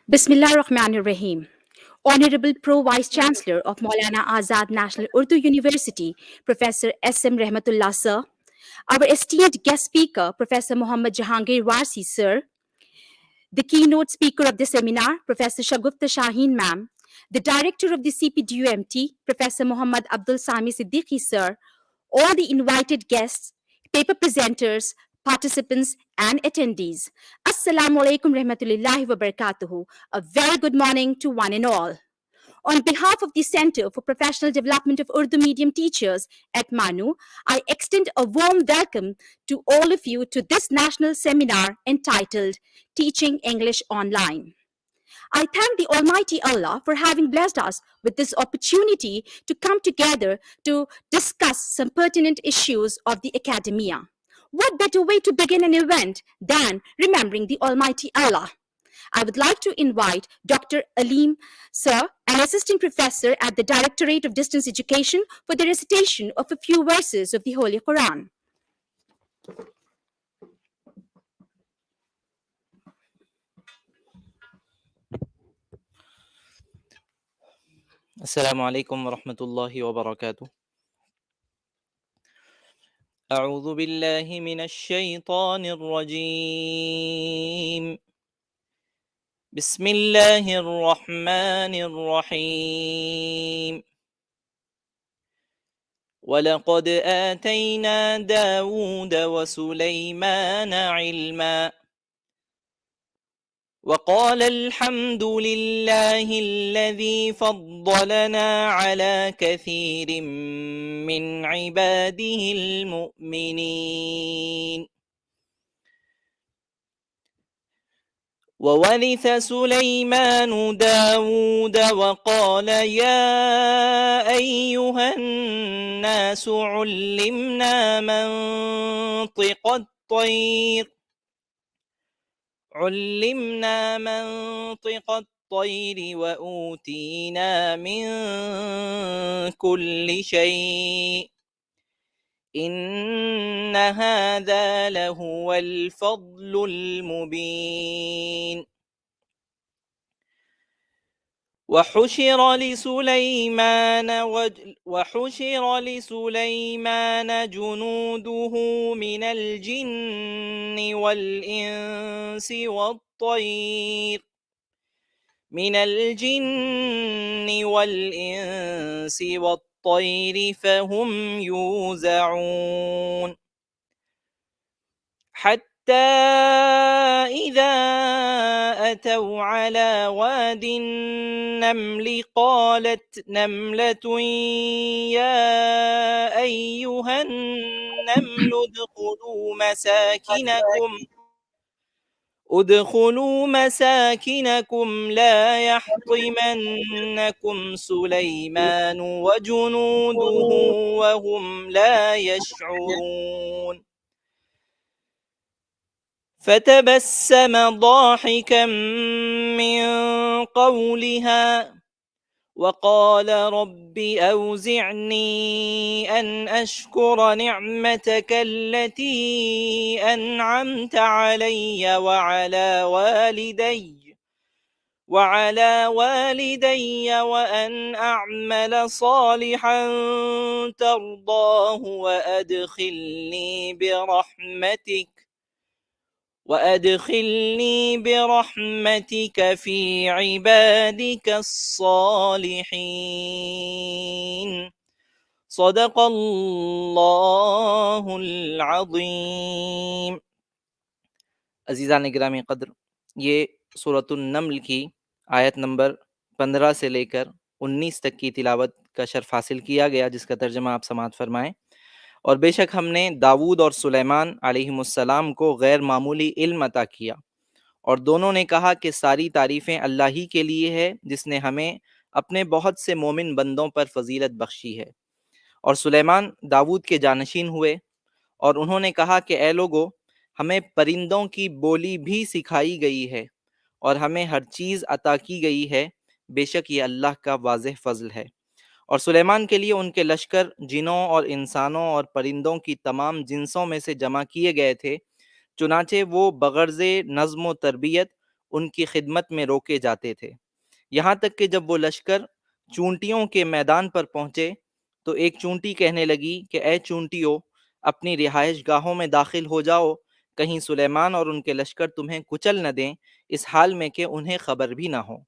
Bismillahirrahmanirrahim. Honorable Pro Vice Chancellor of Maulana Azad National Urdu University, Professor S.M. Rahmatullah Sir, our esteemed guest speaker, Professor Muhammad Jahangir Warsi Sir, the keynote speaker of the seminar, Professor Shagufta Shaheen Ma'am, the director of the CPDUMT, Professor Muhammad Abdul Sami Siddiqui Sir, all the invited guests, paper presenters, participants, and attendees. Assalamu alaikum rahmatullahi wa barakatuhu. A very good morning to one and all. On behalf of the Center for Professional Development of Urdu Medium Teachers at MANUU, I extend a warm welcome to all of you to this national seminar entitled Teaching English Online. I thank the Almighty Allah for having blessed us with this opportunity to come together to discuss some pertinent issues of the academia. What better way to begin an event than remembering the Almighty Allah? I would like to invite Dr. Aleem Sir, an assistant professor at the Directorate of Distance Education, for the recitation of a few verses of the Holy Quran. السلام عليكم ورحمة الله وبركاته. أعوذ بالله من الشيطان الرجيم. بسم الله الرحمن الرحيم. ولقد آتينا داود وسليمان علما وقال الحمد لله الذي فضلنا على كثير من عباده المؤمنين. وورث سليمان داود وقال يا أيها الناس علمنا منطق الطير وأوتينا من كل شيء إن هذا لهو الفضل المبين. وحشر لسليمان جنوده من الجن والإنس والطير فهم يوزعون. حتى إذا أتوا على واد النمل قالت نملة يا أيها النمل ادخلوا مساكنكم لا يحطمنكم سليمان وجنوده وهم لا يشعرون. فتبسم ضاحكا من قولها وقال رب أوزعني أن أشكر نعمتك التي أنعمت علي وعلى والدي وأن أعمل صالحا ترضاه وأدخلني برحمتك في عبادك الصالحين. صدق الله العظيम. अज़ीज़ान गिरामी क़द्र, ये सूरतुन नम्ल की आयत number 15 से लेकर 19 तक की तिलावत का शर्फ हासिल किया गया, जिसका तर्जमा आप समाअत फरमाएँ। और बेशक हमने दाऊद और सुलेमान अलैहिमुस्सलाम को गैर मामूली इल्म अता किया, और दोनों ने कहा कि सारी तारीफ़ें अल्लाह ही के लिए है, जिसने हमें अपने बहुत से मोमिन बंदों पर फजीलत बख्शी है। और सुलेमान दाऊद के जानशीन हुए और उन्होंने कहा कि ए लोगो, हमें परिंदों की बोली भी सिखाई गई है और हमें हर चीज़ अता की गई है, बेशक ये अल्लाह का वाज़ेह फ़ज़ल है। और सुलेमान के लिए उनके लश्कर जिनों और इंसानों और परिंदों की तमाम जिन्सों में से जमा किए गए थे, चुनाचे वो बगर्ज़े नज़्म व तरबियत उनकी खिदमत में रोके जाते थे। यहाँ तक कि जब वो लश्कर चूंटियों के मैदान पर पहुंचे तो एक चूंटी कहने लगी कि ए चूंटियों, अपनी रिहाइश गाहों में दाखिल हो जाओ, कहीं सुलेमान और उनके लश्कर तुम्हें कुचल न दें, इस हाल में कि उन्हें खबर भी ना हो।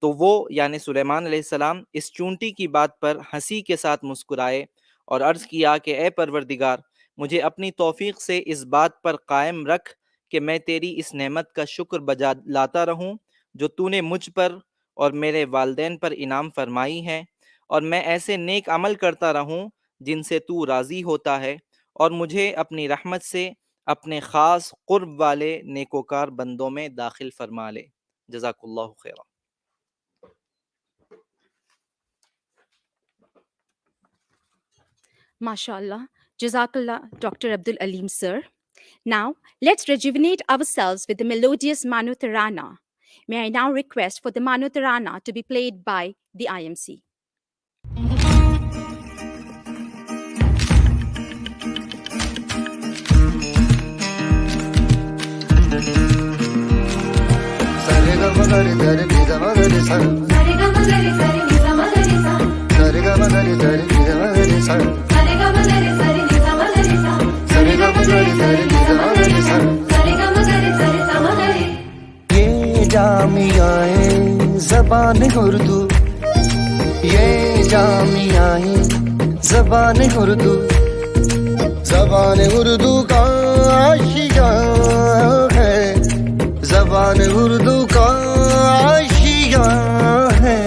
तो वो यानी सुलेमान अलैहिस्सलाम इस चूंटी की बात पर हंसी के साथ मुस्कुराए और अर्ज़ किया कि ए परवरदिगार, मुझे अपनी तौफीक से इस बात पर कायम रख कि मैं तेरी इस नेमत का शुक्र बजा लाता रहूं जो तूने मुझ पर और मेरे वालदैन पर इनाम फरमाई है, और मैं ऐसे नेक अमल करता रहूं जिनसे तू राज़ी होता है, और मुझे अपनी रहमत से अपने ख़ास क़ुर्ब वाले नेकोकार बंदों में दाखिल फरमा ले। जज़ाकुल्लाहु Khaira. MashaAllah. Jazakallah, Dr. Abdul Aleem, sir. Now, let's rejuvenate ourselves with the melodious MANUU Tarana. May I now request for the MANUU Tarana to be played by the IMC. ये जामियाए ज़बान उर्दू, ये जामियाए ज़बान उर्दू, ज़बान उर्दू का आशिया है, ज़बान उर्दू का आशिया है।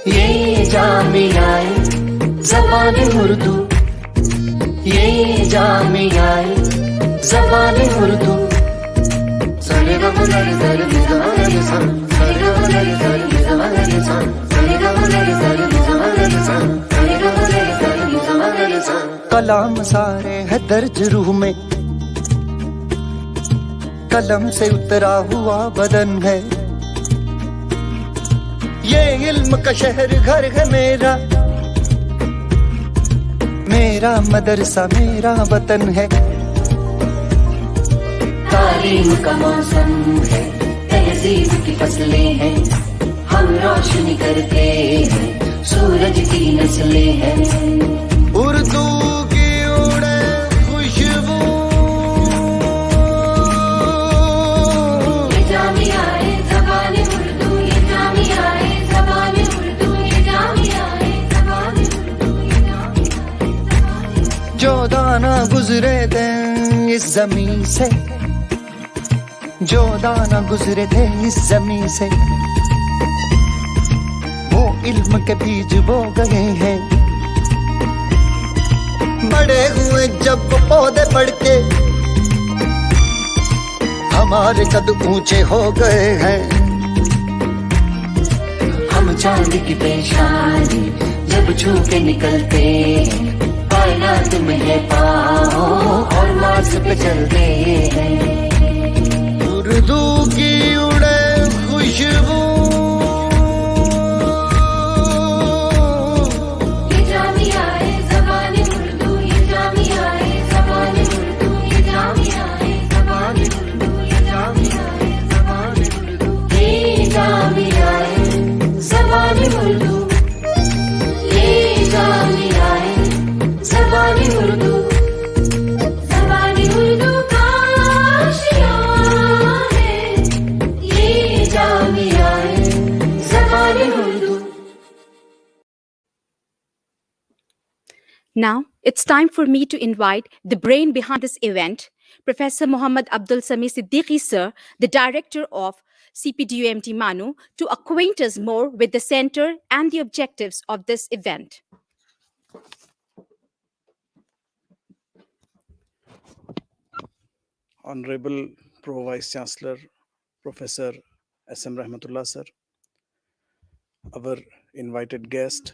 ये जामियाए ज़बान उर्दू, ये जामियाए ज़बान उर्दू। कलाम सारे है दर्ज रूह में, कलम से उतरा हुआ बदन है। ये इल्म का शहर घर है मेरा, मेरा मदरसा मेरा वतन है। तालीम का मौसम है, तहजीब की फसलें हैं, हम रोशनी करते हैं, सूरज की नस्लें हैं। उर्दू की उड़े खुशबू, ये जामियाए ज़बान उर्दू, ये जामियाए ज़बान उर्दू, ये जामियाए ज़बान उर्दू, ये जामियाए। जो दाना गुजरे थे इस ज़मीन से, जो दाना गुजरे थे इस ज़मीन से, वो इल्म के बीज बो गए हैं। बड़े हुए जब पौधे बढ़ के, हमारे कद ऊंचे हो गए हैं। हम चांद की पेशानी जब छू के निकलते, कायनात में है पाँव और मार्स पे चलते हैं। उर्दू की उड़े खुशबू, ये जामियाए ज़बान उर्दू, ये जामियाए ज़बान उर्दू, ये जामियाए ज़बान उर्दू, ये जामियाए ज़बान उर्दू, ये जामियाए ज़बान उर्दू, ये जामियाए ज़बान उर्दू। ज़बान उर्दू का आशिया है, ये जामियाए ज़बान Urdu. Now, it's time for me to invite the brain behind this event, Professor Muhammad Abdul Sami Siddiqui, sir, the director of CPDUMT MANUU, to acquaint us more with the center and the objectives of this event. Honorable Pro Vice Chancellor, Professor S.M. Rahmatullah, sir, our invited guest,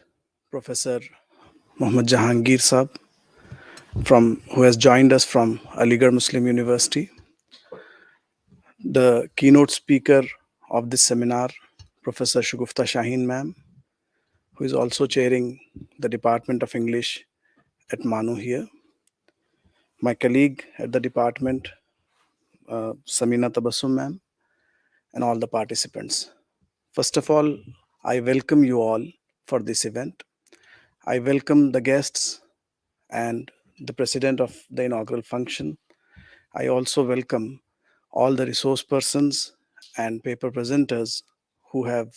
Professor Muhammad Jahangir Saab, who has joined us from Aligarh Muslim University, the keynote speaker of this seminar, Professor Shagufta Shaheen ma'am, who is also chairing the Department of English at MANUU here, my colleague at the department, Samina Tabassum ma'am, and all the participants. First of all, I welcome you all for this event. I welcome the guests and the president of the inaugural function. I also welcome all the resource persons and paper presenters who have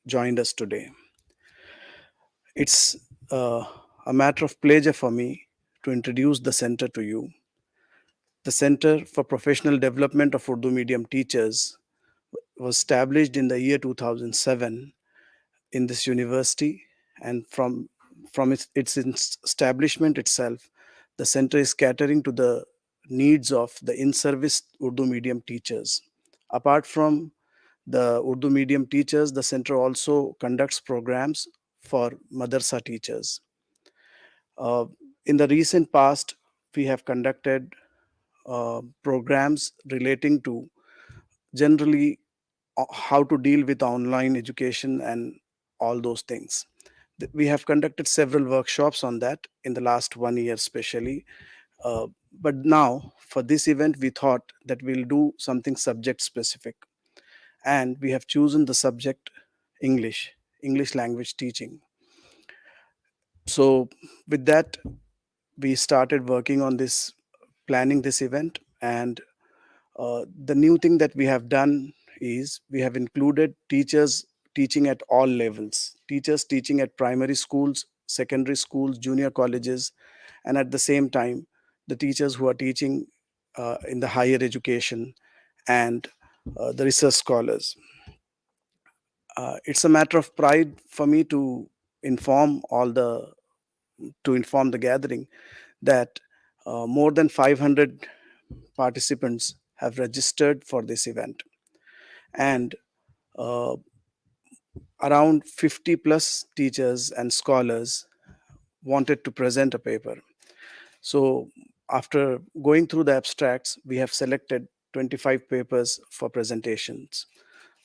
joined us today. It's a matter of pleasure for me to introduce the center to you. The Center for Professional Development of Urdu Medium Teachers was established in the year 2007 in this university, and from its establishment itself, the center is catering to the needs of the in-service Urdu medium teachers. Apart from the Urdu medium teachers, the center also conducts programs for madrasa teachers. Uh, in the recent past, we have conducted programs relating to generally how to deal with online education and all those things. We have conducted several workshops on that in the last 1 year, especially. But now, for this event, we thought that we'll do something subject specific. And we have chosen the subject English language teaching. So, with that, we started working on this, planning this event. And the new thing that we have done is we have included teachers teaching at all levels, teachers teaching at primary schools, secondary schools, junior colleges, and at the same time, the teachers who are teaching in the higher education and the research scholars. It's a matter of pride for me to inform the gathering that more than 500 participants have registered for this event, and uh, around 50 plus teachers and scholars wanted to present a paper. So after going through the abstracts, we have selected 25 papers for presentations,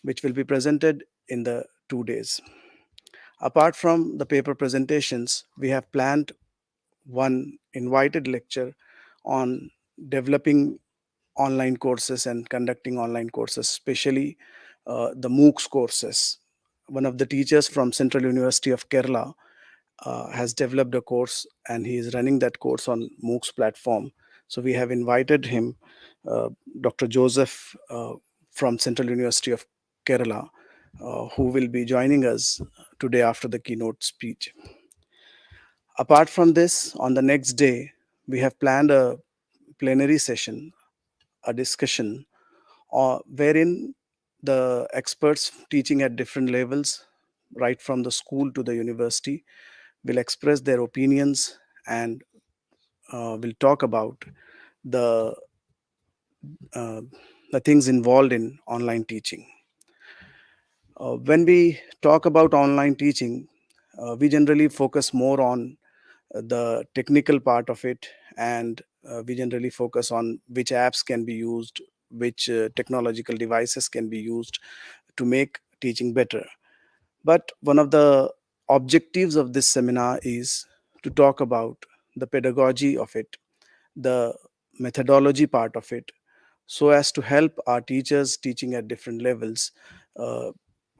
which will be presented in the 2 days. Apart from the paper presentations, we have planned one invited lecture on developing online courses and conducting online courses, especially the MOOCs courses. One of the teachers from Central University of Kerala has developed a course, and he is running that course on MOOCs platform. So we have invited him, Dr. Joseph from Central University of Kerala, who will be joining us today after the keynote speech. Apart from this, on the next day, we have planned a plenary session, a discussion, wherein the experts teaching at different levels, right from the school to the university, will express their opinions and will talk about the uh, the things involved in online teaching. When we talk about online teaching, we generally focus more on the technical part of it, and we generally focus on which apps can be used, which technological devices can be used to make teaching better. But one of the objectives of this seminar is to talk about the pedagogy of it, the methodology part of it, so as to help our teachers teaching at different levels uh,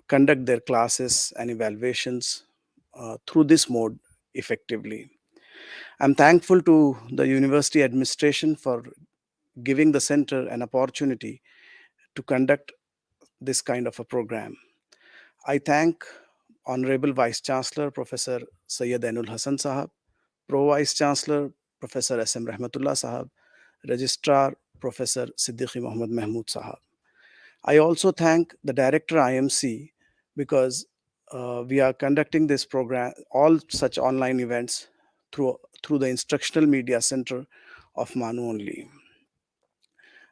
conduct their classes and evaluations through this mode effectively. I'm thankful to the university administration for giving the center an opportunity to conduct this kind of a program. I thank Honorable Vice Chancellor Professor Sayyid Ainul Hasan Sahab, Pro Vice Chancellor Professor SM Rahmatullah Sahab, Registrar Professor Siddiqui Muhammad Mahmood Sahab. I also thank the Director IMC because we are conducting this program, all such online events through the Instructional Media Centre of MANUU only.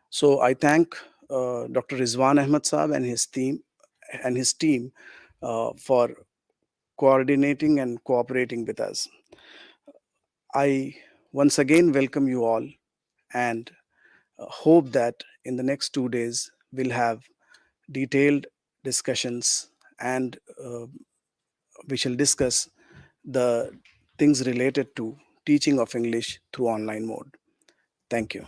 So I thank Dr. Rizwan Ahmad Saab and his team for coordinating and cooperating with us. I once again welcome you all and hope that in the next 2 days we'll have detailed discussions, and we shall discuss the things related to teaching of English through online mode. Thank you.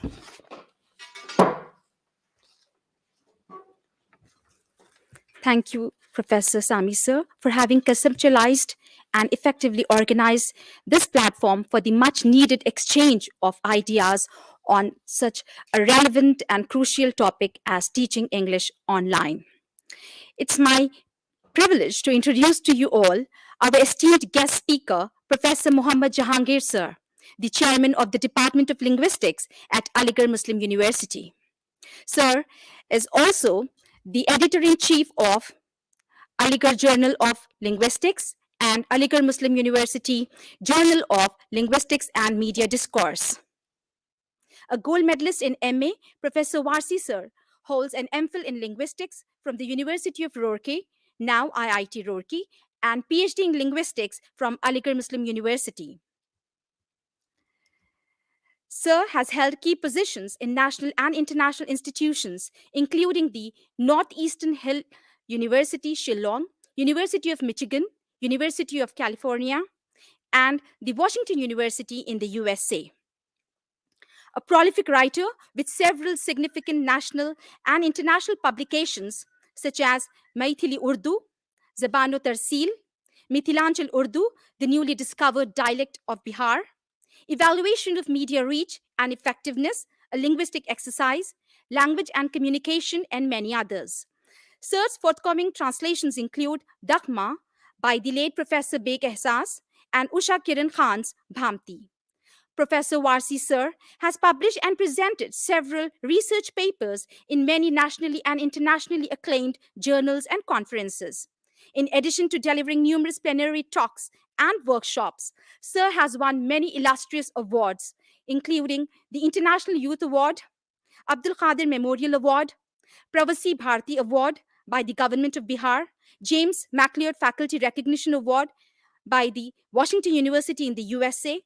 Thank you, Professor Sami sir, for having conceptualized and effectively organized this platform for the much needed exchange of ideas on such a relevant and crucial topic as teaching English online. It's my privilege to introduce to you all our esteemed guest speaker, Professor Muhammad Jahangir sir, the chairman of the Department of Linguistics at Aligarh Muslim University. Sir is also the editor-in-chief of Aligarh Journal of Linguistics and Aligarh Muslim University Journal of Linguistics and Media Discourse. A gold medalist in MA, Professor Warsi sir holds an MPhil in Linguistics from the University of Roorkee, now IIT Roorkee, and PhD in Linguistics from Aligarh Muslim University. Sir has held key positions in national and international institutions, including the Northeastern Hill University, Shillong, University of Michigan, University of California, and the Washington University in the USA. A prolific writer with several significant national and international publications such as Maithili Urdu, Zabano Tarsil, Mithilanchal Urdu, the newly discovered dialect of Bihar, Evaluation of Media Reach and Effectiveness, a linguistic exercise, Language and Communication, and many others. Sir's forthcoming translations include Dakhma by the late Professor Beg Ehsas and Usha Kiran Khan's Bhamti. Professor Warsi sir has published and presented several research papers in many nationally and internationally acclaimed journals and conferences. In addition to delivering numerous plenary talks and workshops, sir has won many illustrious awards, including the International Youth Award, Abdul Qadir Memorial Award, Pravasi Bharti Award by the Government of Bihar, James MacLeod Faculty Recognition Award by the Washington University in the USA,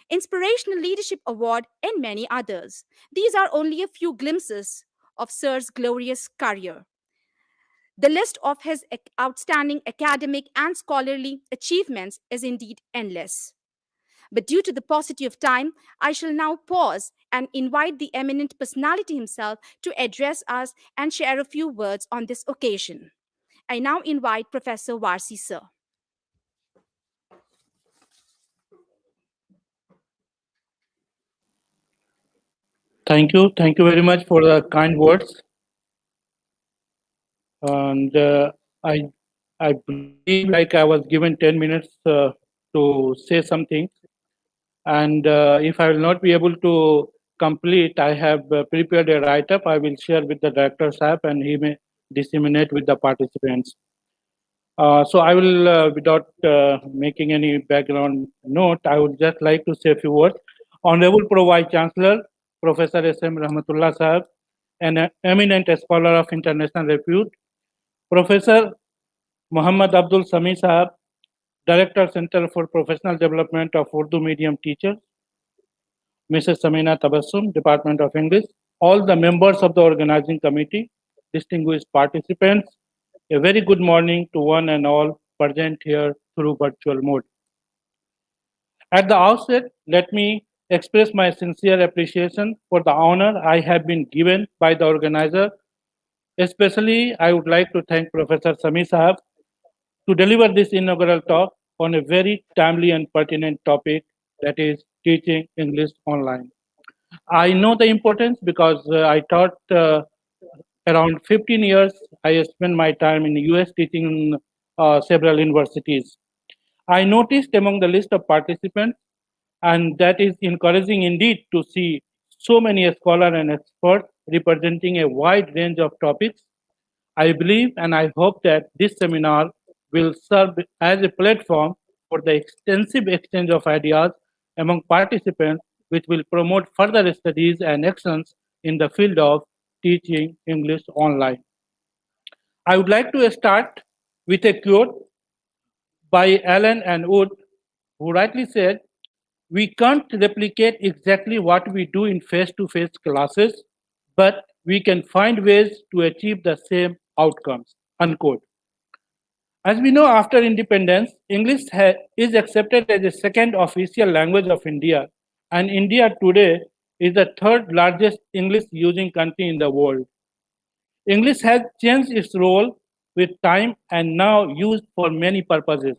Inspirational Leadership Award, and many others. These are only a few glimpses of Sir's glorious career. The list of his outstanding academic and scholarly achievements is indeed endless. But due to the paucity of time, I shall now pause and invite the eminent personality himself to address us and share a few words on this occasion. I now invite Professor Warsi sir. Thank you. Thank you very much for the kind words. And I believe like I was given 10 minutes to say something. And if I will not be able to complete, I have prepared a write-up. I will share with the director's app and he may disseminate with the participants. So I will, without making any background note, I would just like to say a few words. Honorable Pro Vice Chancellor, Professor S.M. Rahmatullah Sahab, an eminent scholar of international repute, Professor Muhammad Abdul Sami Sahab, Director Center for Professional Development of Urdu Medium Teachers, Mrs. Samina Tabassum, Department of English, all the members of the organizing committee, distinguished participants, a very good morning to one and all present here through virtual mode. At the outset, let me express my sincere appreciation for the honor I have been given by the organizer. Especially, I would like to thank Professor Sami Sahab to deliver this inaugural talk on a very timely and pertinent topic, that is teaching English online. I know the importance because I taught around 15 years. I spent my time in the US teaching in several universities. I noticed among the list of participants, and that is encouraging indeed to see so many scholars and experts representing a wide range of topics. I believe and I hope that this seminar will serve as a platform for the extensive exchange of ideas among participants, which will promote further studies and actions in the field of teaching English online. I would like to start with a quote by Allen and Wood, who rightly said, "We can't replicate exactly what we do in face-to-face classes, but we can find ways to achieve the same outcomes," unquote. As we know, after independence, English is accepted as the second official language of India, and India today is the third largest English using country in the world. English has changed its role with time and now used for many purposes.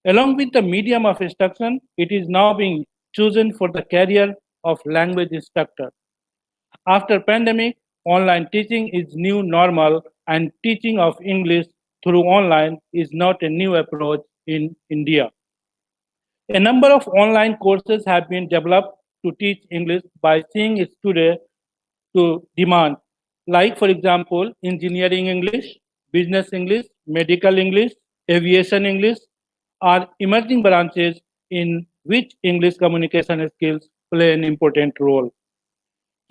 Along with the medium of instruction, it is now being chosen for the career of language instructor. After pandemic, online teaching is new normal and teaching of English through online is not a new approach in India. A number of online courses have been developed to teach English by seeing it today to demand, like, for example, engineering English, business English, medical English, aviation English are emerging branches in which English communication skills play an important role.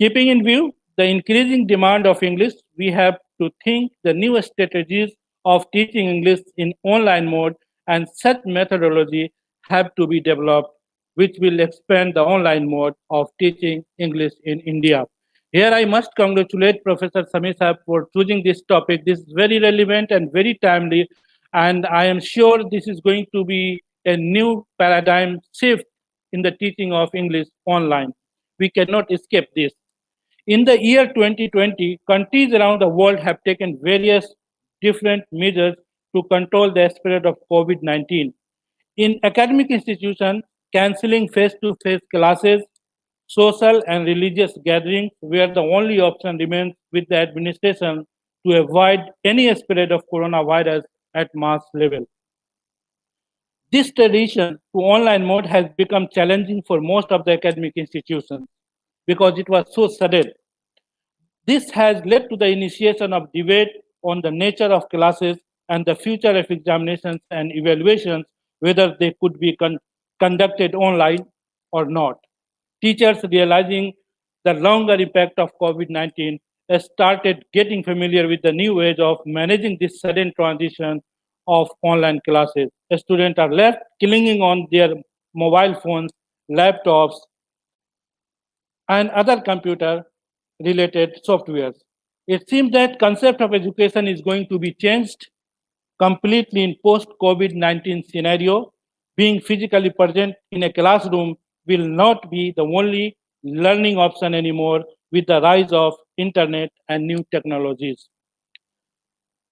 Keeping in view the increasing demand of English, we have to think the new strategies of teaching English in online mode and such methodology have to be developed, which will expand the online mode of teaching English in India. Here I must congratulate Professor Samir Saab for choosing this topic. This is very relevant and very timely, and I am sure this is going to be a new paradigm shift in the teaching of English online. We cannot escape this. In the year 2020, countries around the world have taken various different measures to control the spread of COVID-19. In academic institutions, cancelling face-to-face classes, social and religious gatherings where the only option remains with the administration to avoid any spread of coronavirus at mass level. This transition to online mode has become challenging for most of the academic institutions because it was so sudden. This has led to the initiation of debate on the nature of classes and the future of examinations and evaluations, whether they could be conducted online or not. Teachers, realizing the longer impact of COVID-19, started getting familiar with the new ways of managing this sudden transition of online classes. Students are left clinging on their mobile phones, laptops, and other computer related softwares. It seems that concept of education is going to be changed completely in post-COVID-19 scenario. Being physically present in a classroom will not be the only learning option anymore with the rise of internet and new technologies.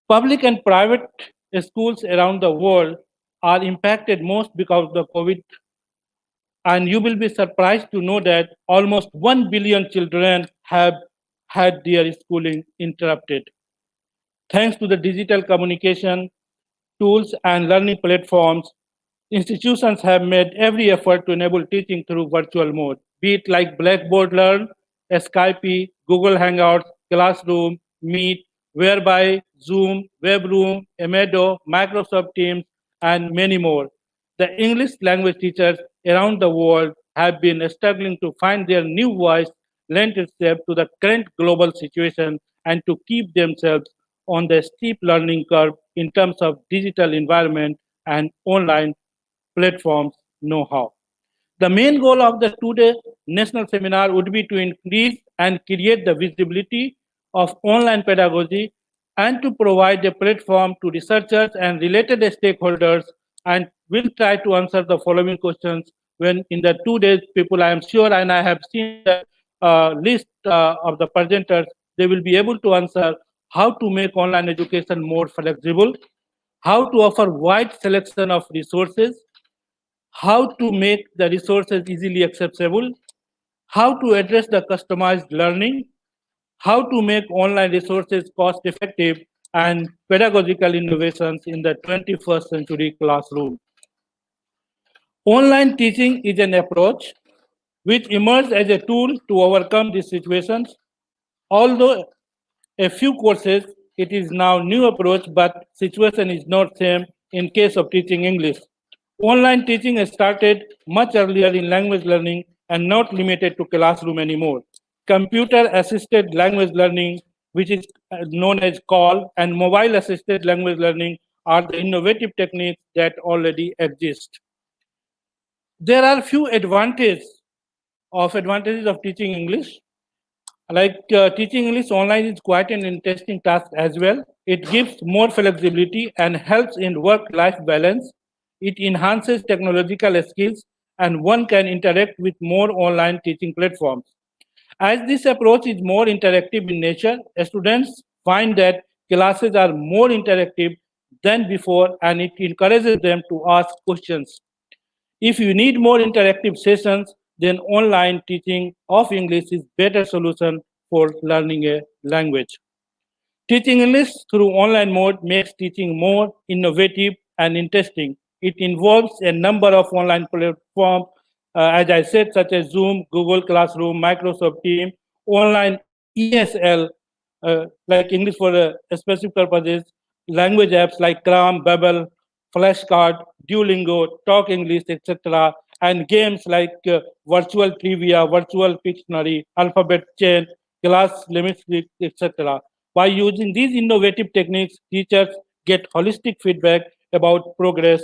Public and private schools around the world are impacted most because of the COVID, and you will be surprised to know that almost 1 billion children have had their schooling interrupted. Thanks to the digital communication tools and learning platforms, institutions have made every effort to enable teaching through virtual mode, be it like Blackboard Learn, Skype, Google Hangouts, Classroom, Meet, Whereby, Zoom, Webroom, Emedo, Microsoft Teams, and many more. The English language teachers around the world have been struggling to find their new voice, lend itself to the current global situation, and to keep themselves on the steep learning curve in terms of digital environment and online platforms know-how. The main goal of the two-day national seminar would be to increase and create the visibility of online pedagogy and to provide a platform to researchers and related stakeholders, and we'll try to answer the following questions when in the 2 days people, I am sure, and I have seen the list of the presenters, they will be able to answer how to make online education more flexible, how to offer wide selection of resources, how to make the resources easily accessible, how to address the customized learning, how to make online resources cost effective, and pedagogical innovations in the 21st century classroom. Online teaching is an approach which emerged as a tool to overcome these situations. Although a few courses, it is now new approach, but situation is not same in case of teaching English. Online teaching has started much earlier in language learning and not limited to classroom anymore. Computer-assisted language learning, which is known as CALL, and mobile-assisted language learning are the innovative techniques that already exist. There are few advantages of teaching English. Like teaching English online is quite an interesting task as well. It gives more flexibility and helps in work-life balance. It enhances technological skills, and one can interact with more online teaching platforms. As this approach is more interactive in nature, students find that classes are more interactive than before, and it encourages them to ask questions. If you need more interactive sessions, then online teaching of English is better solution for learning a language. Teaching English through online mode makes teaching more innovative and interesting. It involves a number of online platforms, as I said, such as Zoom, Google Classroom, Microsoft Teams, online ESL, like English for specific purposes, language apps like Cram, Babbel, Flashcard, Duolingo, Talk English, etc., and games like Virtual Trivia, Virtual Pictionary, Alphabet Chain, Class Limits, etc. By using these innovative techniques, teachers get holistic feedback about progress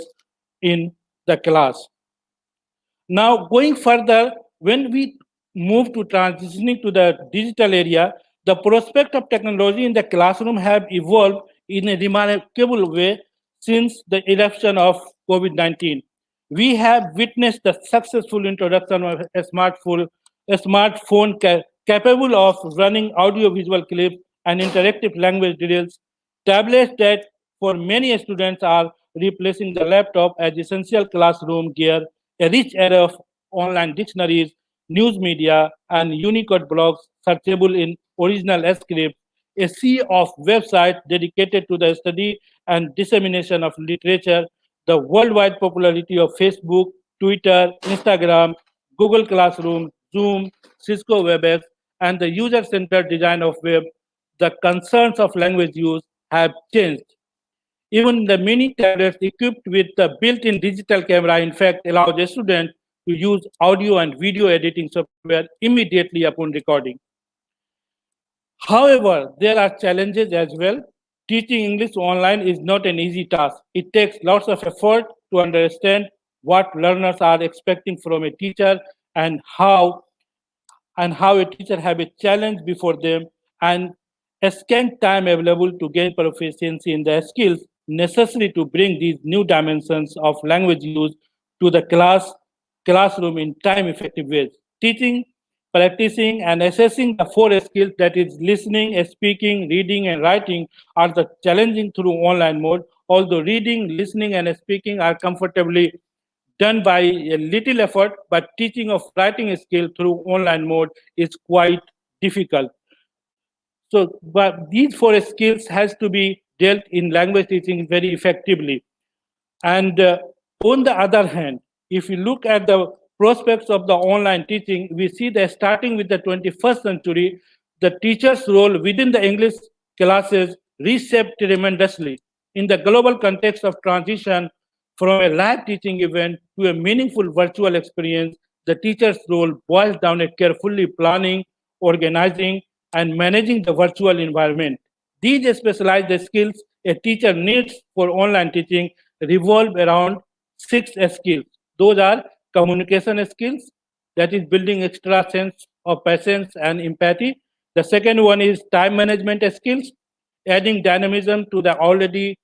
in the class. Now, going further, when we move to transitioning to the digital area, the prospect of technology in the classroom have evolved in a remarkable way since the eruption of COVID-19. We have witnessed the successful introduction of a smartphone capable of running audio-visual clips and interactive language drills, tablets that for many students are replacing the laptop as essential classroom gear, a rich array of online dictionaries, news media, and Unicode blogs searchable in original script, a sea of websites dedicated to the study and dissemination of literature, the worldwide popularity of Facebook, Twitter, Instagram, Google Classroom, Zoom, Cisco WebEx, and the user-centered design of web, the concerns of language use have changed. Even the mini tablets equipped with the built-in digital camera, in fact, allows a student to use audio and video editing software immediately upon recording. However, there are challenges as well. Teaching English online is not an easy task. It takes lots of effort to understand what learners are expecting from a teacher and how a teacher have a challenge before them and a scant time available to gain proficiency in the skills necessary to bring these new dimensions of language use to the classroom in time-effective ways. Teaching, practicing, and assessing the four skills, that is listening, speaking, reading, and writing, are the challenging through online mode, although reading, listening, and speaking are comfortably done by a little effort, but teaching of writing skill through online mode is quite difficult. So, but these four skills has to be dealt in language teaching very effectively. And on the other hand, if you look at the prospects of the online teaching, we see that starting with the 21st century, the teacher's role within the English classes reshaped tremendously. In the global context of transition from a live teaching event to a meaningful virtual experience, the teacher's role boils down to carefully planning, organizing, and managing the virtual environment. These specialized skills a teacher needs for online teaching revolve around 6 skills. Those are communication skills, that is building extra sense of patience and empathy. The second one is time management skills, adding dynamism to the already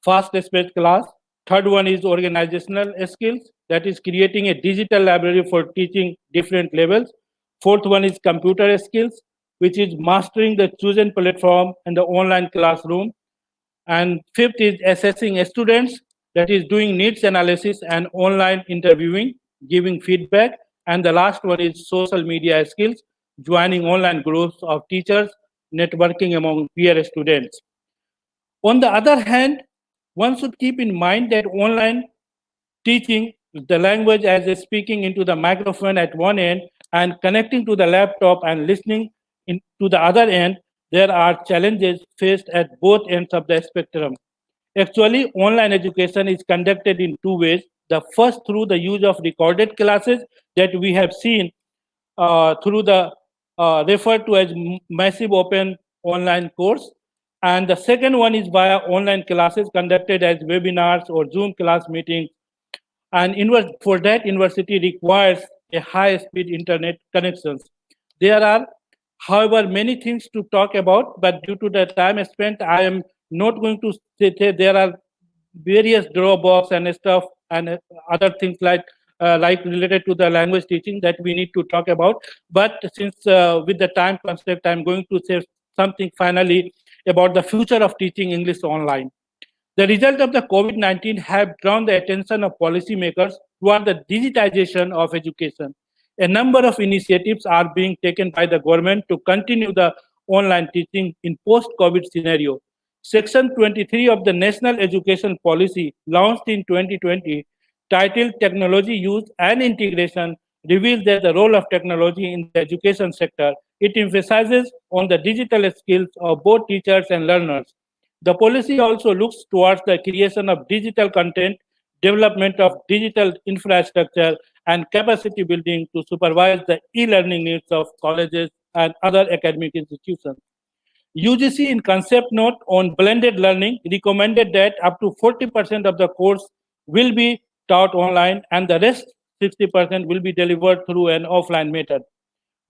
fast-paced class. Third one is organizational skills, that is creating a digital library for teaching different levels. Fourth one is computer skills, which is mastering the chosen platform and the online classroom. And fifth is assessing students, that is doing needs analysis and online interviewing, giving feedback. And the last one is social media skills, joining online groups of teachers, networking among peer students. On the other hand, one should keep in mind that online teaching the language as a speaking into the microphone at one end and connecting to the laptop and listening to the other end, there are challenges faced at both ends of the spectrum. Actually, online education is conducted in two ways. The first, through the use of recorded classes that we have seen through the referred to as massive open online course. And the second one is via online classes conducted as webinars or Zoom class meetings. And for that, university requires a high-speed internet connections. There are, however, many things to talk about, but due to the time spent, I am not going to say there are various drawbacks and stuff and other things like related to the language teaching that we need to talk about. But since with the time constraint, I'm going to say something finally about the future of teaching English online. The result of the COVID-19 have drawn the attention of policymakers toward the digitization of education. A number of initiatives are being taken by the government to continue the online teaching in post-COVID scenario. Section 23 of the National Education Policy, launched in 2020, titled Technology Use and Integration, reveals that the role of technology in the education sector. It emphasizes on the digital skills of both teachers and learners. The policy also looks towards the creation of digital content, development of digital infrastructure, and capacity building to supervise the e-learning needs of colleges and other academic institutions. UGC in concept note on blended learning recommended that up to 40% of the course will be taught online and the rest 60% will be delivered through an offline method.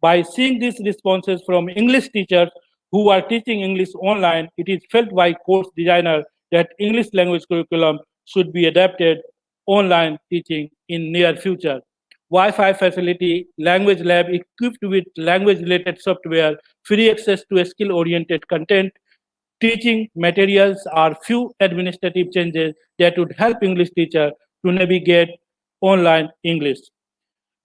By seeing these responses from English teachers who are teaching English online, it is felt by course designer that English language curriculum should be adapted online teaching in near future. Wi-Fi facility, language lab equipped with language-related software, free access to skill-oriented content, teaching materials are few administrative changes that would help English teacher to navigate online English.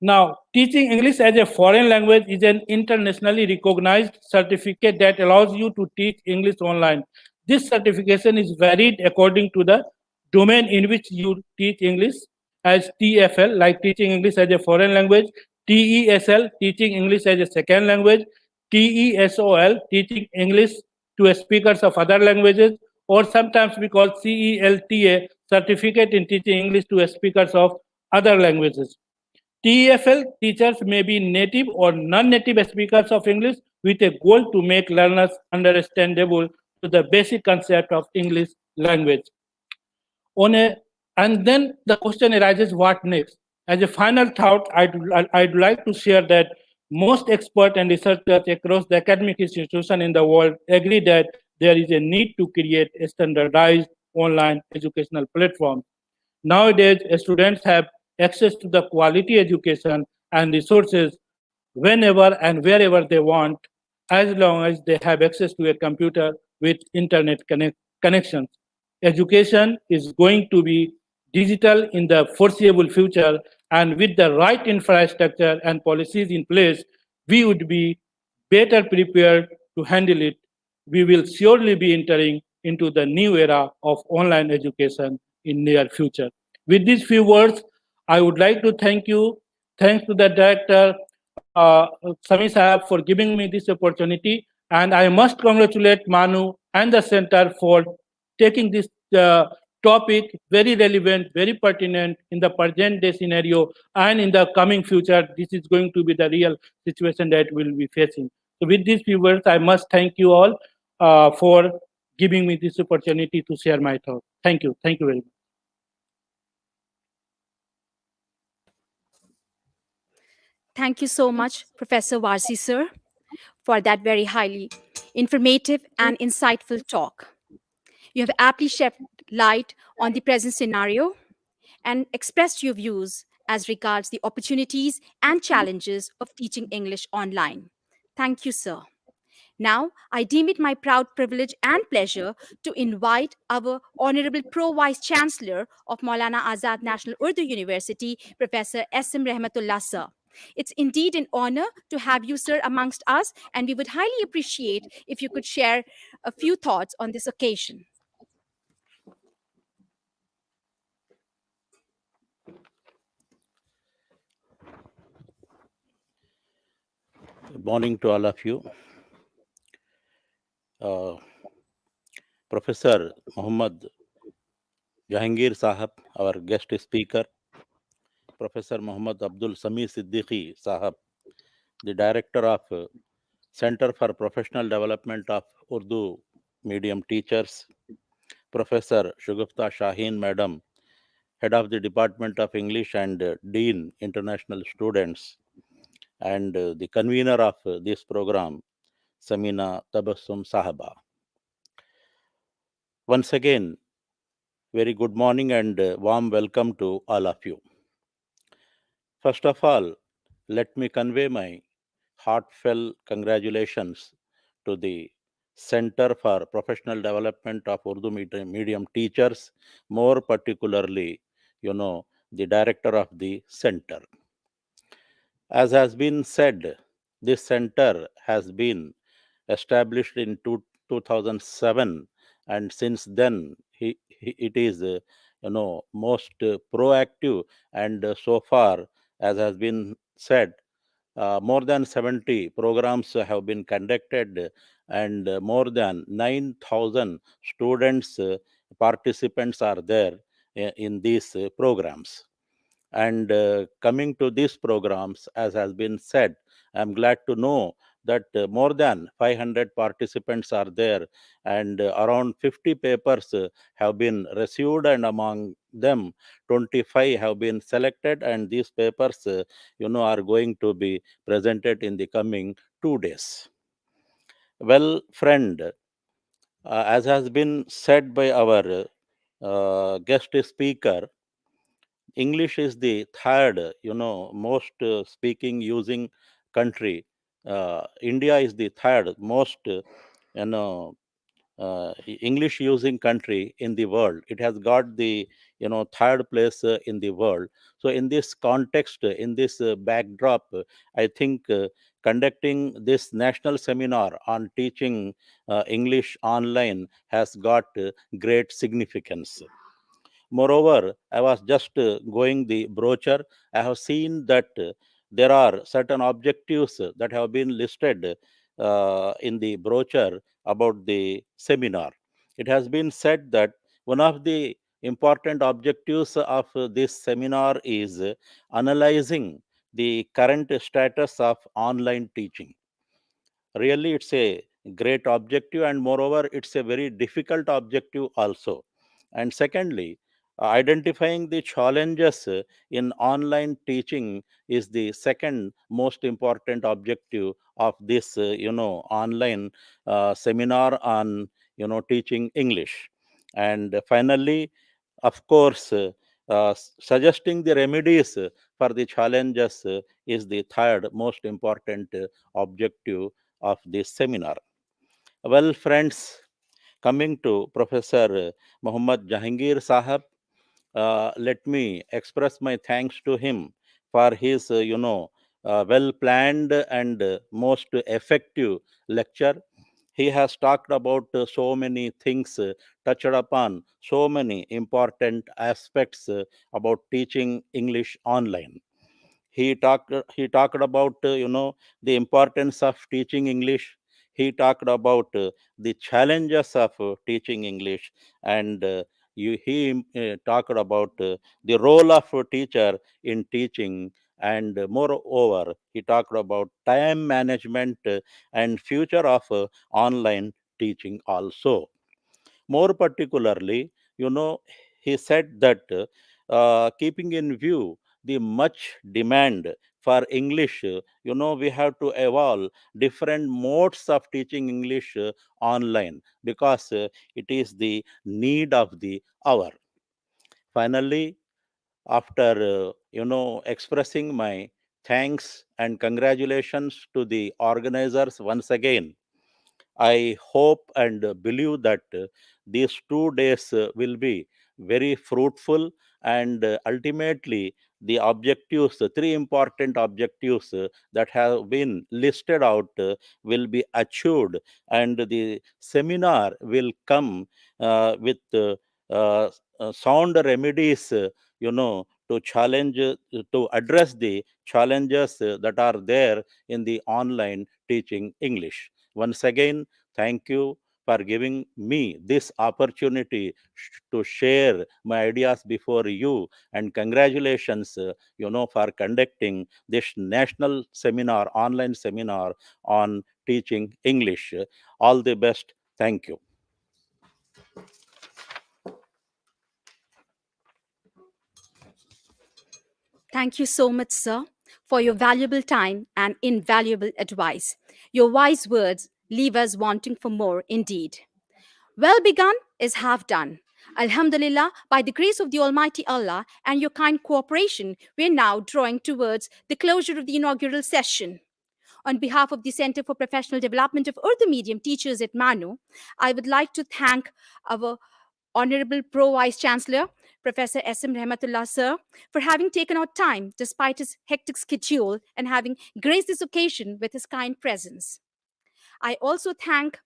Now, teaching English as a foreign language is an internationally recognized certificate that allows you to teach English online. This certification is varied according to the domain in which you teach English, as TFL, like teaching English as a foreign language, TESL, teaching English as a second language, TESOL, teaching English to speakers of other languages, or sometimes we call CELTA, certificate in teaching English to speakers of other languages. TEFL teachers may be native or non-native speakers of English with a goal to make learners understandable to the basic concept of English language. And then the question arises, what next? As a final thought, I'd like to share that most experts and researchers across the academic institution in the world agree that there is a need to create a standardized online educational platform. Nowadays, students have access to the quality education and resources whenever and wherever they want, as long as they have access to a computer with internet connections. Education is going to be digital in the foreseeable future, and with the right infrastructure and policies in place, we would be better prepared to handle it. We will surely be entering into the new era of online education in near future. With these few words, I would like to thank you. Thanks to the director, Sami Sahab, for giving me this opportunity. And I must congratulate MANUU and the center for taking this topic very relevant, very pertinent in the present day scenario, and in the coming future, this is going to be the real situation that we'll be facing. So with these few words, I must thank you all for giving me this opportunity to share my thoughts. Thank you. Thank you very much. Thank you so much, Professor Warsi, sir, for that very highly informative and insightful talk. You have aptly shed light on the present scenario and expressed your views as regards the opportunities and challenges of teaching English online. Thank you, sir. Now, I deem it my proud privilege and pleasure to invite our Honorable Pro Vice Chancellor of Maulana Azad National Urdu University, Professor S.M. Rahmatullah, sir. It's indeed an honor to have you, sir, amongst us, and we would highly appreciate if you could share a few thoughts on this occasion. Good morning to all of you. Professor Muhammad Jahangir Sahab, our guest speaker, Professor Muhammad Abdul Sami Siddiqui Sahab, the Director of Center for Professional Development of Urdu Medium Teachers, Professor Shugufta Shaheen Madam, Head of the Department of English and Dean International Students, and the convener of this program, Samina Tabassum Sahaba. Once again, very good morning and warm welcome to all of you. First of all, let me convey my heartfelt congratulations to the Center for Professional Development of Urdu Medium Teachers, more particularly, the director of the center. As has been said, this center has been established in 2007, and since then it is most proactive, and so far, as has been said, more than 70 programs have been conducted, and more than 9,000 students participants are there in these programs. And coming to these programs, as has been said, I'm glad to know that more than 500 participants are there, and around 50 papers have been received, and among them 25 have been selected, and these papers are going to be presented in the coming 2 days. Well, friend, as has been said by our guest speaker, English is the third, most speaking using country. India is the third most, you know, English using country in the world. It has got the, third place in the world. So in this context, in this backdrop, I think conducting this national seminar on teaching English online has got great significance. Moreover, I was just going the brochure. I have seen that there are certain objectives that have been listed in the brochure about the seminar. It has been said that one of the important objectives of this seminar is analyzing the current status of online teaching. Really, it's a great objective, and moreover, it's a very difficult objective also. And secondly, identifying the challenges in online teaching is the second most important objective of this online seminar on teaching English. And finally, of course, suggesting the remedies for the challenges is the third most important objective of this seminar. Well, friends, coming to Professor Muhammad Jahangir Sahab, let me express my thanks to him for his, well planned and most effective lecture. He has talked about so many things, touched upon so many important aspects about teaching English online. He talked about the importance of teaching English. He talked about the challenges of teaching English, and he talked about the role of a teacher in teaching, and moreover he talked about time management and future of online teaching also. More particularly, he said that keeping in view the much demand for English, we have to evolve different modes of teaching English online, because it is the need of the hour. Finally, after expressing my thanks and congratulations to the organizers once again, I hope and believe that these 2 days will be very fruitful, and ultimately the objectives, the three important objectives that have been listed out will be achieved, and the seminar will come with sound remedies, to challenge, to address the challenges that are there in the online teaching English. Once again, thank you for giving me this opportunity to share my ideas before you, and congratulations, for conducting this national seminar, online seminar on teaching English. All the best. Thank you. Thank you so much, sir, for your valuable time and invaluable advice. Your wise words leave us wanting for more indeed. Well begun is half done. Alhamdulillah, by the grace of the Almighty Allah and your kind cooperation, we are now drawing towards the closure of the inaugural session. On behalf of the Center for Professional Development of Urdu Medium Teachers at MANUU, I would like to thank our Honorable Pro Vice Chancellor, Professor S.M. Rahmatullah Sir, for having taken out time despite his hectic schedule and having graced this occasion with his kind presence. I also thank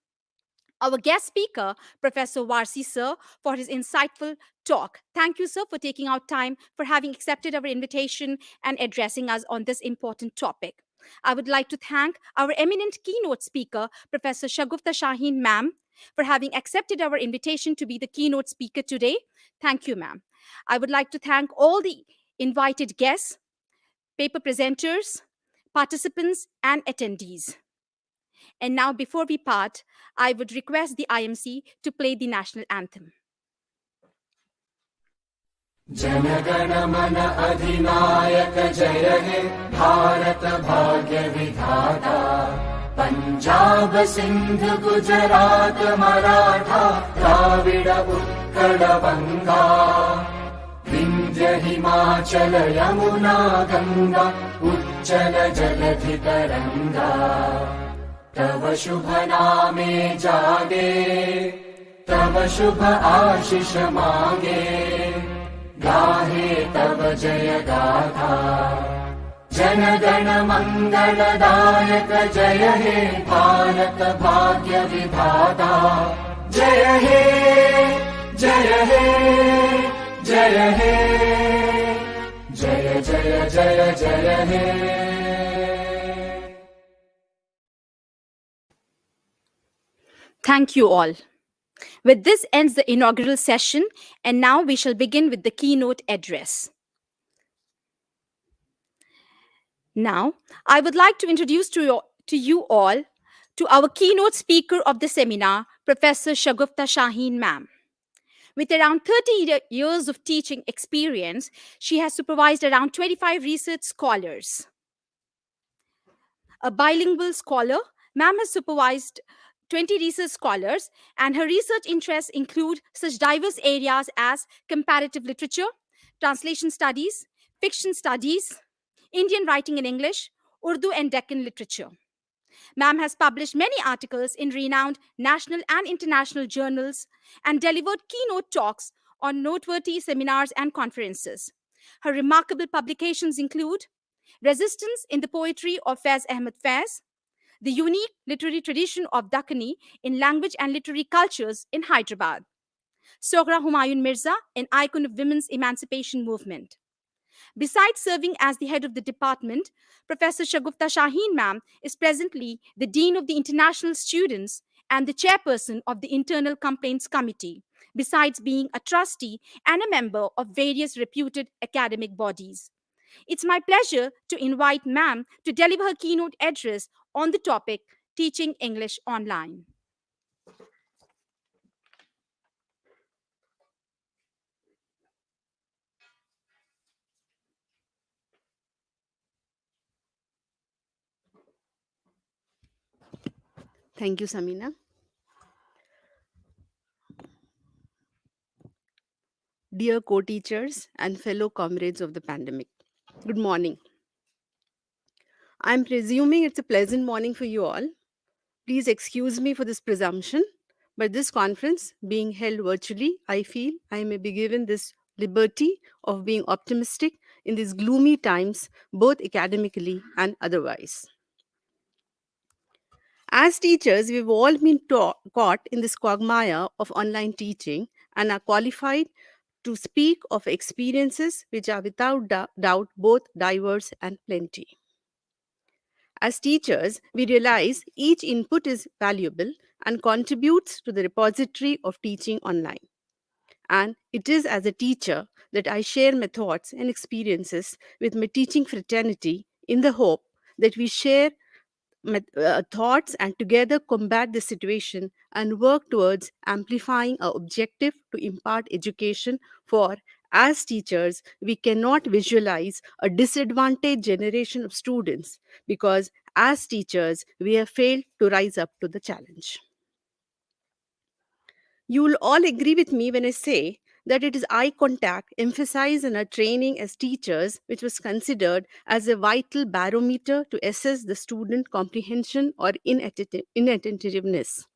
our guest speaker, Professor Warsi Sir, for his insightful talk. Thank you, sir, for taking out time, for having accepted our invitation and addressing us on this important topic. I would like to thank our eminent keynote speaker, Professor Shagufta Shaheen ma'am, for having accepted our invitation to be the keynote speaker today. Thank you, ma'am. I would like to thank all the invited guests, paper presenters, participants, and attendees. And now, before we part, I would request the IMC to play the national anthem. जनगण मन अधिनायक जय हे भारत भाग्य विधाता पंजाब सिंध गुजरात मराठा द्राविड उत्कल बंगा विंध्य हिमाचल यमुना गंगा उच्चल जलधि तरंगा तव शुभ नामे जागे तव शुभ आशीष मांगे गाहे तव जय गाथा जनगण मंगलदायक जय हे भारत भाग्य विधाता जय हे जय हे जय हे जय जय जय जय हे. Thank you all. With this ends the inaugural session, and now we shall begin with the keynote address. Now, I would like to introduce to you all to our keynote speaker of the seminar, Professor Shagufta Shaheen ma'am. With around 30 years of teaching experience, she has supervised around 25 research scholars. A bilingual scholar, ma'am has supervised 20 research scholars, and her research interests include such diverse areas as comparative literature, translation studies, fiction studies, Indian writing in English, Urdu and Deccan literature. Ma'am has published many articles in renowned national and international journals and delivered keynote talks on noteworthy seminars and conferences. Her remarkable publications include Resistance in the Poetry of Faiz Ahmed Faiz, The Unique Literary Tradition of Dakkani in Language and Literary Cultures in Hyderabad, Soghra Humayun Mirza, an icon of women's emancipation movement. Besides serving as the head of the department, Professor Shagufta Shaheen ma'am is presently the Dean of the International Students and the chairperson of the Internal Complaints Committee, besides being a trustee and a member of various reputed academic bodies. It's my pleasure to invite ma'am to deliver her keynote address on the topic Teaching English Online. Thank you, Samina. Dear co-teachers and fellow comrades of the pandemic, good morning. I'm presuming it's a pleasant morning for you all. Please excuse me for this presumption, but this conference being held virtually, I feel I may be given this liberty of being optimistic in these gloomy times, both academically and otherwise. As teachers, we've all been caught in this quagmire of online teaching and are qualified to speak of experiences which are without doubt both diverse and plenty. As teachers, we realize each input is valuable and contributes to the repository of teaching online. And it is as a teacher that I share my thoughts and experiences with my teaching fraternity in the hope that we share thoughts and together combat the situation and work towards amplifying our objective to impart education, for as teachers we cannot visualize a disadvantaged generation of students because as teachers we have failed to rise up to the challenge. You will all agree with me when I say that it is eye contact emphasized in our training as teachers, which was considered as a vital barometer to assess the student comprehension or inattentiveness.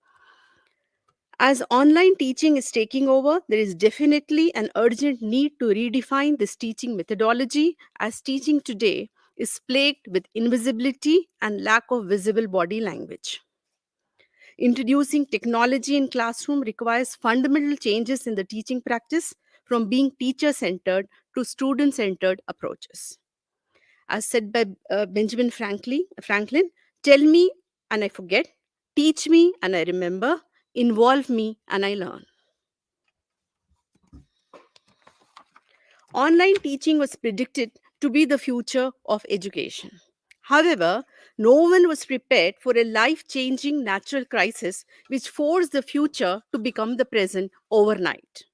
As online teaching is taking over, there is definitely an urgent need to redefine this teaching methodology, as teaching today is plagued with invisibility and lack of visible body language. Introducing technology in classroom requires fundamental changes in the teaching practice, from being teacher-centered to student-centered approaches. As said by Benjamin Franklin, tell me and I forget, teach me and I remember, involve me and I learn. Online teaching was predicted to be the future of education. However, no one was prepared for a life-changing natural crisis which forced the future to become the present overnight.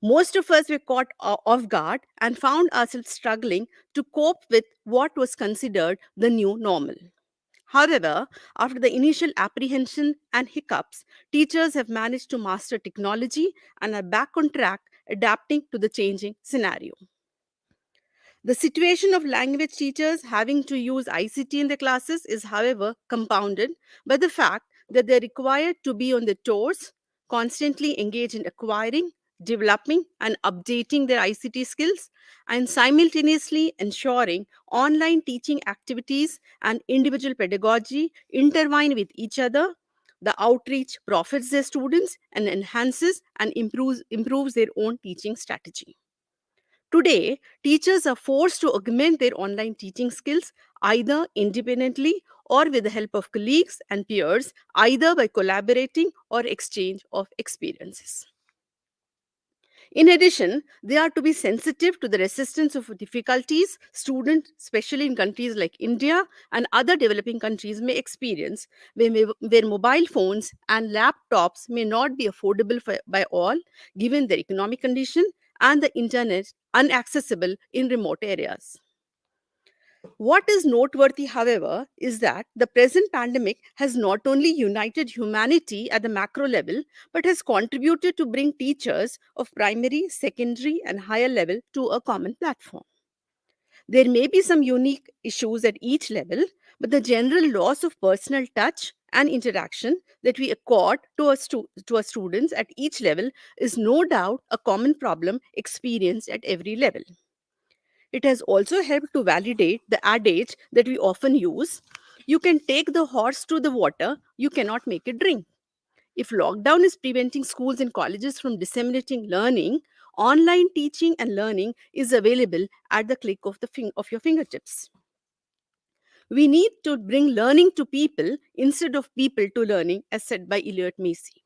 Most of us were caught off guard and found ourselves struggling to cope with what was considered the new normal. However, after the initial apprehension and hiccups, teachers have managed to master technology and are back on track, adapting to the changing scenario. The situation of language teachers having to use ICT in their classes is, however, compounded by the fact that they're required to be on their toes, constantly engage in acquiring, developing, and updating their ICT skills, and simultaneously ensuring online teaching activities and individual pedagogy intertwine with each other. The outreach profits their students and enhances and improves their own teaching strategy. Today, teachers are forced to augment their online teaching skills either independently or with the help of colleagues and peers, either by collaborating or exchange of experiences. In addition, they are to be sensitive to the resistance of difficulties students, especially in countries like India and other developing countries, may experience, where mobile phones and laptops may not be affordable by all, given their economic condition and the internet inaccessible in remote areas. What is noteworthy, however, is that the present pandemic has not only united humanity at the macro level, but has contributed to bring teachers of primary, secondary, and higher level to a common platform. There may be some unique issues at each level, but the general loss of personal touch and interaction that we accord to our students at each level is no doubt a common problem experienced at every level. It has also helped to validate the adage that we often use: you can take the horse to the water, you cannot make it drink. If lockdown is preventing schools and colleges from disseminating learning, online teaching and learning is available at the click of your fingertips. We need to bring learning to people instead of people to learning, as said by Eliot Macy.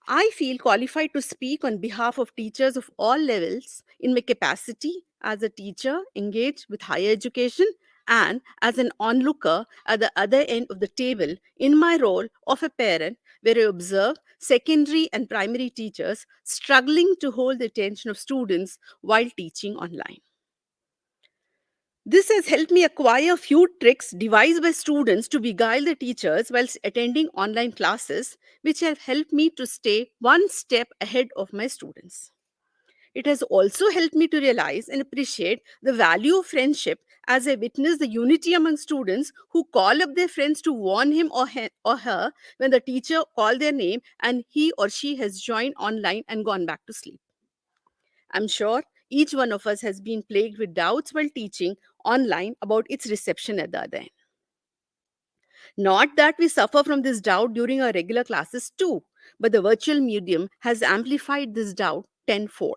I feel qualified to speak on behalf of teachers of all levels in my capacity as a teacher engaged with higher education and as an onlooker at the other end of the table in my role of a parent, where I observe secondary and primary teachers struggling to hold the attention of students while teaching online. This has helped me acquire a few tricks devised by students to beguile the teachers whilst attending online classes, which have helped me to stay one step ahead of my students. It has also helped me to realize and appreciate the value of friendship, as I witness the unity among students who call up their friends to warn him or her when the teacher called their name and he or she has joined online and gone back to sleep. I'm sure each one of us has been plagued with doubts while teaching online about its reception at the other end. Not that we suffer from this doubt during our regular classes too, but the virtual medium has amplified this doubt tenfold.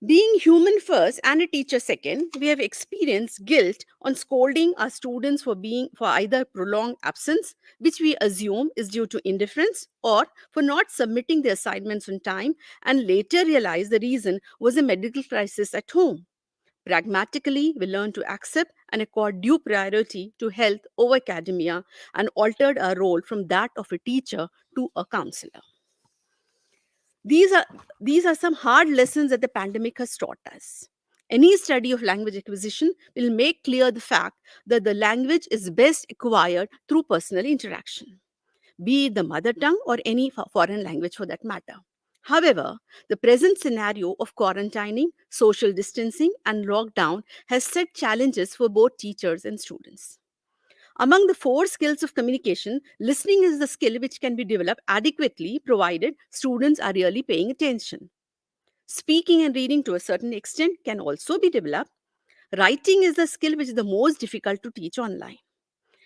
Being human first and a teacher second, we have experienced guilt on scolding our students for either prolonged absence, which we assume is due to indifference, or for not submitting their assignments on time, and later realize the reason was a medical crisis at home. Pragmatically, we learned to accept and accord due priority to health over academia and altered our role from that of a teacher to a counselor. These are some hard lessons that the pandemic has taught us. Any study of language acquisition will make clear the fact that the language is best acquired through personal interaction, be it the mother tongue or any foreign language for that matter. However, the present scenario of quarantining, social distancing, and lockdown has set challenges for both teachers and students. Among the 4 skills of communication, listening is the skill which can be developed adequately provided students are really paying attention. Speaking and reading to a certain extent can also be developed. Writing is the skill which is the most difficult to teach online.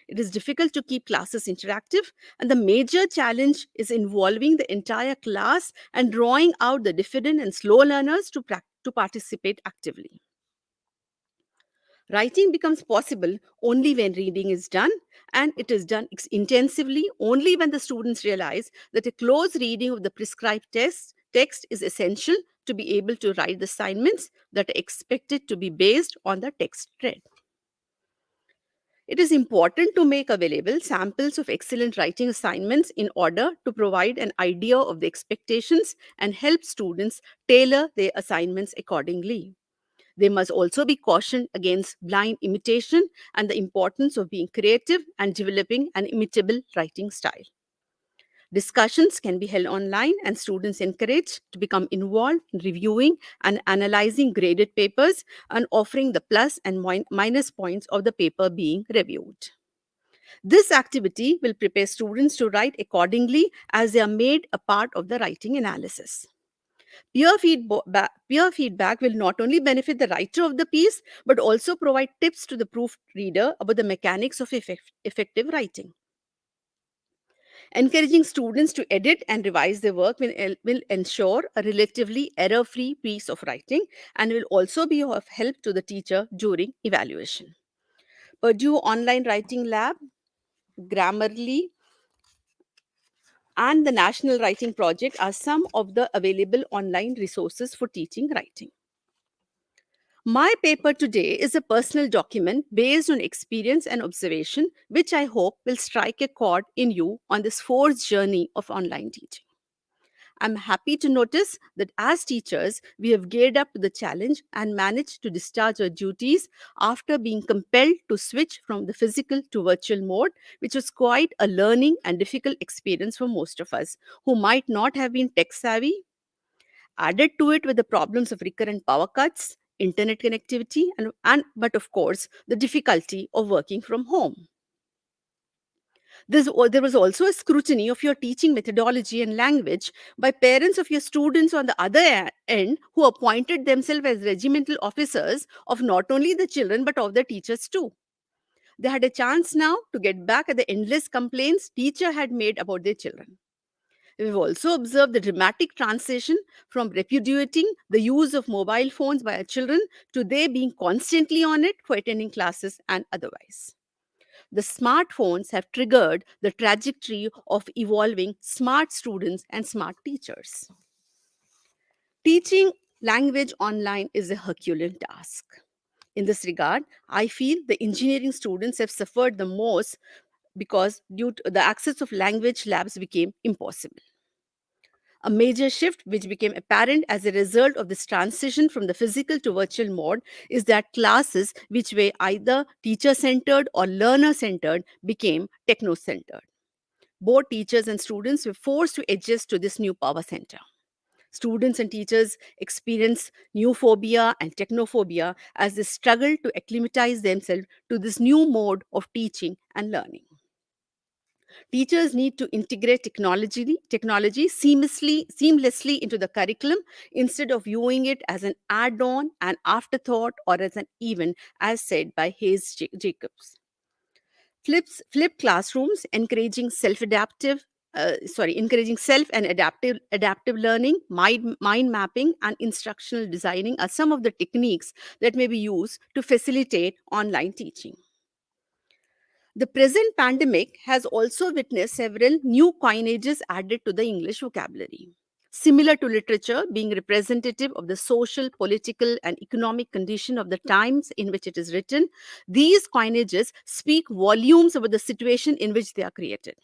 It is difficult to keep classes interactive, and the major challenge is involving the entire class and drawing out the diffident and slow learners to participate actively. Writing becomes possible only when reading is done, and it is done intensively only when the students realize that a close reading of the prescribed text is essential to be able to write the assignments that are expected to be based on the text read. It is important to make available samples of excellent writing assignments in order to provide an idea of the expectations and help students tailor their assignments accordingly. They must also be cautioned against blind imitation and the importance of being creative and developing an imitable writing style. Discussions can be held online, and students encouraged to become involved in reviewing and analyzing graded papers and offering the plus and minus points of the paper being reviewed. This activity will prepare students to write accordingly as they are made a part of the writing analysis. Peer feedback will not only benefit the writer of the piece, but also provide tips to the proofreader about the mechanics of effective writing. Encouraging students to edit and revise their work will ensure a relatively error-free piece of writing and will also be of help to the teacher during evaluation. Purdue Online Writing Lab, Grammarly, and the National Writing Project are some of the available online resources for teaching writing. My paper today is a personal document based on experience and observation, which I hope will strike a chord in you on this 4th journey of online teaching. I'm happy to notice that as teachers, we have geared up to the challenge and managed to discharge our duties after being compelled to switch from the physical to virtual mode, which was quite a learning and difficult experience for most of us who might not have been tech savvy. Added to it with the problems of recurrent power cuts, internet connectivity, but of course, the difficulty of working from home. There was also a scrutiny of your teaching methodology and language by parents of your students on the other end who appointed themselves as regimental officers of not only the children but of the teachers too. They had a chance now to get back at the endless complaints teacher had made about their children. We've also observed the dramatic transition from repudiating the use of mobile phones by our children to they being constantly on it for attending classes and otherwise. The smartphones have triggered the trajectory of evolving smart students and smart teachers. Teaching language online is a Herculean task. In this regard, I feel the engineering students have suffered the most because due to the access of language labs became impossible. A major shift which became apparent as a result of this transition from the physical to virtual mode is that classes which were either teacher-centered or learner-centered became techno-centered. Both teachers and students were forced to adjust to this new power center. Students and teachers experience new phobia and technophobia as they struggle to acclimatize themselves to this new mode of teaching and learning. Teachers need to integrate technology seamlessly into the curriculum instead of viewing it as an add-on, an afterthought, or as an event, as said by Hayes Jacobs. Flipped classrooms encouraging self and adaptive learning, mind mapping, and instructional designing are some of the techniques that may be used to facilitate online teaching. The present pandemic has also witnessed several new coinages added to the English vocabulary. Similar to literature being representative of the social, political, and economic condition of the times in which it is written, these coinages speak volumes about the situation in which they are created.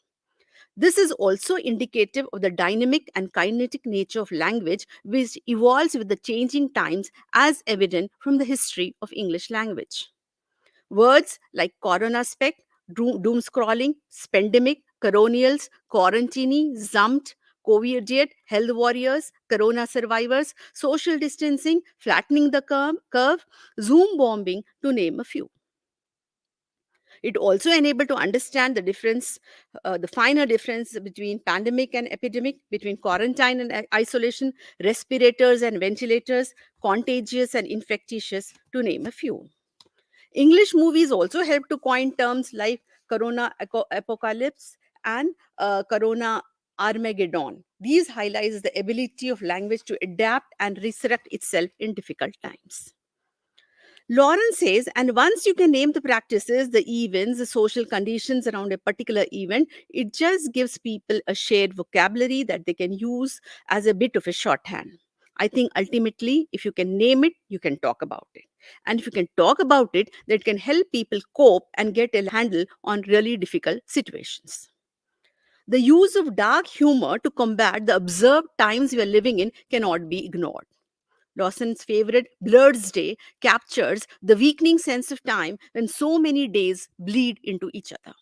This is also indicative of the dynamic and kinetic nature of language, which evolves with the changing times, as evident from the history of English language. Words like coronaspect, doom scrolling, spendemic, coronials, quarantini, zumped, COVID, health warriors, corona survivors, social distancing, flattening the curve, Zoom bombing, to name a few. It also enabled to understand the difference, the finer difference between pandemic and epidemic, between quarantine and isolation, respirators and ventilators, contagious and infectious, to name a few. English movies also help to coin terms like Corona Apocalypse and Corona Armageddon. These highlights the ability of language to adapt and resurrect itself in difficult times. Lawrence says, and once you can name the practices, the events, the social conditions around a particular event, it just gives people a shared vocabulary that they can use as a bit of a shorthand. I think ultimately, if you can name it, you can talk about it. And if you can talk about it, that can help people cope and get a handle on really difficult situations. The use of dark humor to combat the observed times we are living in cannot be ignored. Lawson's favorite, Blurred's Day, captures the weakening sense of time when so many days bleed into each other.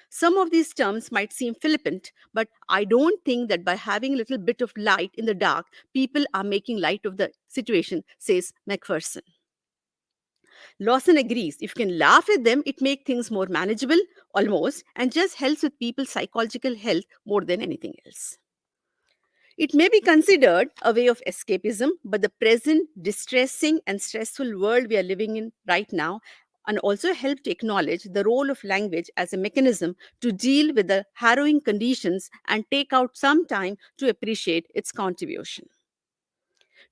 Some of these terms might seem flippant, but I don't think that by having a little bit of light in the dark, people are making light of the situation, says Macpherson. Lawson agrees. If you can laugh at them, it makes things more manageable, almost, and just helps with people's psychological health more than anything else. It may be considered a way of escapism, but the present distressing and stressful world we are living in right now and also help to acknowledge the role of language as a mechanism to deal with the harrowing conditions and take out some time to appreciate its contribution.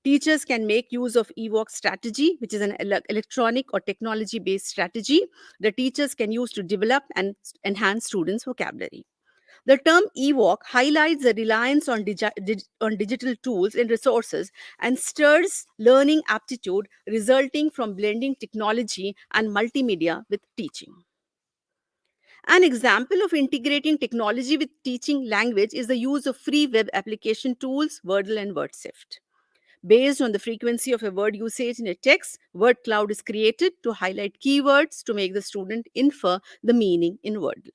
Teachers can make use of EVOC strategy, which is an electronic or technology-based strategy that teachers can use to develop and enhance students' vocabulary. The term EVOC highlights the reliance on digital tools and resources and stirs learning aptitude resulting from blending technology and multimedia with teaching. An example of integrating technology with teaching language is the use of free web application tools, Wordle and WordSift. Based on the frequency of a word usage in a text, word cloud is created to highlight keywords to make the student infer the meaning in Wordle.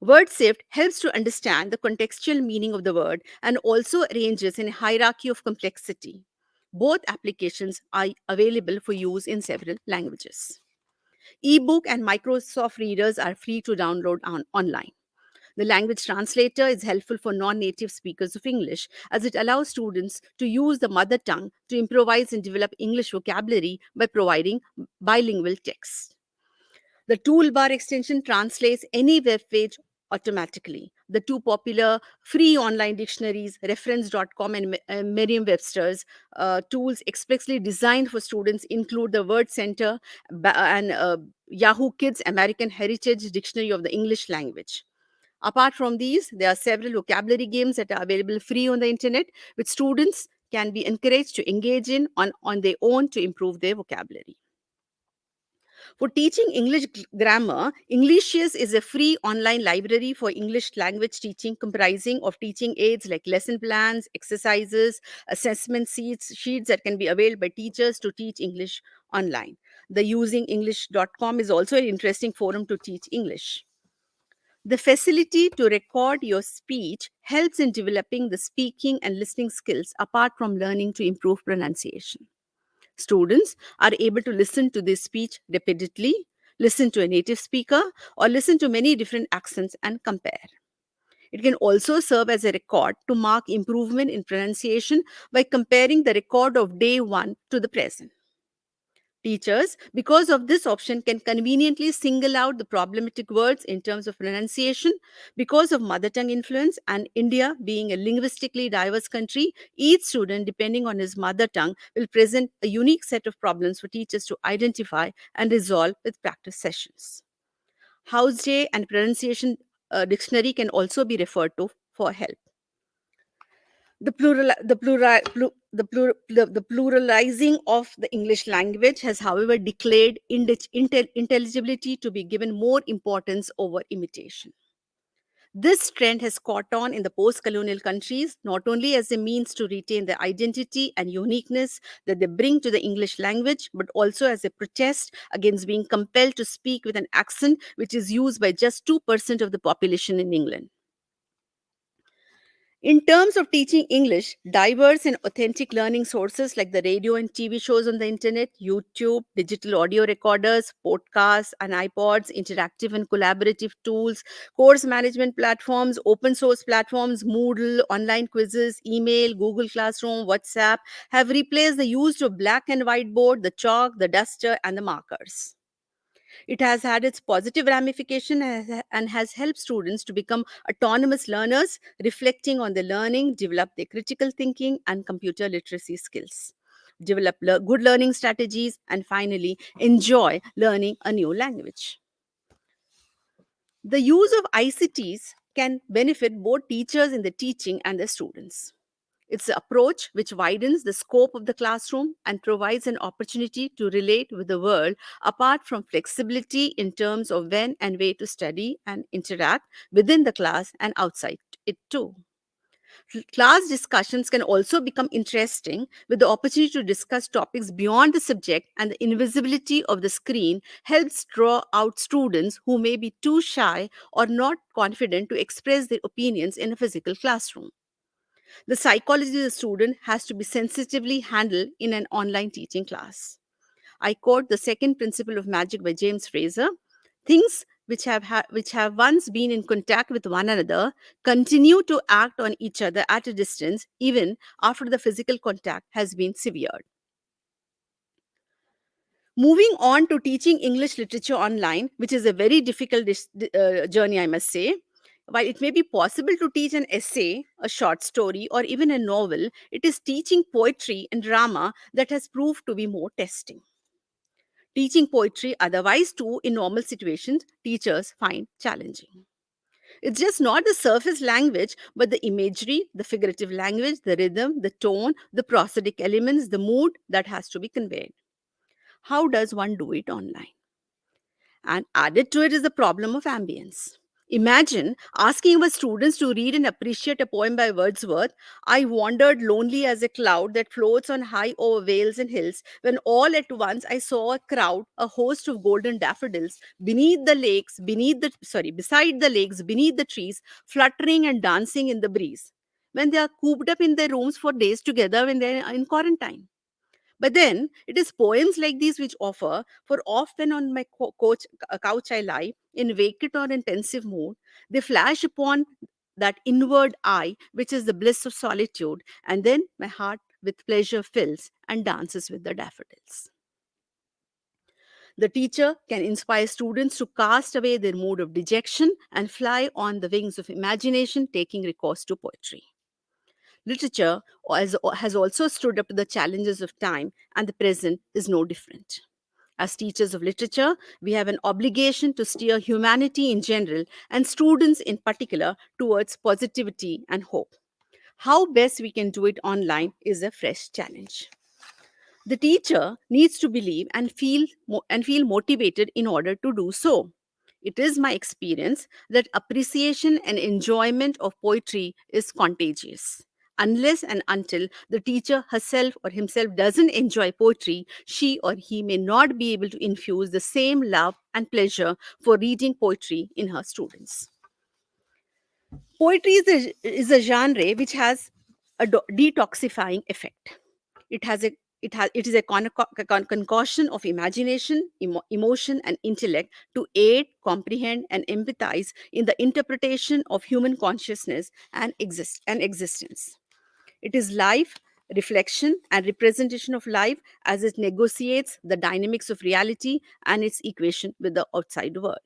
WordSift helps to understand the contextual meaning of the word and also arranges in a hierarchy of complexity. Both applications are available for use in several languages. Ebook and Microsoft readers are free to download online. The language translator is helpful for non-native speakers of English as it allows students to use the mother tongue to improvise and develop English vocabulary by providing bilingual text. The toolbar extension translates any web page automatically. The two popular free online dictionaries, reference.com and Merriam-Webster's tools expressly designed for students include the Word Center and Yahoo Kids American Heritage Dictionary of the English Language. Apart from these, there are several vocabulary games that are available free on the internet, which students can be encouraged to engage in on their own to improve their vocabulary. For teaching English grammar, Englicious is a free online library for English language teaching comprising of teaching aids like lesson plans, exercises, assessment sheets that can be availed by teachers to teach English online. The usingenglish.com is also an interesting forum to teach English. The facility to record your speech helps in developing the speaking and listening skills apart from learning to improve pronunciation. Students are able to listen to this speech repeatedly, listen to a native speaker, or listen to many different accents and compare. It can also serve as a record to mark improvement in pronunciation by comparing the record of day 1 to the present. Teachers, because of this option, can conveniently single out the problematic words in terms of pronunciation. Because of mother tongue influence and India being a linguistically diverse country, each student, depending on his mother tongue, will present a unique set of problems for teachers to identify and resolve with practice sessions. House Day and Pronunciation Dictionary can also be referred to for help. The pluralizing of the English language has, however, declared intelligibility to be given more importance over imitation. This trend has caught on in the post-colonial countries, not only as a means to retain their identity and uniqueness that they bring to the English language, but also as a protest against being compelled to speak with an accent which is used by just 2% of the population in England. In terms of teaching English, diverse and authentic learning sources like the radio and TV shows on the internet, YouTube, digital audio recorders, podcasts and iPods, interactive and collaborative tools, course management platforms, open source platforms, Moodle, online quizzes, email, Google Classroom, WhatsApp have replaced the use of black and white board, the chalk, the duster, and the markers. It has had its positive ramification and has helped students to become autonomous learners, reflecting on their learning, develop their critical thinking and computer literacy skills, develop good learning strategies, and finally enjoy learning a new language. The use of ICTs can benefit both teachers in the teaching and the students. It's an approach which widens the scope of the classroom and provides an opportunity to relate with the world apart from flexibility in terms of when and where to study and interact within the class and outside it too. Class discussions can also become interesting with the opportunity to discuss topics beyond the subject, and the invisibility of the screen helps draw out students who may be too shy or not confident to express their opinions in a physical classroom. The psychology of the student has to be sensitively handled in an online teaching class. I quote the second principle of magic by James Fraser: things which have once been in contact with one another continue to act on each other at a distance even after the physical contact has been severed. Moving on to teaching English literature online, which is a very difficult journey, I must say. While it may be possible to teach an essay, a short story, or even a novel, it is teaching poetry and drama that has proved to be more testing. Teaching poetry otherwise too in normal situations, teachers find challenging. It's just not the surface language, but the imagery, the figurative language, the rhythm, the tone, the prosodic elements, the mood that has to be conveyed. How does one do it online? And added to it is the problem of ambience. Imagine asking our students to read and appreciate a poem by Wordsworth. I wandered lonely as a cloud that floats on high over vales and hills, when all at once I saw a crowd, a host of golden daffodils, beside the lakes, beneath the trees, fluttering and dancing in the breeze, when they are cooped up in their rooms for days together when they are in quarantine. But then it is poems like these which offer, for often on my couch I lie, in vacant or in pensive mood, they flash upon that inward eye, which is the bliss of solitude, and then my heart with pleasure fills and dances with the daffodils. The teacher can inspire students to cast away their mood of dejection and fly on the wings of imagination, taking recourse to poetry. Literature has also stood up to the challenges of time, and the present is no different. As teachers of literature, we have an obligation to steer humanity in general and students in particular towards positivity and hope. How best we can do it online is a fresh challenge. The teacher needs to believe and feel motivated in order to do so. It is my experience that appreciation and enjoyment of poetry is contagious. Unless and until the teacher herself or himself doesn't enjoy poetry, she or he may not be able to infuse the same love and pleasure for reading poetry in her students. Poetry is a genre which has a detoxifying effect. It is a concoction of imagination, emotion, and intellect to aid, comprehend, and empathize in the interpretation of human consciousness and existence. It is life, reflection, and representation of life as it negotiates the dynamics of reality and its equation with the outside world.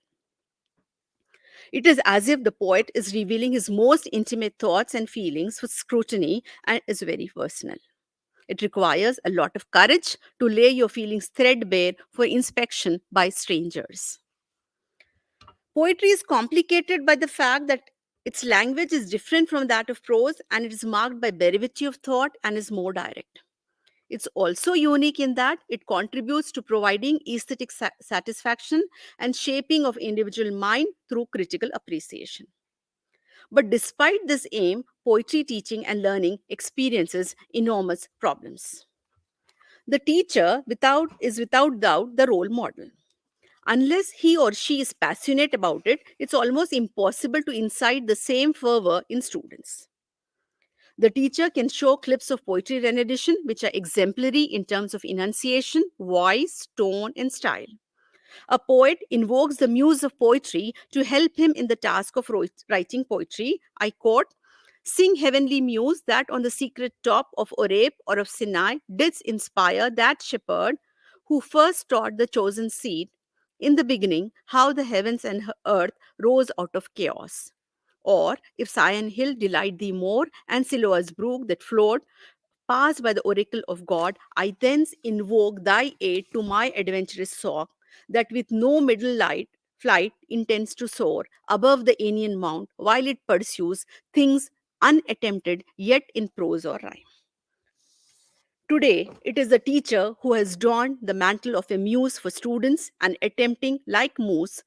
It is as if the poet is revealing his most intimate thoughts and feelings with scrutiny and is very personal. It requires a lot of courage to lay your feelings threadbare for inspection by strangers. Poetry is complicated by the fact that its language is different from that of prose, and it is marked by brevity of thought and is more direct. It's also unique in that it contributes to providing aesthetic satisfaction and shaping of individual mind through critical appreciation. But despite this aim, poetry teaching and learning experiences enormous problems. The teacher is without doubt the role model. Unless he or she is passionate about it, it's almost impossible to incite the same fervor in students. The teacher can show clips of poetry rendition which are exemplary in terms of enunciation, voice, tone, and style. A poet invokes the muse of poetry to help him in the task of writing poetry. I quote, "Sing, heavenly muse, that on the secret top of Oreb or of Sinai didst inspire that shepherd who first taught the chosen seed in the beginning how the heavens and earth rose out of chaos." Or, "If Sion Hill delight thee more, and Siloa's brook that flowed passed by the oracle of God, I thence invoke thy aid to my adventurous soul, that with no middle light flight intends to soar above the Aenean mount, while it pursues things unattempted yet in prose or rhyme." Today, it is the teacher who has donned the mantle of a muse for students and attempting like Milton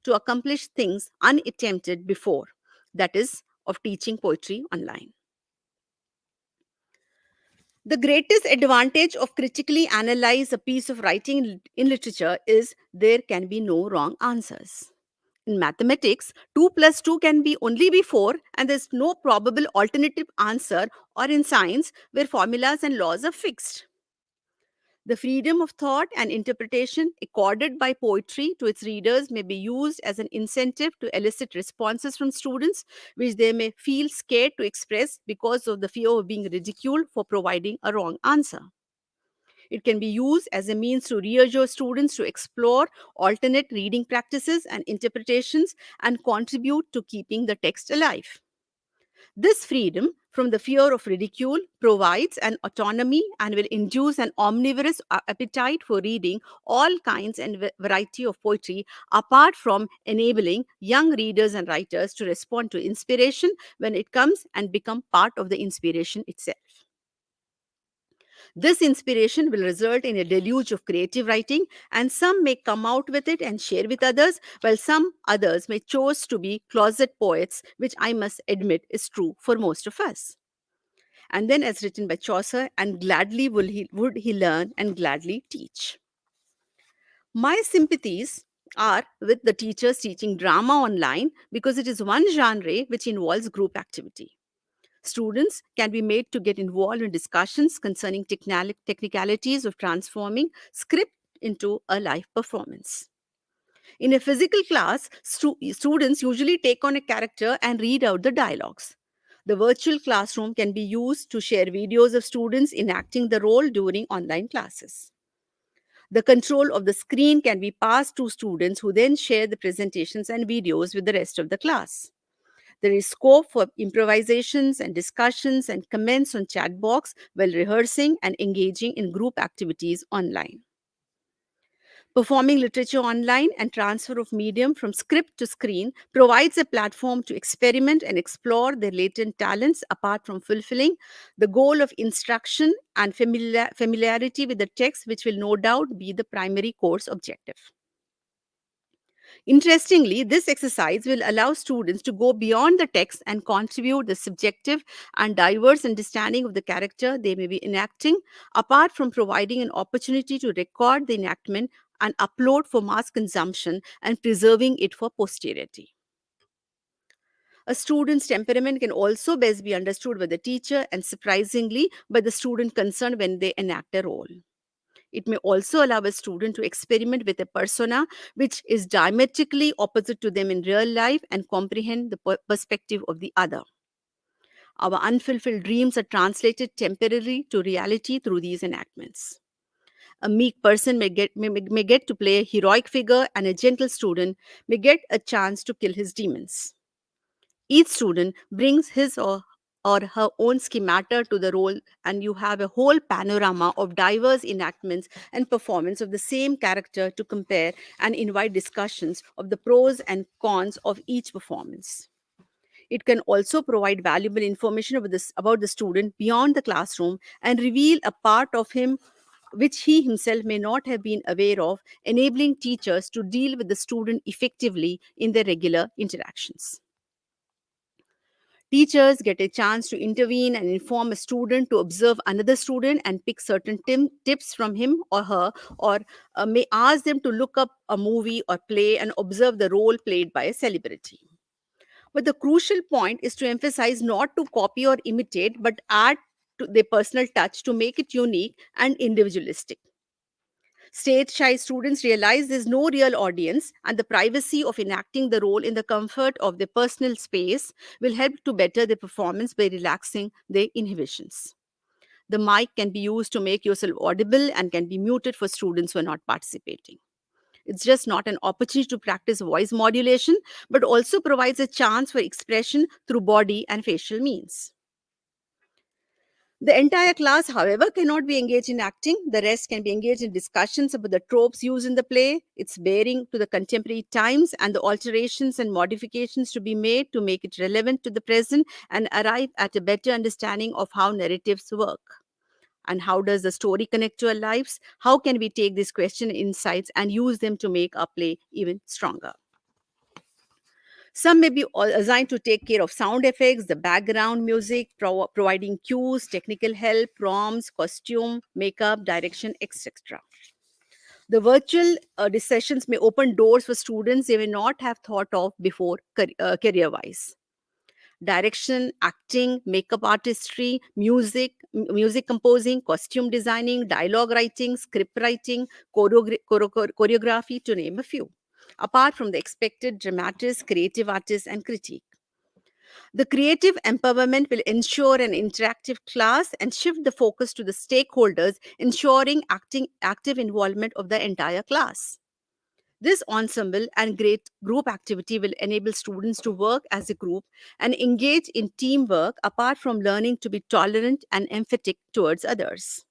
to accomplish things unattempted before, that is, of teaching poetry online. The greatest advantage of critically analyze a piece of writing in literature is there can be no wrong answers. In mathematics, 2 plus 2 can be only be 4 and there's no probable alternative answer, or in science where formulas and laws are fixed. The freedom of thought and interpretation accorded by poetry to its readers may be used as an incentive to elicit responses from students which they may feel scared to express because of the fear of being ridiculed for providing a wrong answer. It can be used as a means to reassure students to explore alternate reading practices and interpretations and contribute to keeping the text alive. This freedom from the fear of ridicule provides an autonomy and will induce an omnivorous appetite for reading all kinds and variety of poetry, apart from enabling young readers and writers to respond to inspiration when it comes and become part of the inspiration itself. This inspiration will result in a deluge of creative writing, and some may come out with it and share with others, while some others may choose to be closet poets, which I must admit is true for most of us. And then, as written by Chaucer, "and gladly would he learn and gladly teach." My sympathies are with the teachers teaching drama online because it is one genre which involves group activity. Students can be made to get involved in discussions concerning technicalities of transforming script into a live performance. In a physical class, students usually take on a character and read out the dialogues. The virtual classroom can be used to share videos of students enacting the role during online classes. The control of the screen can be passed to students who then share the presentations and videos with the rest of the class. There is scope for improvisations and discussions and comments on chat box while rehearsing and engaging in group activities online. Performing literature online and transfer of medium from script to screen provides a platform to experiment and explore their latent talents apart from fulfilling the goal of instruction and familiarity with the text, which will no doubt be the primary course objective. Interestingly, this exercise will allow students to go beyond the text and contribute the subjective and diverse understanding of the character they may be enacting, apart from providing an opportunity to record the enactment and upload for mass consumption and preserving it for posterity. A student's temperament can also best be understood by the teacher and, surprisingly, by the student concerned when they enact a role. It may also allow a student to experiment with a persona which is diametrically opposite to them in real life and comprehend the perspective of the other. Our unfulfilled dreams are translated temporarily to reality through these enactments. A meek person may get to play a heroic figure, and a gentle student may get a chance to kill his demons. Each student brings his or her own schemata to the role, and you have a whole panorama of diverse enactments and performance of the same character to compare and invite discussions of the pros and cons of each performance. It can also provide valuable information about the student beyond the classroom and reveal a part of him which he himself may not have been aware of, enabling teachers to deal with the student effectively in their regular interactions. Teachers get a chance to intervene and inform a student to observe another student and pick certain tips from him or her, or may ask them to look up a movie or play and observe the role played by a celebrity. But the crucial point is to emphasize not to copy or imitate, but add to their personal touch to make it unique and individualistic. Stage shy students realize there's no real audience, and the privacy of enacting the role in the comfort of their personal space will help to better their performance by relaxing their inhibitions. The mic can be used to make yourself audible and can be muted for students who are not participating. It's just not an opportunity to practice voice modulation, but also provides a chance for expression through body and facial means. The entire class, however, cannot be engaged in acting. The rest can be engaged in discussions about the tropes used in the play, its bearing to the contemporary times, and the alterations and modifications to be made to make it relevant to the present and arrive at a better understanding of how narratives work. And how does the story connect to our lives? How can we take these question insights and use them to make our play even stronger? Some may be assigned to take care of sound effects, the background music, providing cues, technical help, prompts, costume, makeup, direction, etc. The virtual sessions may open doors for students they may not have thought of before career-wise. Direction, acting, makeup artistry, music composing, costume designing, dialogue writing, script writing, choreography, to name a few, apart from the expected dramatists, creative artists, and critique. The creative empowerment will ensure an interactive class and shift the focus to the stakeholders, ensuring active involvement of the entire class. This ensemble and great group activity will enable students to work as a group and engage in teamwork apart from learning to be tolerant and empathetic towards others.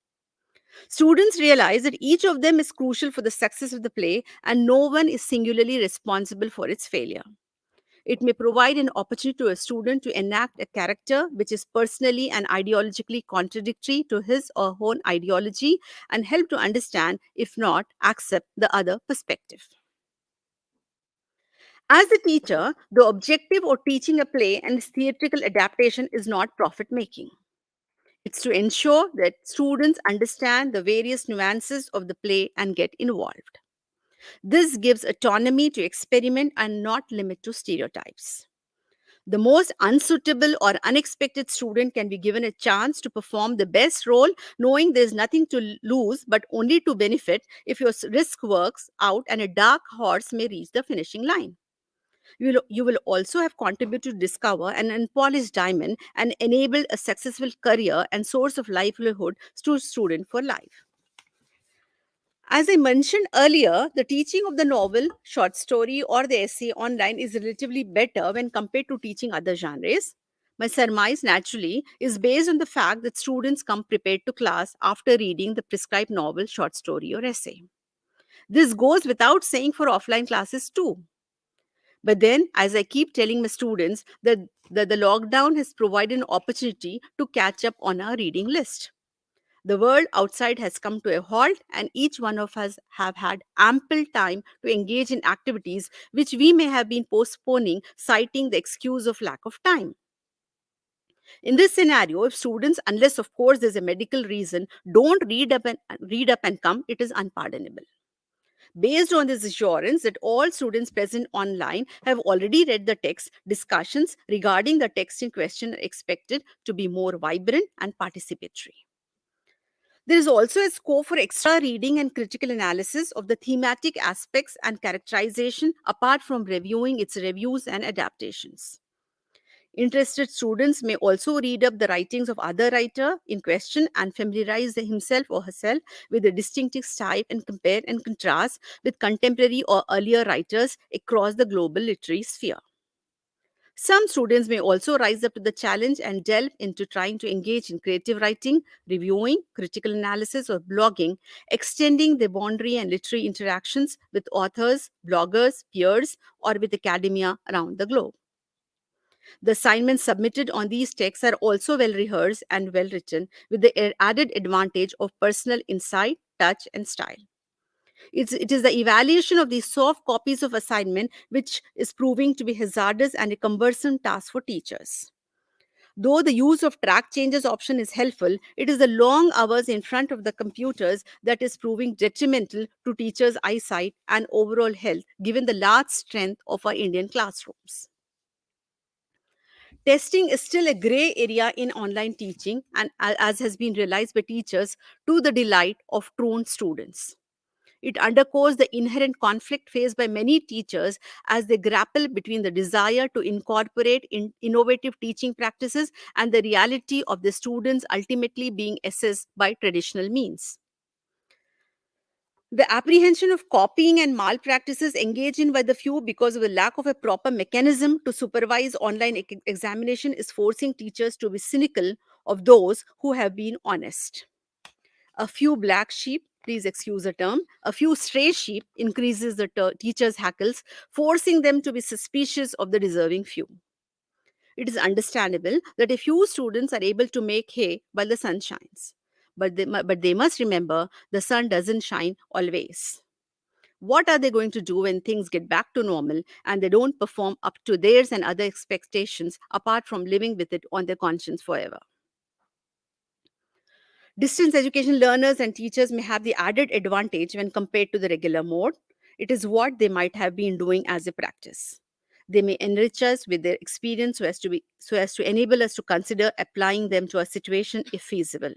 Students realize that each of them is crucial for the success of the play and no one is singularly responsible for its failure. It may provide an opportunity to a student to enact a character which is personally and ideologically contradictory to his or her own ideology and help to understand, if not accept, the other perspective. As a teacher, the objective of teaching a play and its theatrical adaptation is not profit making. It's to ensure that students understand the various nuances of the play and get involved. This gives autonomy to experiment and not limit to stereotypes. The most unsuitable or unexpected student can be given a chance to perform the best role, knowing there's nothing to lose but only to benefit if your risk works out and a dark horse may reach the finishing line. You will also have contributed to discover an unpolished diamond and enable a successful career and source of livelihood to student for life. As I mentioned earlier, the teaching of the novel, short story, or the essay online is relatively better when compared to teaching other genres. My surmise, naturally, is based on the fact that students come prepared to class after reading the prescribed novel, short story, or essay. This goes without saying for offline classes too. But then, as I keep telling my students, that the lockdown has provided an opportunity to catch up on our reading list. The world outside has come to a halt, and each one of us have had ample time to engage in activities which we may have been postponing, citing the excuse of lack of time. In this scenario, if students, unless of course there's a medical reason, don't read up and come, it is unpardonable. Based on this assurance that all students present online have already read the text, discussions regarding the text in question are expected to be more vibrant and participatory. There is also a scope for extra reading and critical analysis of the thematic aspects and characterization apart from reviewing its reviews and adaptations. Interested students may also read up the writings of other writer in question and familiarize himself or herself with the distinctive style and compare and contrast with contemporary or earlier writers across the global literary sphere. Some students may also rise up to the challenge and delve into trying to engage in creative writing, reviewing, critical analysis, or blogging, extending the boundary and literary interactions with authors, bloggers, peers, or with academia around the globe. The assignments submitted on these texts are also well rehearsed and well written, with the added advantage of personal insight, touch, and style. It is the evaluation of these soft copies of assignment which is proving to be hazardous and a cumbersome task for teachers. Though the use of track changes option is helpful, it is the long hours in front of the computers that is proving detrimental to teachers' eyesight and overall health, given the large strength of our Indian classrooms. Testing is still a gray area in online teaching, and as has been realized by teachers, to the delight of truant students. It underscores the inherent conflict faced by many teachers as they grapple between the desire to incorporate innovative teaching practices and the reality of the students ultimately being assessed by traditional means. The apprehension of copying and malpractices engaged in by the few because of the lack of a proper mechanism to supervise online examination is forcing teachers to be cynical of those who have been honest. A few black sheep, please excuse the term, a few stray sheep increases the teachers' hackles, forcing them to be suspicious of the deserving few. It is understandable that a few students are able to make hay while the sun shines. But they must remember the sun doesn't shine always. What are they going to do when things get back to normal and they don't perform up to theirs and other expectations apart from living with it on their conscience forever? Distance education learners and teachers may have the added advantage when compared to the regular mode. It is what they might have been doing as a practice. They may enrich us with their experience so as to enable us to consider applying them to a situation if feasible.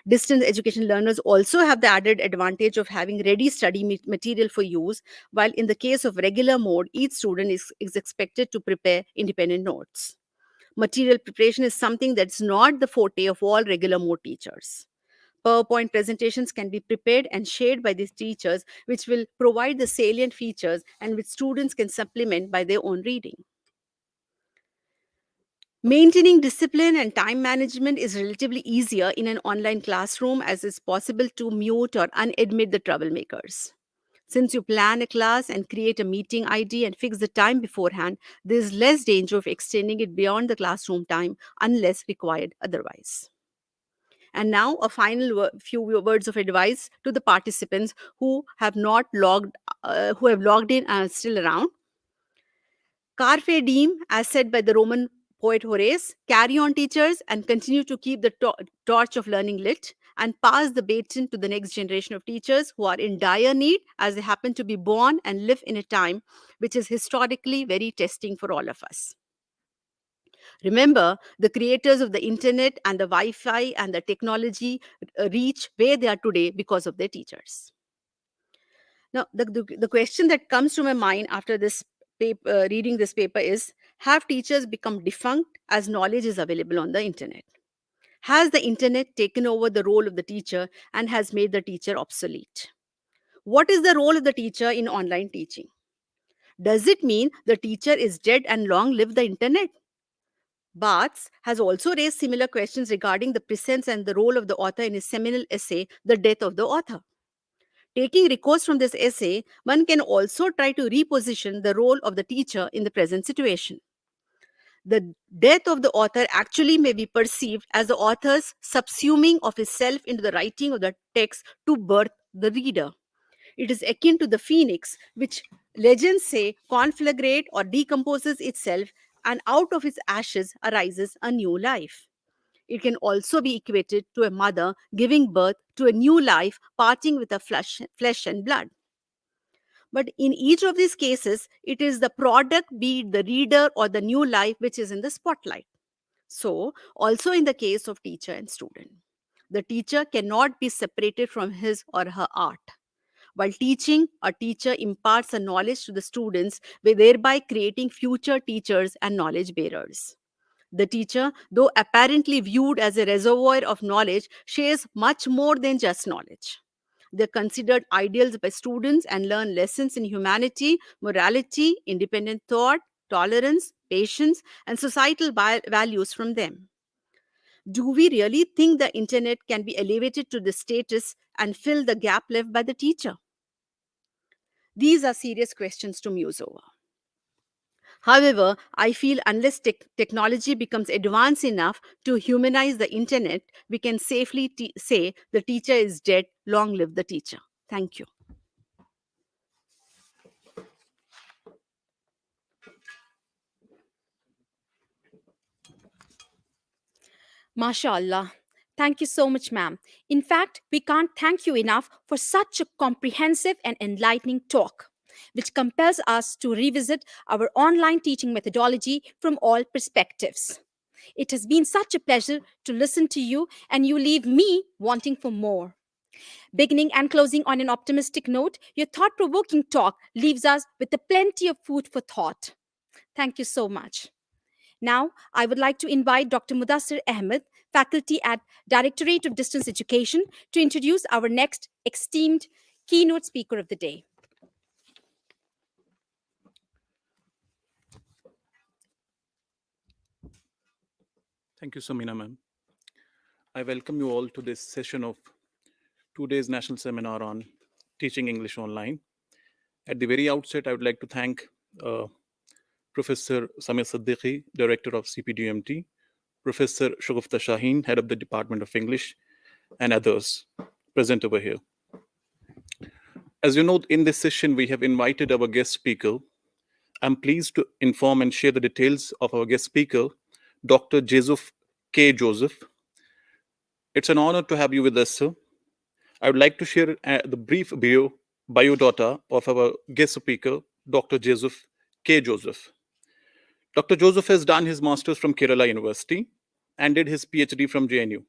Distance education learners also have the added advantage of having ready study material for use, while in the case of regular mode, each student is expected to prepare independent notes. Material preparation is something that's not the forte of all regular mode teachers. PowerPoint presentations can be prepared and shared by these teachers, which will provide the salient features and which students can supplement by their own reading. Maintaining discipline and time management is relatively easier in an online classroom as it's possible to mute or unadmit the troublemakers. Since you plan a class and create a meeting ID and fix the time beforehand, there is less danger of extending it beyond the classroom time unless required otherwise. And now, a final few words of advice to the participants who have logged in and are still around. Carpe diem, as said by the Roman poet Horace, carry on, teachers, and continue to keep the torch of learning lit and pass the baton to the next generation of teachers who are in dire need as they happen to be born and live in a time which is historically very testing for all of us. Remember, the creators of the internet and the Wi-Fi and the technology reach where they are today because of their teachers. Now, the question that comes to my mind after this reading this paper is, have teachers become defunct as knowledge is available on the internet? Has the internet taken over the role of the teacher and has made the teacher obsolete? What is the role of the teacher in online teaching? Does it mean the teacher is dead and long live the internet? Barthes has also raised similar questions regarding the presence and the role of the author in his seminal essay, The Death of the Author. Taking recourse from this essay, one can also try to reposition the role of the teacher in the present situation. The death of the author actually may be perceived as the author's subsuming of his self into the writing of the text to birth the reader. It is akin to the phoenix, which legends say conflagrate or decomposes itself, and out of its ashes arises a new life. It can also be equated to a mother giving birth to a new life, parting with her flesh and blood. But in each of these cases, it is the product, be it the reader or the new life, which is in the spotlight. So, also in the case of teacher and student, the teacher cannot be separated from his or her art. While teaching, a teacher imparts a knowledge to the students, thereby creating future teachers and knowledge bearers. The teacher, though apparently viewed as a reservoir of knowledge, shares much more than just knowledge. They're considered ideals by students and learn lessons in humanity, morality, independent thought, tolerance, patience, and societal values from them. Do we really think the internet can be elevated to this status and fill the gap left by the teacher? These are serious questions to muse over. However, I feel unless technology becomes advanced enough to humanize the internet, we can safely say the teacher is dead. Long live the teacher. Thank you. MashaAllah. Thank you so much, ma'am. In fact, we can't thank you enough for such a comprehensive and enlightening talk. which compels us to revisit our online teaching methodology from all perspectives. It has been such a pleasure to listen to you, and you leave me wanting for more. Beginning and closing on an optimistic note, your thought-provoking talk leaves us with a plenty of food for thought. Thank you so much. Now, I would like to invite Dr. Mudassir Ahmed, faculty at Directorate of Distance Education, to introduce our next esteemed keynote speaker of the day. Thank you, Samina ma'am. I welcome you all to this session of 2 days national seminar on teaching English online. At the very outset, I would like to thank Professor Samir Siddiqui, Director of CPDUMT, Professor Shagufta Shaheen, Head of the Department of English, and others present over here. As you know, in this session, we have invited our guest speaker. I'm pleased to inform and share the details of our guest speaker, Dr. Jesus K. Joseph. It's an honor to have you with us, sir. I would like to share the brief biodata of our guest speaker, Dr. Joseph K. Joseph. Dr. Joseph has done his master's from Kerala University and did his PhD from JNU.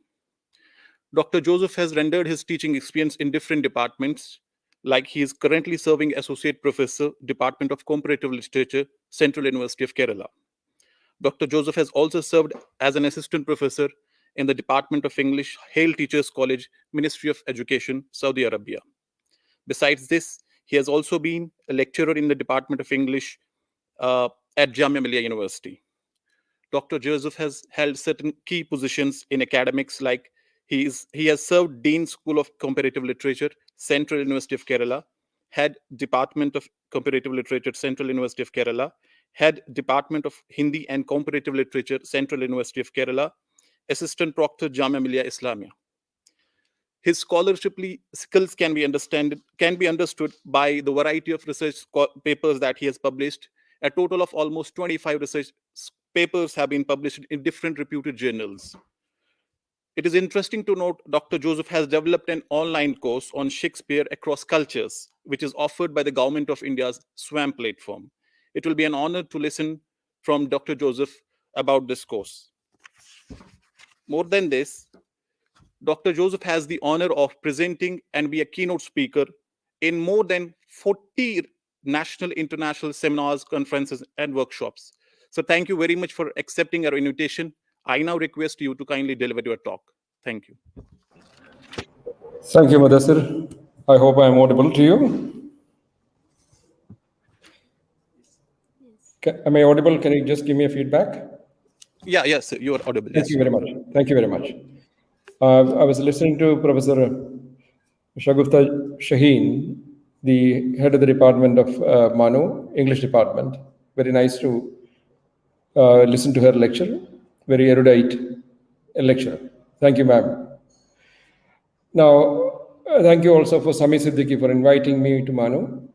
Dr. Joseph has rendered his teaching experience in different departments, like he is currently serving Associate Professor, Department of Comparative Literature, Central University of Kerala. Dr. Joseph has also served as an Assistant Professor in the Department of English, Hale Teachers College, Ministry of Education, Saudi Arabia. Besides this, he has also been a lecturer in the Department of English at Jamia Millia University. Dr. Joseph has held certain key positions in academics, like he has served Dean School of Comparative Literature, Central University of Kerala, Head Department of Comparative Literature, Central University of Kerala, Head Department of Hindi and Comparative Literature, Central University of Kerala, Assistant Proctor, Jamia Millia Islamia. His scholarship skills can be understood by the variety of research papers that he has published. A total of almost 25 research papers have been published in different reputed journals. It is interesting to note Dr. Joseph has developed an online course on Shakespeare across cultures, which is offered by the Government of India's SWAM platform. It will be an honor to listen from Dr. Joseph about this course. More than this, Dr. Joseph has the honor of presenting and be a keynote speaker in more than 40 national, international seminars, conferences, and workshops. So thank you very much for accepting our invitation. I now request you to kindly deliver your talk. Thank you. Thank you, Mudassir. I hope I am audible to you. Am I audible? Can you just give me a feedback? Yeah, yes, you are audible. Thank you very much. Thank you very much. I was listening to Professor Shagufta Shaheen, the head of the department of MANUU, English department. Very nice to listen to her lecture. Very erudite lecture. Thank you, ma'am. Now, thank you also for Samir Siddiqui for inviting me to MANUU.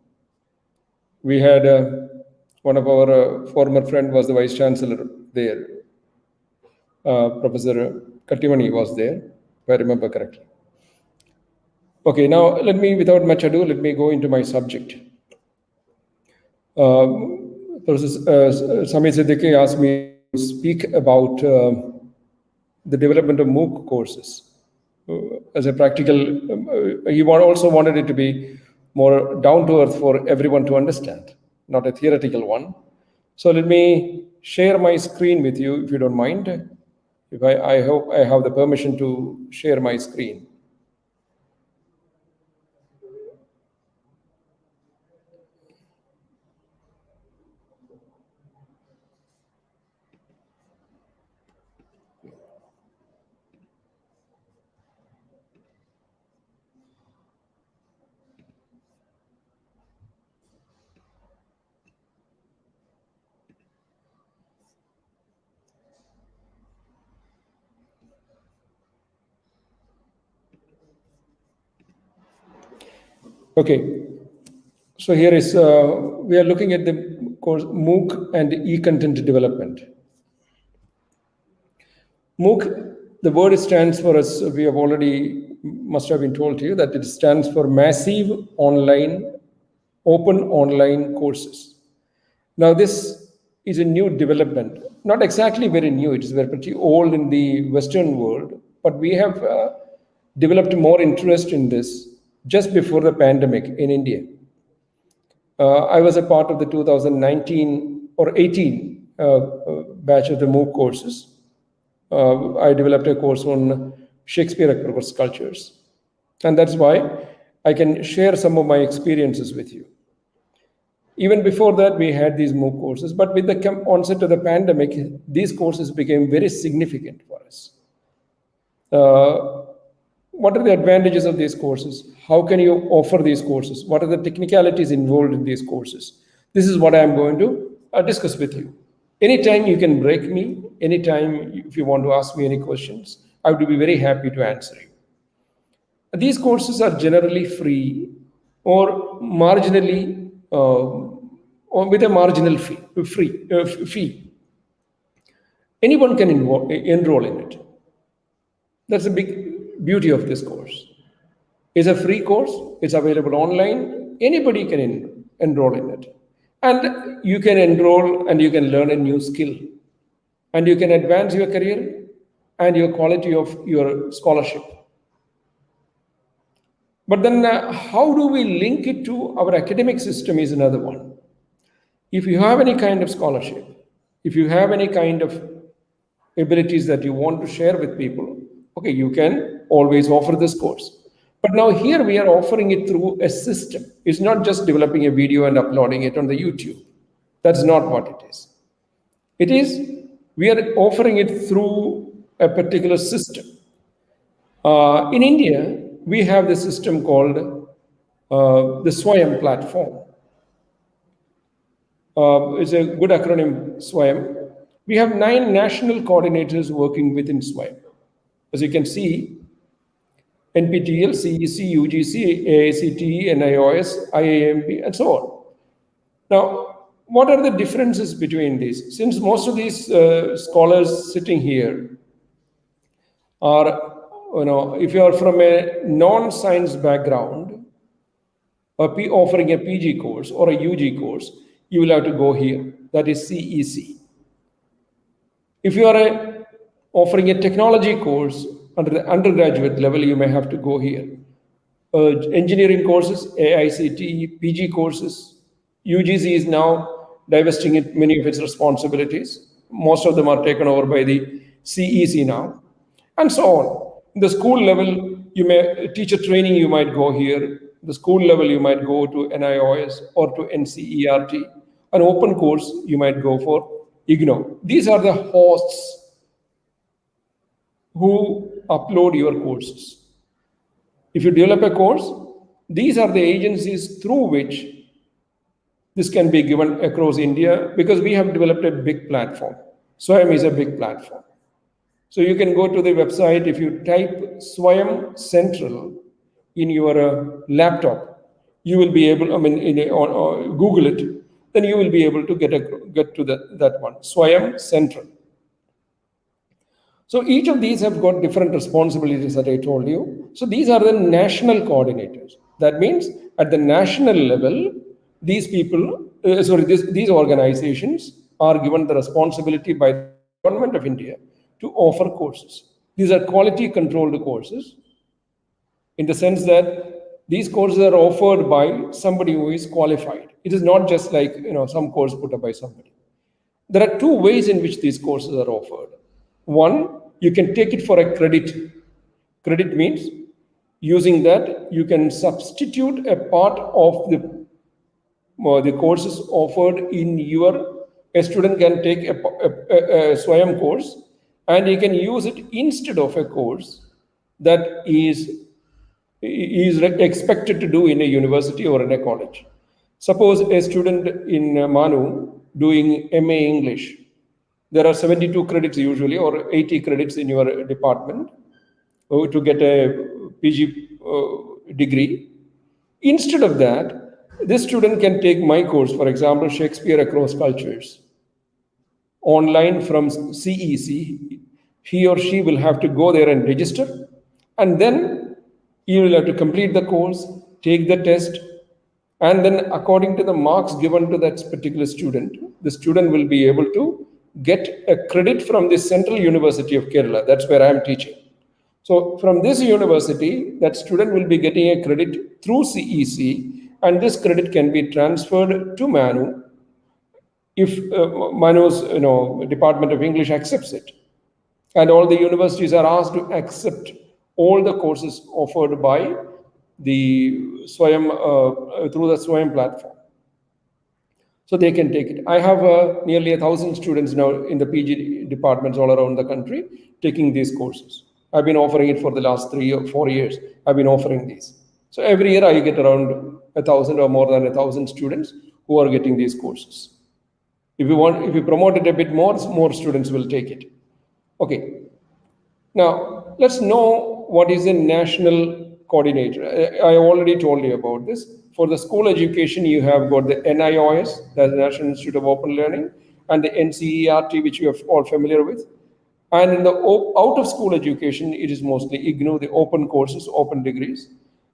We had one of our former friend was the Vice Chancellor there. Professor Kattimani was there, if I remember correctly. Okay, now let me, without much ado, let me go into my subject. Professor Samir Siddiqui asked me to speak about the development of MOOC courses. As a practical, he also wanted it to be more down to earth for everyone to understand, not a theoretical one. So let me share my screen with you, if you don't mind. If I hope I have the permission to share my screen. Okay, so here is, we are looking at the course MOOC and e-content development. MOOC, the word stands for us, we have already, must have been told to you that it stands for Massive Online open online courses. Now, this is a new development, not exactly very new, it is very pretty old in the Western world, but we have developed more interest in this just before the pandemic in India. I was a part of the 2019 or 18 batch of the MOOC courses. I developed a course on Shakespeare across cultures. And that's why I can share some of my experiences with you. Even before that, we had these MOOC courses, but with the onset of the pandemic, these courses became very significant for us. What are the advantages of these courses? How can you offer these courses? What are the technicalities involved in these courses? This is what I'm going to discuss with you. Anytime you can break me, anytime if you want to ask me any questions, I would be very happy to answer you. These courses are generally free or marginally or with a marginal fee. Anyone can enroll in it. That's the big beauty of this course. It's a free course. It's available online. Anybody can enroll in it. And you can enroll and you can learn a new skill. And you can advance your career and your quality of your scholarship. But then how do we link it to our academic system is another one. If you have any kind of scholarship, if you have any kind of abilities that you want to share with people, okay, you can always offer this course. But now here we are offering it through a system. It's not just developing a video and uploading it on the YouTube. That's not what it is. It is, we are offering it through a particular system. In India, we have the system called the SWAYAM platform. It's a good acronym, SWAYAM. We have 9 national coordinators working within SWAYAM. As you can see, NPTEL, CEC, UGC, AICTE, NIOS, IIMP, and so on. Now, what are the differences between these? Since most of these scholars sitting here are, if you are from a non-science background, offering a PG course or a UG course, you will have to go here. That is CEC. If you are offering a technology course under the undergraduate level, you may have to go here. Engineering courses, AICTE, PG courses, UGC is now divesting many of its responsibilities. Most of them are taken over by the CEC now, and so on. The school level, teacher training, you might go here. The school level, you might go to NIOS or to NCERT. An open course, you might go for IGNOU. These are the hosts who upload your courses. If you develop a course, these are the agencies through which this can be given across India, because we have developed a big platform. SWAYAM is a big platform. So you can go to the website. If you type SWAYAM Central in your laptop, you will be able, or Google it, then you will be able to get to that one, SWAYAM Central. So each of these have got different responsibilities that I told you. So these are the national coordinators. That means at the national level, these people, these organizations are given the responsibility by the government of India to offer courses. These are quality controlled courses in the sense that these courses are offered by somebody who is qualified. It is not just like some course put up by somebody. There are 2 ways in which these courses are offered. One, you can take it for a credit. Credit means using that you can substitute a part of the courses offered in a student can take a SWAYAM course and he can use it instead of a course that is expected to do in a university or in a college. Suppose a student in MANUU doing MA English. There are 72 credits usually, or 80 credits in your department to get a PG degree. Instead of that, this student can take my course, for example, Shakespeare Across Cultures, online from CEC. He or she will have to go there and register, and then you will have to complete the course, take the test, And then according to the marks given to that particular student, the student will be able to get a credit from the Central University of Kerala. That's where I am teaching. So from this university, that student will be getting a credit through CEC, and this credit can be transferred to MANUU if MANUU's Department of English accepts it. And all the universities are asked to accept all the courses offered by the Swayam through the Swayam platform. So they can take it. I have nearly 1,000 students now in the PG departments all around the country taking these courses. I've been offering it for the last 3 or 4 years. I've been offering these. So every year I get around 1,000 or more than 1,000 students who are getting these courses. If you promote it a bit more students will take it. Okay. Now let's know what is a national coordinator. I already told you about this. For the school education, you have got the NIOS, that's the National Institute of Open Learning, and the NCERT, which you are all familiar with. And in the out-of-school education, it is mostly IGNOU, the open courses, open degrees.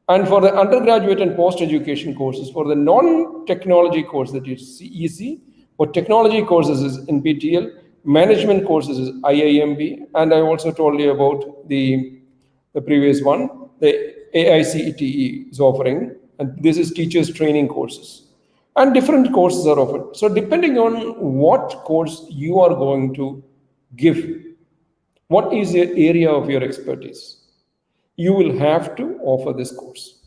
And for the undergraduate and post-education courses, for the non-technology course, that is CEC, for technology courses is NPTEL, management courses is IIMB, and I also told you about the previous one, the AICTE is offering, and this is teachers training courses. And different courses are offered. So depending on what course you are going to give, what is the area of your expertise, you will have to offer this course.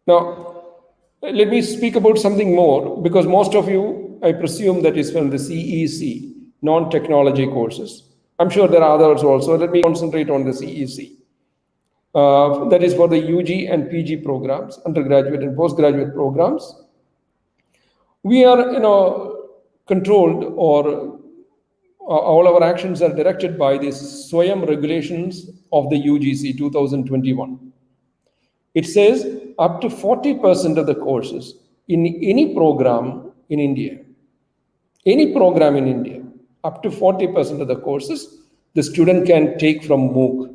Now, let me speak about something more, because most of you, I presume, that is from the CEC, non-technology courses. I'm sure there are others also. Let me concentrate on the CEC. That is for the UG and PG programs, undergraduate and postgraduate programs. We are, controlled, or all our actions are directed by these Swayam regulations of the UGC 2021. It says up to 40% of the courses in any program in India, up to 40% of the courses the student can take from MOOC.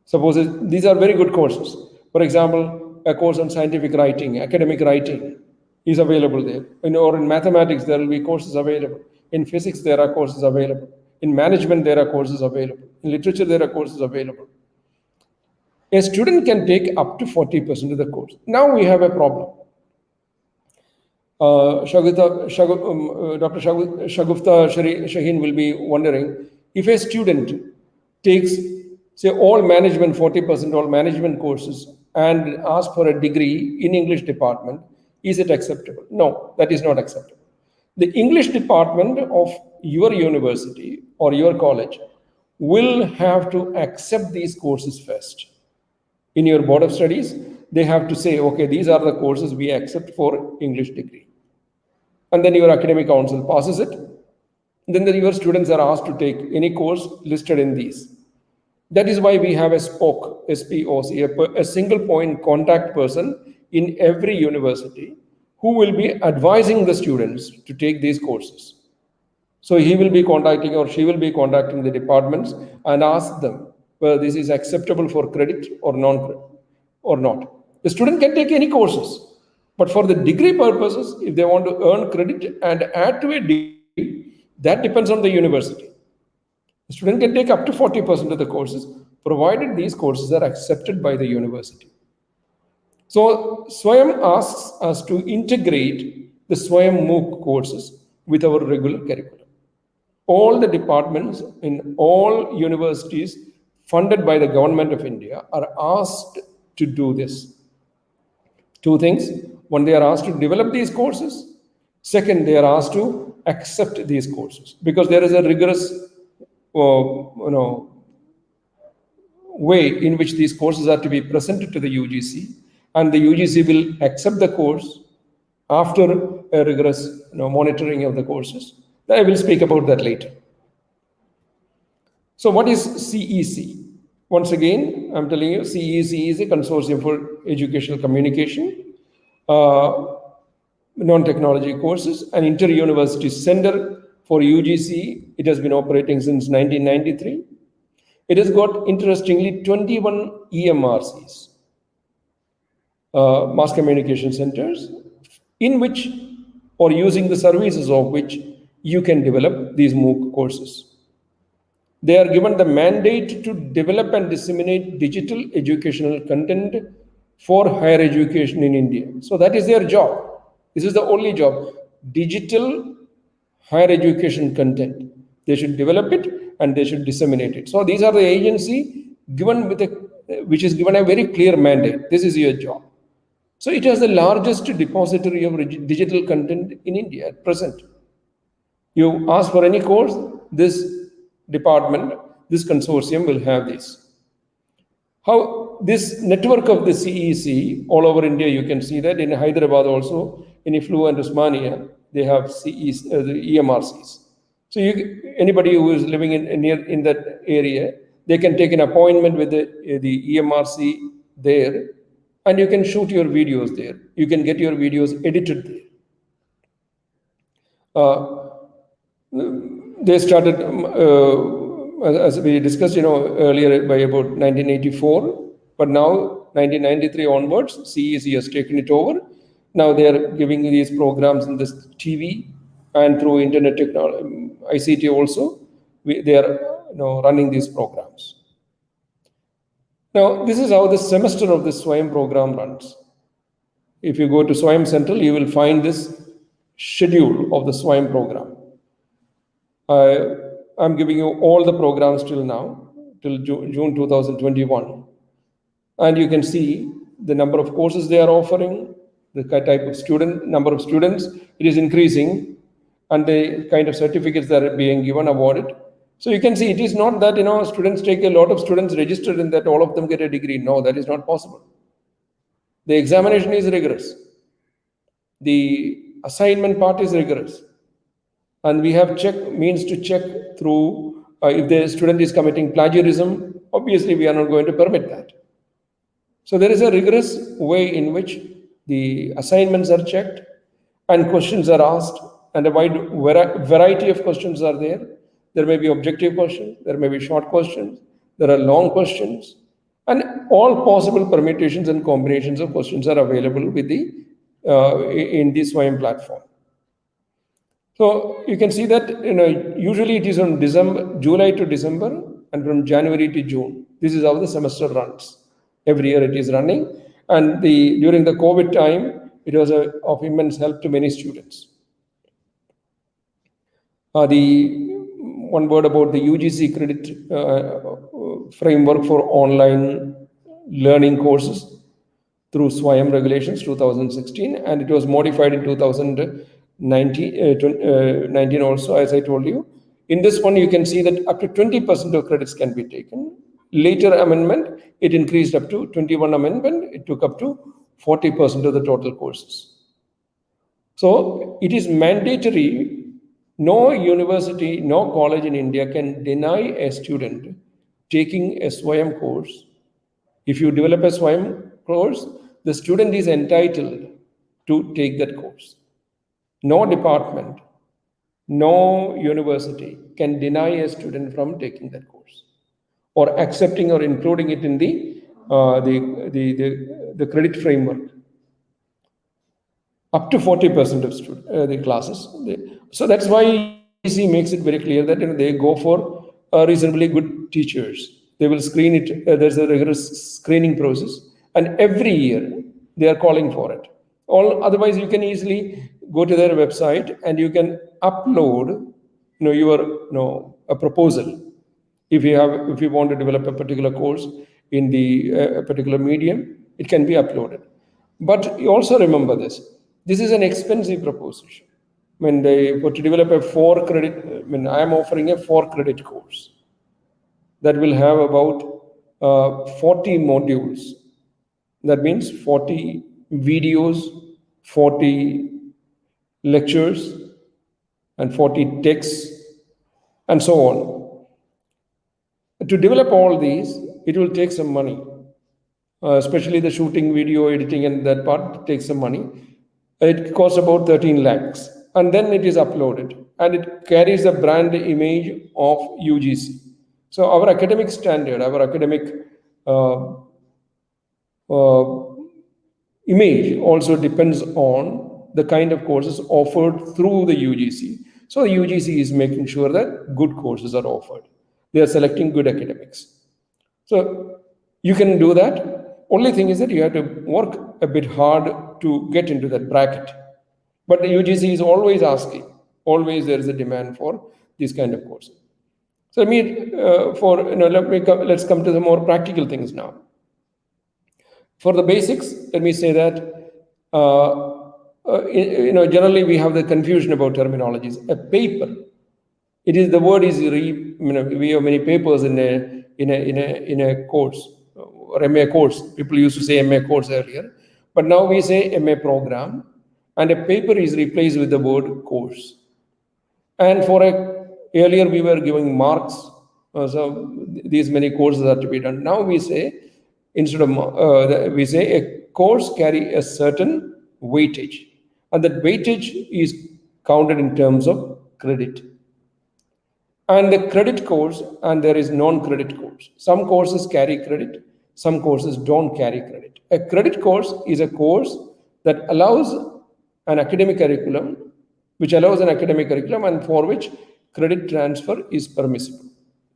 Suppose these are very good courses. For example, a course on scientific writing, academic writing is available there. Or in mathematics, there will be courses available. In physics, there are courses available. In management, there are courses available. In literature, there are courses available. A student can take up to 40% of the course. Now we have a problem. Dr. Shagufta Shaheen will be wondering, if a student takes, say, all management, 40% all management courses, and asks for a degree in English department, is it acceptable? No, that is not acceptable. The English department of your university or your college will have to accept these courses first. In your board of studies, they have to say, okay, these are the courses we accept for English degree. And then your academic council passes it. Then your students are asked to take any course listed in these. That is why we have a SPOC, SPOC, a single point contact person in every university who will be advising the students to take these courses. So he will be contacting, or she will be contacting the departments and ask them whether this is acceptable for credit or non-credit or not. The student can take any courses, but for the degree purposes, if they want to earn credit and add to a degree, that depends on the university. The student can take up to 40% of the courses, provided these courses are accepted by the university. So Swayam asks us to integrate the Swayam MOOC courses with our regular curriculum. All the departments in all universities funded by the government of India are asked to do this. Two things. One, they are asked to develop these courses. Second, they are asked to accept these courses, because there is a rigorous way in which these courses are to be presented to the UGC, and the UGC will accept the course after a rigorous monitoring of the courses. I will speak about that later. So what is CEC? Once again, I'm telling you, CEC is a consortium for educational communication, non-technology courses, an inter-university center for UGC. It has been operating since 1993. It has got, interestingly, 21 EMRCs. mass communication centers, in which, or using the services of which, you can develop these MOOC courses. They are given the mandate to develop and disseminate digital educational content for higher education in India. So that is their job. This is the only job. Digital higher education content. They should develop it and they should disseminate it. So these are the agency given with which is given a very clear mandate. This is your job. So it has the largest depository of digital content in India at present. You ask for any course, this department, this consortium will have this. How this network of the CEC all over India, you can see that in Hyderabad also, in Iflu and Usmania, they have the EMRCs. So anybody who is living in that area, they can take an appointment with the EMRC there, and you can shoot your videos there. You can get your videos edited there. They started, as we discussed, earlier by about 1984, but now 1993 onwards, CEC has taken it over. Now they are giving these programs in this TV and through internet technology, ICT also. They are running these programs. Now, this is how the semester of the SWAYAM program runs. If you go to SWAYAM Central, you will find this schedule of the SWAYAM program. I'm giving you all the programs till now, till June 2021. And you can see the number of courses they are offering, the type of number of students, it is increasing, and the kind of certificates that are being given, awarded. So you can see it is not that, students take a lot of students registered and that all of them get a degree. No, that is not possible. The examination is rigorous. The assignment part is rigorous. And we have means to check through if the student is committing plagiarism. Obviously, we are not going to permit that. So there is a rigorous way in which the assignments are checked and questions are asked, and a wide variety of questions are there. There may be objective questions, there may be short questions, there are long questions, and all possible permutations and combinations of questions are available with in the SWAYAM platform. So you can see that usually it is on July to December, and from January to June. This is how the semester runs. Every year it is running, and during the COVID time, it was of immense help to many students. One word about the UGC credit framework for online learning courses through SWAYAM regulations 2016, and it was modified in 2019 also, as I told you. In this one, you can see that up to 20% of credits can be taken. Later amendment, it increased up to 21 amendment, it took up to 40% of the total courses. So it is mandatory. No university, no college in India can deny a student taking a SWAYAM course. If you develop a SWAYAM course, the student is entitled to take that course. No department, no university can deny a student from taking that course or accepting or including it in the credit framework. Up to 40% of the classes. So that's why UGC makes it very clear that they go for reasonably good teachers. They will screen it. There's a rigorous screening process, and every year they are calling for it. Otherwise, you can easily go to their website and you can upload, a proposal. If you want to develop a particular course in a particular medium, it can be uploaded. But you also remember this. This is an expensive proposition. When to develop a 4-credit, I am offering a 4-credit course that will have about 40 modules. That means 40 videos, 40 lectures, and 40 texts, and so on. To develop all these, it will take some money, especially the shooting, video editing, and that part takes some money. It costs about 13 lakhs, and then it is uploaded, and it carries the brand image of UGC. So our academic standard, our academic image also depends on the kind of courses offered through the UGC. So the UGC is making sure that good courses are offered. They are selecting good academics. So you can do that. Only thing is that you have to work a bit hard to get into that bracket. But the UGC is always asking, always there is a demand for these kind of courses. So let's come to the more practical things now. For the basics, let me say that generally we have the confusion about terminologies. A paper, the word is we have many papers in a course or MA course. People used to say MA course earlier, but now we say MA program, and a paper is replaced with the word course. And earlier we were giving marks, so these many courses are to be done. Now we say, instead of we say a course carry a certain weightage, and that weightage is counted in terms of credit. And the credit course, and there is non-credit course. Some courses carry credit, some courses don't carry credit. A credit course is a course that allows an academic curriculum, and for which credit transfer is permissible.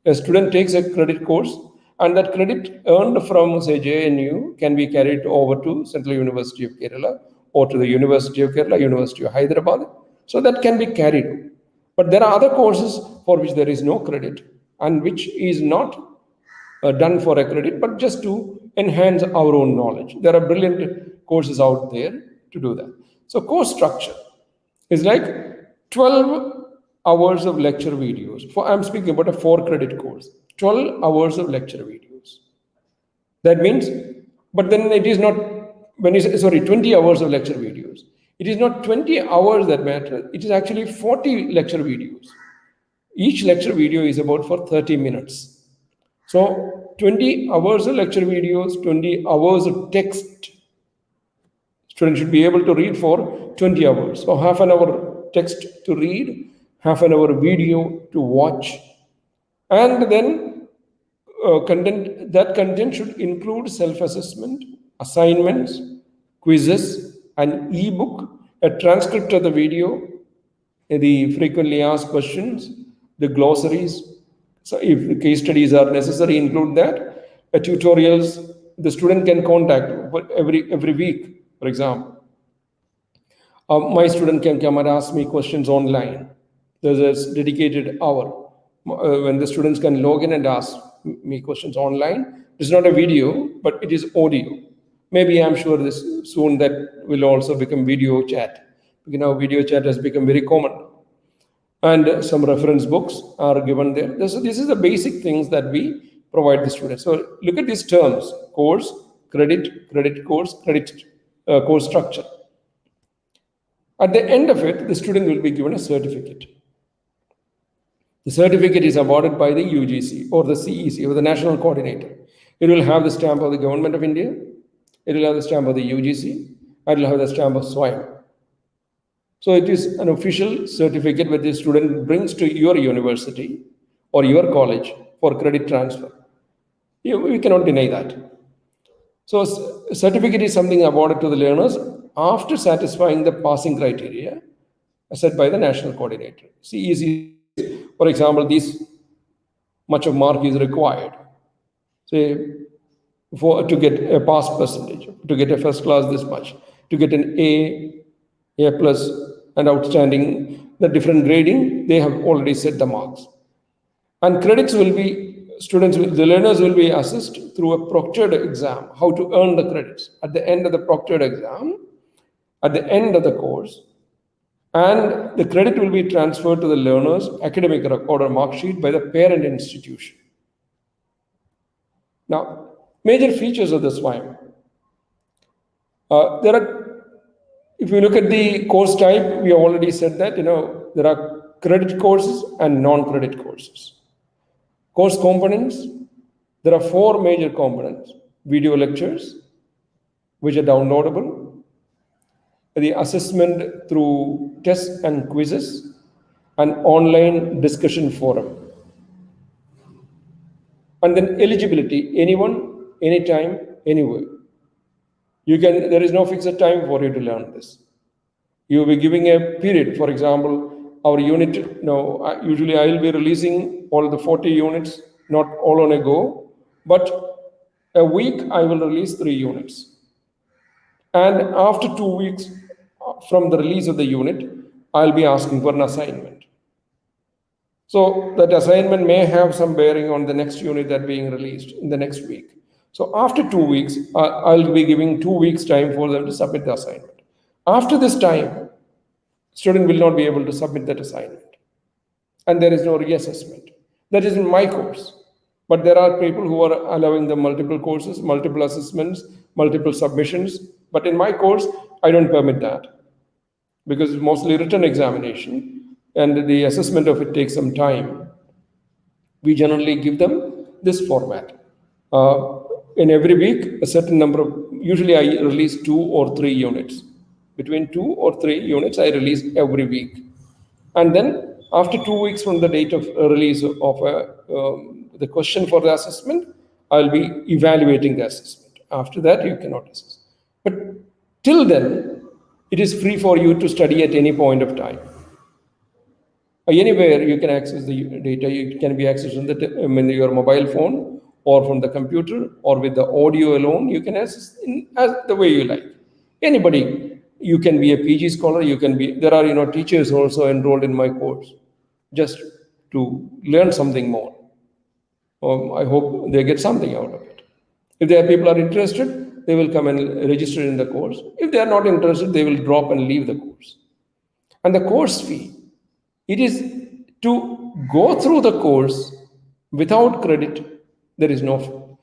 A student takes a credit course, and that credit earned from, say, JNU can be carried over to Central University of Kerala or to the University of Kerala, University of Hyderabad. So that can be carried. But there are other courses for which there is no credit and which is not done for a credit, but just to enhance our own knowledge. There are brilliant courses out there to do that. So course structure is like 12 hours of lecture videos. I'm speaking about a 4-credit course. 12 hours of lecture videos. That means, but then it is not, 20 hours of lecture videos. It is not 20 hours that matter. It is actually 40 lecture videos. Each lecture video is about for 30 minutes. So 20 hours of lecture videos, 20 hours of text. Students should be able to read for 20 hours. So half an hour text to read, half an hour video to watch. And then content should include self-assessment, assignments, quizzes, an e-book, a transcript of the video, the frequently asked questions, the glossaries. So if the case studies are necessary, include that. Tutorials, the student can contact every week, for example. My student can come and ask me questions online. There's a dedicated hour when the students can log in and ask me questions online. It's not a video, but it is audio. Maybe I'm sure soon that will also become video chat. Video chat has become very common. And some reference books are given there. This is the basic things that we provide the students. So look at these terms: course, credit course, course structure. At the end of it, the student will be given a certificate. The certificate is awarded by the UGC or the CEC or the national coordinator. It will have the stamp of the Government of India. It will have the stamp of the UGC. It will have the stamp of SWAYAM. So it is an official certificate that the student brings to your university or your college for credit transfer. We cannot deny that. So a certificate is something awarded to the learners after satisfying the passing criteria set by the national coordinator. CEC, for example, this much of mark is required. Say, to get a pass percentage, to get a first class this much, to get an A plus, and outstanding, the different grading, they have already set the marks. And credits will be, the learners will be assessed through a proctored exam, how to earn the credits. At the end of the proctored exam, at the end of the course, and the credit will be transferred to the learner's academic record or mark sheet by the parent institution. Now, major features of the SWAYAM. If you look at the course type, we have already said that, there are credit courses and non-credit courses. Course components, there are 4 major components: video lectures, which are downloadable, the assessment through tests and quizzes, and online discussion forum. And then eligibility, anyone, anytime, anywhere. There is no fixed time for you to learn this. You will be giving a period. For example, our unit, usually I will be releasing all the 40 units, not all on a go, but a week I will release 3 units. And after 2 weeks from the release of the unit, I'll be asking for an assignment. So that assignment may have some bearing on the next unit that being released in the next week. So after 2 weeks, I'll be giving 2 weeks time for them to submit the assignment. After this time, student will not be able to submit that assignment. And there is no reassessment. That is in my course. But there are people who are allowing them multiple courses, multiple assessments, multiple submissions. But in my course, I don't permit that because it's mostly written examination and the assessment of it takes some time. We generally give them this format. In every week, a certain number of, usually I release 2 or 3 units. Between 2 or 3 units, I release every week. And then after 2 weeks from the date of release of the question for the assessment, I'll be evaluating the assessment. After that, you cannot assess. But till then, it is free for you to study at any point of time. Anywhere you can access the data. It can be accessed on your mobile phone or from the computer or with the audio alone. You can access as the way you like. Anybody, you can be a PG scholar. You can be. There are teachers also enrolled in my course, just to learn something more. I hope they get something out of it. If there are people are interested, they will come and register in the course. If they are not interested, they will drop and leave the course. And the course fee, it is to go through the course without credit. There is no,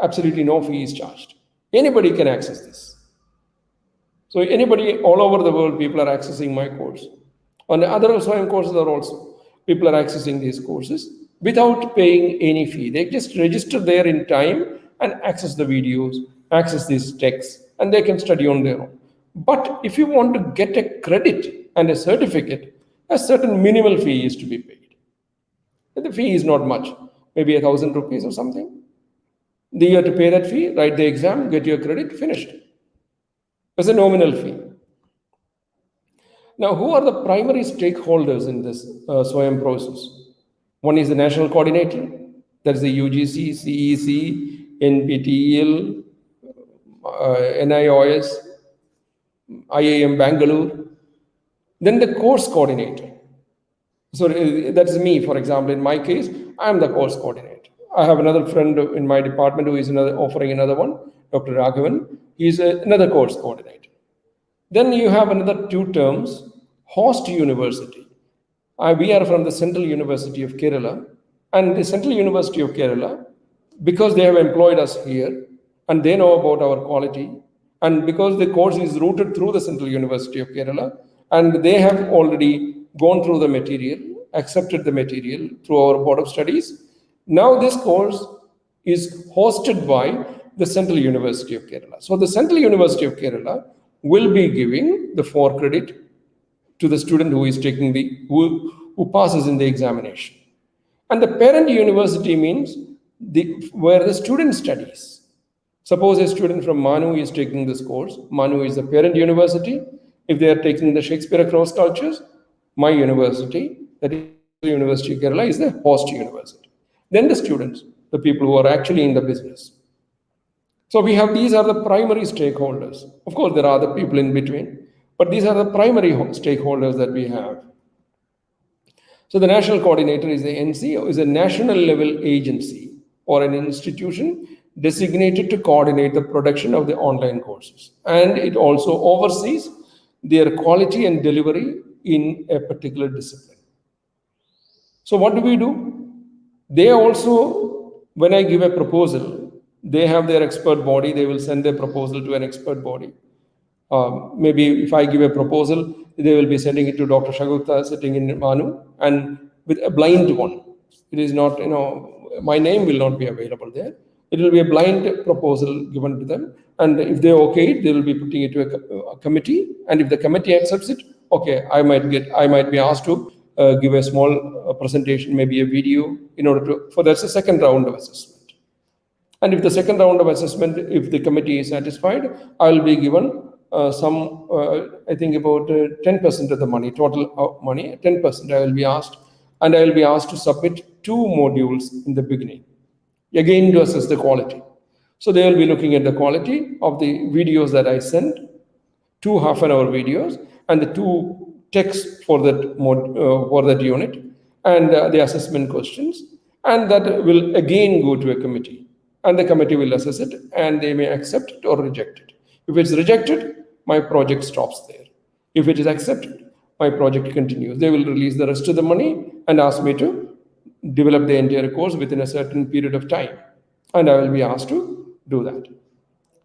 absolutely no fee is charged. Anybody can access this. So anybody all over the world, people are accessing my course. On the other SWAYAM courses are also, people are accessing these courses without paying any fee. They just register there in time and access the videos, access these texts, and they can study on their own. But if you want to get a credit and a certificate, a certain minimal fee is to be paid. The fee is not much, maybe 1,000 rupees or something. Then you have to pay that fee, write the exam, get your credit, finished. It's a nominal fee. Now, who are the primary stakeholders in this SWAYAM process? One is the national coordinator, that's the UGC, CEC, NPTEL, NIOS, IIM Bangalore. Then the course coordinator. So that's me, for example. In my case, I'm the course coordinator. I have another friend in my department who is offering another one, Dr. Raghavan. He's another course coordinator. Then you have another 2 terms, host university. We are from the Central University of Kerala. And the Central University of Kerala, because they have employed us here, and they know about our quality, and because the course is routed through the Central University of Kerala, and they have already gone through the material, accepted the material through our Board of Studies. Now this course is hosted by the Central University of Kerala. So the Central University of Kerala will be giving the 4 credit to the student who is taking who passes in the examination. And the parent university means where the student studies. Suppose a student from MANUU is taking this course. MANUU is the parent university. If they are taking the Shakespeare across cultures, my university, that is the University of Kerala, is the host university. Then the students, the people who are actually in the business. So these are the primary stakeholders. Of course, there are other people in between, but these are the primary stakeholders that we have. So the national coordinator is the NC, is a national level agency or an institution designated to coordinate the production of the online courses. And it also oversees their quality and delivery in a particular discipline. So what do? They also, when I give a proposal, they have their expert body, they will send their proposal to an expert body. Maybe if I give a proposal, they will be sending it to Dr. Shagupta sitting in MANUU, and with a blind one. It is not, my name will not be available there. It will be a blind proposal given to them. And if they okay it, they will be putting it to a committee. And if the committee accepts it, okay, I might be asked to give a small presentation, maybe a video, in order to, that's the second round of assessment. And if the second round of assessment, if the committee is satisfied, I will be given I think about 10% of the money, total money, 10% I will be asked, and I will be asked to submit 2 modules in the beginning, again to assess the quality. So they will be looking at the quality of the videos that I sent, 2 half-an-hour videos, and the 2 texts for that unit, and the assessment questions, and that will again go to a committee, and the committee will assess it, and they may accept it or reject it. If it's rejected, my project stops there. If it is accepted, my project continues. They will release the rest of the money and ask me to develop the entire course within a certain period of time, and I will be asked to do that.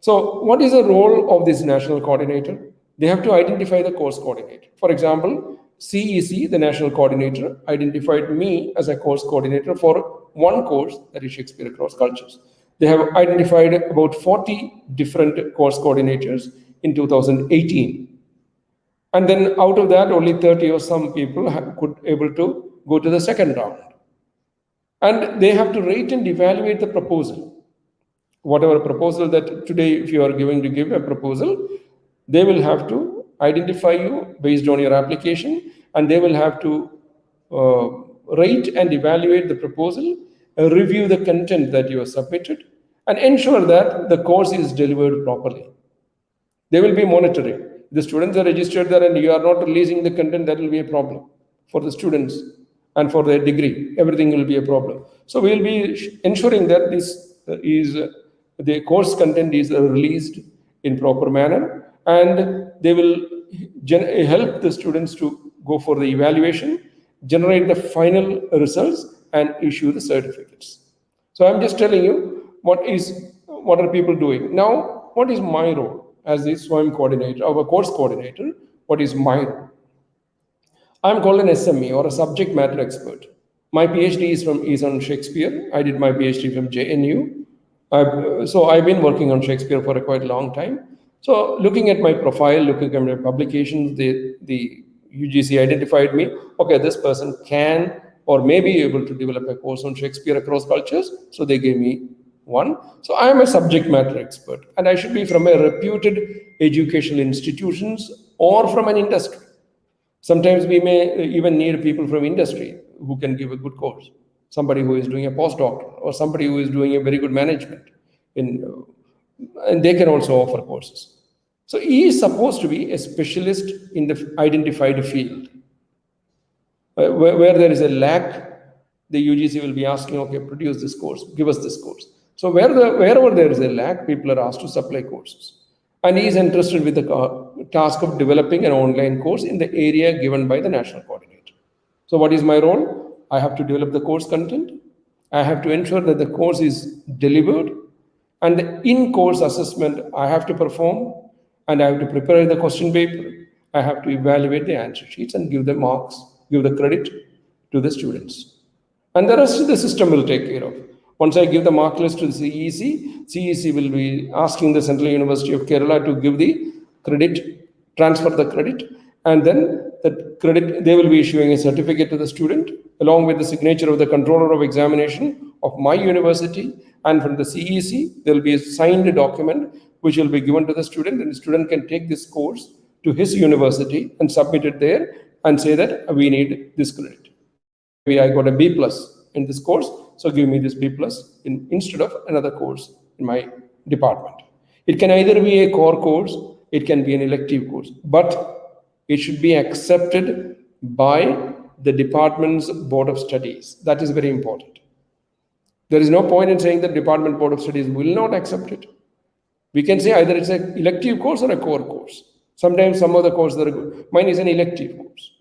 So what is the role of this national coordinator? They have to identify the course coordinator. For example, CEC, the national coordinator, identified me as a course coordinator for one course, that is Shakespeare Across Cultures. They have identified about 40 different course coordinators in 2018. And then out of that, only 30 or some people could able to go to the second round. And they have to rate and evaluate the proposal. Whatever proposal that today, if you are going to give a proposal, they will have to identify you based on your application, and they will have to rate and evaluate the proposal, review the content that you have submitted, and ensure that the course is delivered properly. They will be monitoring. The students are registered there and you are not releasing the content, that will be a problem for the students and for their degree. Everything will be a problem. So we will be ensuring that the course content is released in proper manner, and they will help the students to go for the evaluation, generate the final results, and issue the certificates. So I'm just telling you what are people doing. Now, what is my role as the SWAYAM coordinator, or a course coordinator? What is my role? I'm called an SME, or a subject matter expert. My PhD is on Shakespeare. I did my PhD from JNU. So I've been working on Shakespeare for a quite long time. So looking at my profile, looking at my publications, the UGC identified me. Okay, this person can or may be able to develop a course on Shakespeare Across Cultures. So they gave me one. So I am a subject matter expert, and I should be from a reputed educational institutions or from an industry. Sometimes we may even need people from industry who can give a good course. Somebody who is doing a postdoctoral, or somebody who is doing a very good management, and they can also offer courses. So he is supposed to be a specialist in the identified field. Where there is a lack, the UGC will be asking, okay, produce this course, give us this course. So wherever there is a lack, people are asked to supply courses. And he is interested with the task of developing an online course in the area given by the national coordinator. So what is my role? I have to develop the course content. I have to ensure that the course is delivered. And the in-course assessment I have to perform, and I have to prepare the question paper. I have to evaluate the answer sheets and give the marks, give the credit to the students. And the rest of the system will take care of. Once I give the mark list to the CEC will be asking the Central University of Kerala to give the credit, transfer the credit, and then the credit, they will be issuing a certificate to the student along with the signature of the controller of examination of my university, and from the CEC, there will be a signed document which will be given to the student, and the student can take this course to his university and submit it there and say that we need this credit. Maybe I got a B+ in this course, so give me this B+ instead of another course in my department. It can either be a core course, it can be an elective course, but it should be accepted by the department's Board of Studies. That is very important. There is no point in saying that Department Board of Studies will not accept it. We can say either it's an elective course or a core course. Sometimes some of the courses are good. Mine is an elective course.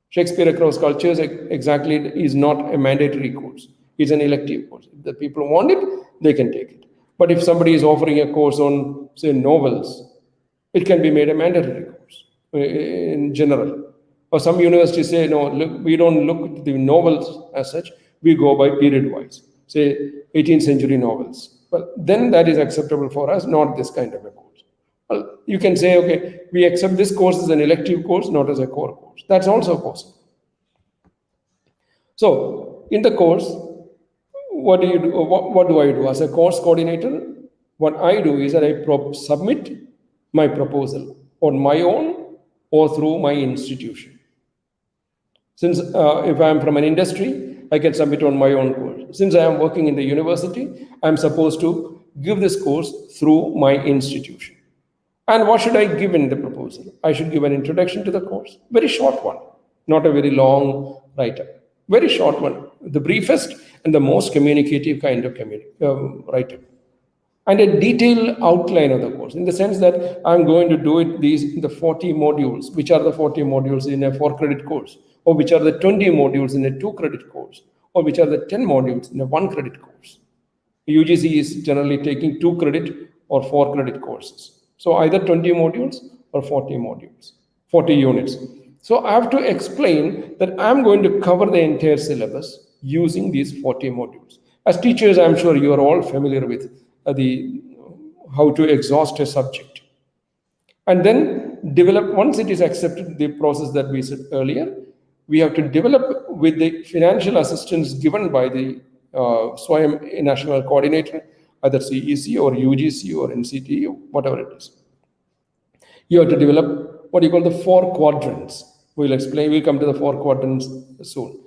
Shakespeare Across Cultures exactly is not a mandatory course. It's an elective course. If the people want it, they can take it. But if somebody is offering a course on, say, novels, it can be made a mandatory course in general. Or some universities say, no, look, we don't look at the novels as such, we go by period-wise, say 18th century novels. Well, then that is acceptable for us, not this kind of a course. Well, you can say, okay, we accept this course as an elective course, not as a core course. That's also possible. So, in the course, what do you do? What do I do as a course coordinator? What I do is that I submit my proposal on my own or through my institution. Since if I am from an industry, I can submit on my own course. Since I am working in the university, I am supposed to give this course through my institution. And what should I give in the proposal? I should give an introduction to the course, very short one, not a very long write-up, very short one, the briefest and the most communicative kind of write-up. And a detailed outline of the course, in the sense that I'm going to do it in the 40 modules, which are the 40 modules in a 4-credit course, or which are the 20 modules in a 2-credit course, or which are the 10 modules in a 1-credit course. UGC is generally taking 2-credit or 4-credit courses. So either 20 modules or 40 modules, 40 units. So I have to explain that I'm going to cover the entire syllabus using these 40 modules. As teachers, I'm sure you are all familiar with how to exhaust a subject. And then develop, once it is accepted, the process that we said earlier, we have to develop with the financial assistance given by the Swayam National Coordinator, either CEC or UGC or NCT, whatever it is. You have to develop what you call the 4 quadrants. We'll come to the 4 quadrants soon.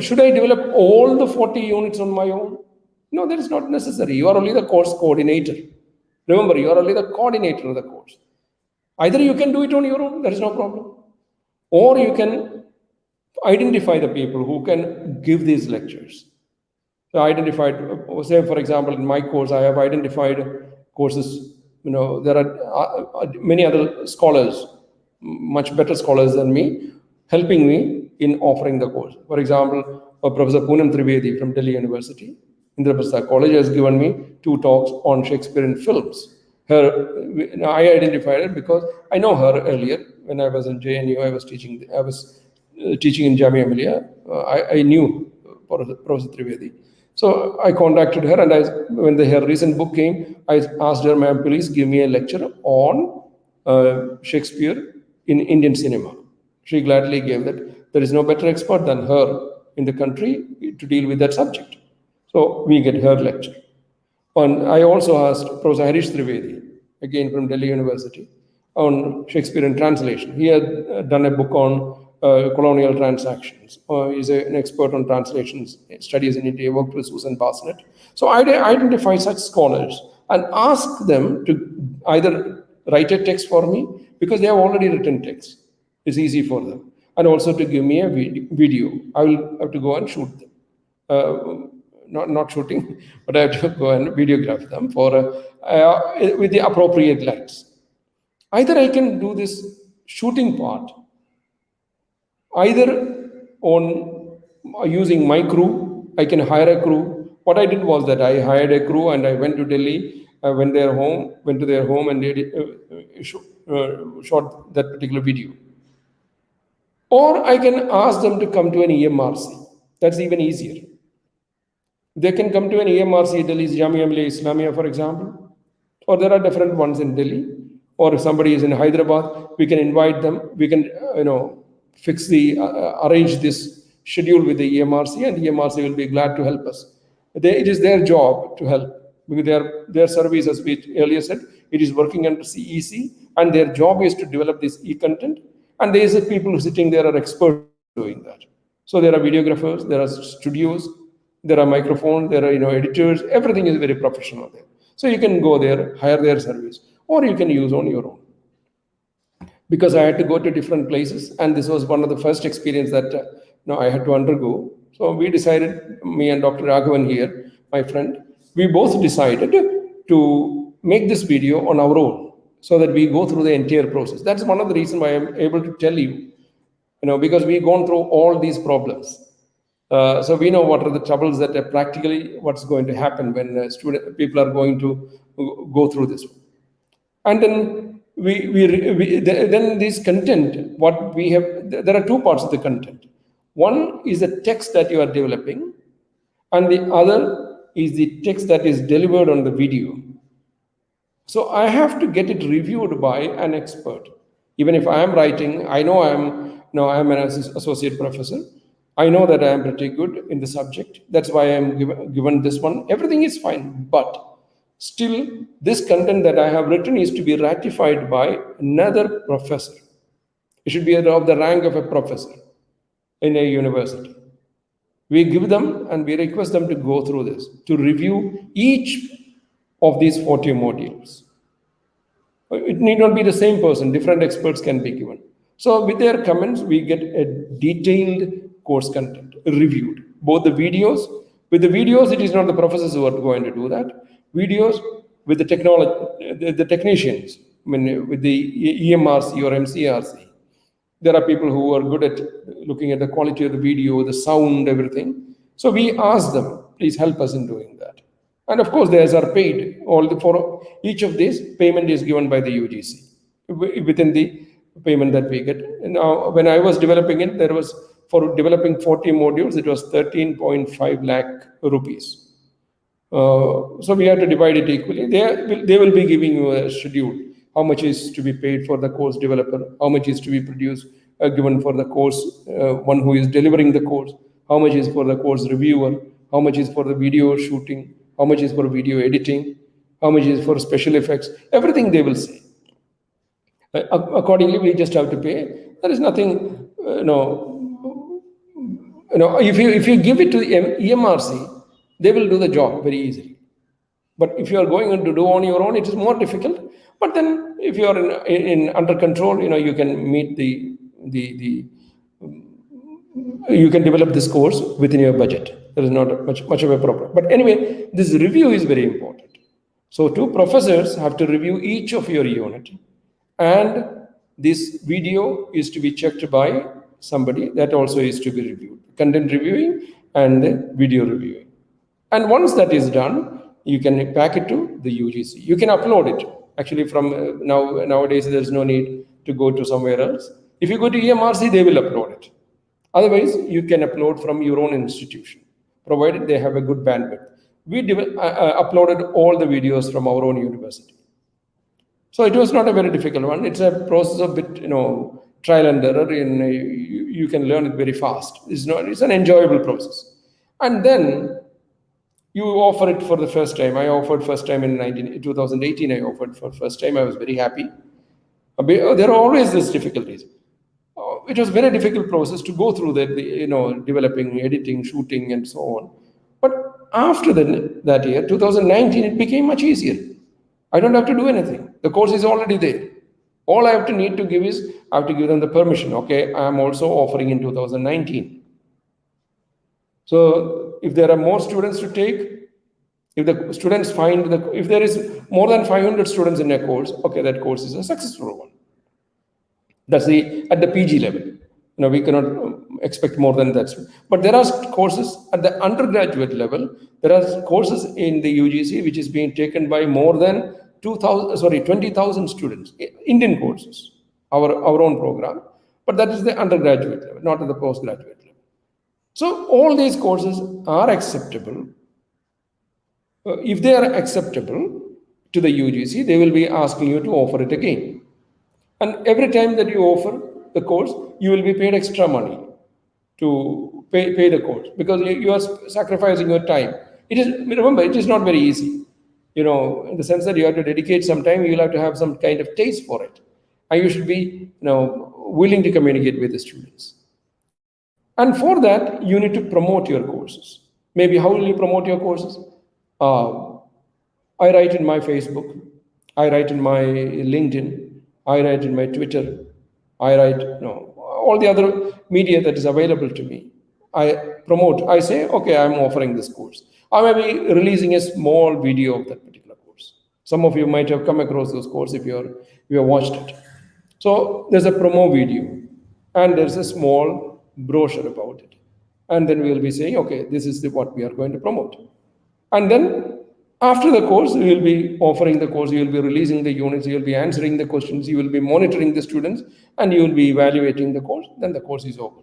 Should I develop all the 40 units on my own? No, that is not necessary. You are only the course coordinator. Remember, you are only the coordinator of the course. Either you can do it on your own, there is no problem. Or you can identify the people who can give these lectures. So identified, say for example, in my course, I have identified courses, there are many other scholars, much better scholars than me, helping me in offering the course. For example, Professor Poonam Trivedi from Delhi University, Indra Prasad College, has given me 2 talks on Shakespearean films. I identified her because I know her earlier. When I was in JNU, I was teaching in Jamia Millia. I knew Professor Trivedi. So I contacted her, and when her recent book came, I asked her, ma'am, please give me a lecture on Shakespeare in Indian cinema. She gladly gave that. There is no better expert than her in the country to deal with that subject. So we get her lecture. And I also asked Professor Harish Trivedi, again from Delhi University, on Shakespearean translation. He had done a book on colonial transactions. He's an expert on translations, studies in India, worked with Susan Bassnett. So I identify such scholars and ask them to either write a text for me, because they have already written text. It's easy for them. And also to give me a video. I will have to go and shoot them. Not shooting, but I have to go and videograph them with the appropriate lights. Either I can do this shooting part, either on using my crew, I can hire a crew. What I did was that I hired a crew and I went to Delhi, went to their home and shot that particular video. Or I can ask them to come to an EMRC. That's even easier. They can come to an EMRC, Delhi's Jamia Millia Islamia, for example, or there are different ones in Delhi, or if somebody is in Hyderabad, we can invite them, we can, arrange this schedule with the EMRC, and the EMRC will be glad to help us. It is their job to help, because their service, as we earlier said, it is working under CEC, and their job is to develop this e-content, and there is people sitting there are experts doing that. So there are videographers, there are studios, there are microphones, there are editors, everything is very professional there. So you can go there, hire their service, or you can use on your own. Because I had to go to different places, and this was one of the first experience that I had to undergo. So we decided, me and Dr. Raghavan here, my friend, we both decided to make this video on our own, so that we go through the entire process. That's one of the reasons why I'm able to tell you, because we've gone through all these problems. So we know what are the troubles that are practically what's going to happen when people are going to go through this. And then then this content, what we have, there are 2 parts of the content. One is the text that you are developing, and the other is the text that is delivered on the video. So I have to get it reviewed by an expert. Even if I am writing, I know I'm an associate professor. I know that I am pretty good in the subject. That's why I am given this one. Everything is fine. But still, this content that I have written is to be ratified by another professor. It should be of the rank of a professor in a university. We give them and we request them to go through this, to review each of these 40 modules. It need not be the same person, different experts can be given. So with their comments, we get a detailed course content reviewed. Both the videos, with the videos, it is not the professors who are going to do that. Videos with the technology, the technicians, I mean, with the EMRC or MCRC. There are people who are good at looking at the quality of the video, the sound, everything. So we ask them, please help us in doing that. And of course, theirs are paid. For each of these, payment is given by the UGC within the payment that we get. Now, when I was developing it, there was, for developing 40 modules, it was 13.5 lakh rupees. So we have to divide it equally. They will be giving you a schedule. How much is to be paid for the course developer? How much is to be produced, given for the course, one who is delivering the course? How much is for the course reviewer? How much is for the video shooting? How much is for video editing? How much is for special effects? Everything they will say. Accordingly, we just have to pay. There is nothing, if you give it to the EMRC, they will do the job very easily. But if you are going to do on your own, it is more difficult. But then, if you are in under control, you can meet you can develop this course within your budget. There is not much of a problem. But anyway, this review is very important. So 2 professors have to review each of your unit, and this video is to be checked by somebody that also is to be reviewed. Content reviewing and video reviewing. And once that is done, you can pack it to the UGC. You can upload it. Actually, from nowadays, there's no need to go to somewhere else. If you go to EMRC, they will upload it. Otherwise, you can upload from your own institution, provided they have a good bandwidth. We uploaded all the videos from our own university. So it was not a very difficult one. It's a process of trial and error. You can learn it very fast. It's an enjoyable process. And then you offer it for the first time. I offered first time in 2018. I offered for first time. I was very happy. There are always these difficulties. It was a very difficult process to go through developing, editing, shooting, and so on. But after that year, 2019, it became much easier. I don't have to do anything. The course is already there. All I have to need to give is, I have to give them the permission. Okay, I am also offering in 2019. So if there are more students to take, if the students if there is more than 500 students in a course, okay, that course is a successful one. That's at the PG level. We cannot expect more than that. But there are courses at the undergraduate level. There are courses in the UGC which is being taken by more than 20,000 students, Indian courses, our own program. But that is the undergraduate level, not at the postgraduate level. So all these courses are acceptable. If they are acceptable to the UGC, they will be asking you to offer it again. And every time that you offer the course, you will be paid extra money to pay the course, because you are sacrificing your time. Remember, it is not very easy. In the sense that you have to dedicate some time, you will have to have some kind of taste for it. And you should be willing to communicate with the students. And for that, you need to promote your courses. Maybe how will you promote your courses? I write in my Facebook, I write in my LinkedIn, I write in my Twitter, I write all the other media that is available to me. I promote, I say, okay, I'm offering this course. I may be releasing a small video of that particular course. Some of you might have come across those courses if you have watched it. So there's a promo video and there's a small brochure about it. And then we'll be saying, okay, this is what we are going to promote. And then after the course, we will be offering the course, you will be releasing the units, you will be answering the questions, you will be monitoring the students, and you will be evaluating the course. Then the course is over.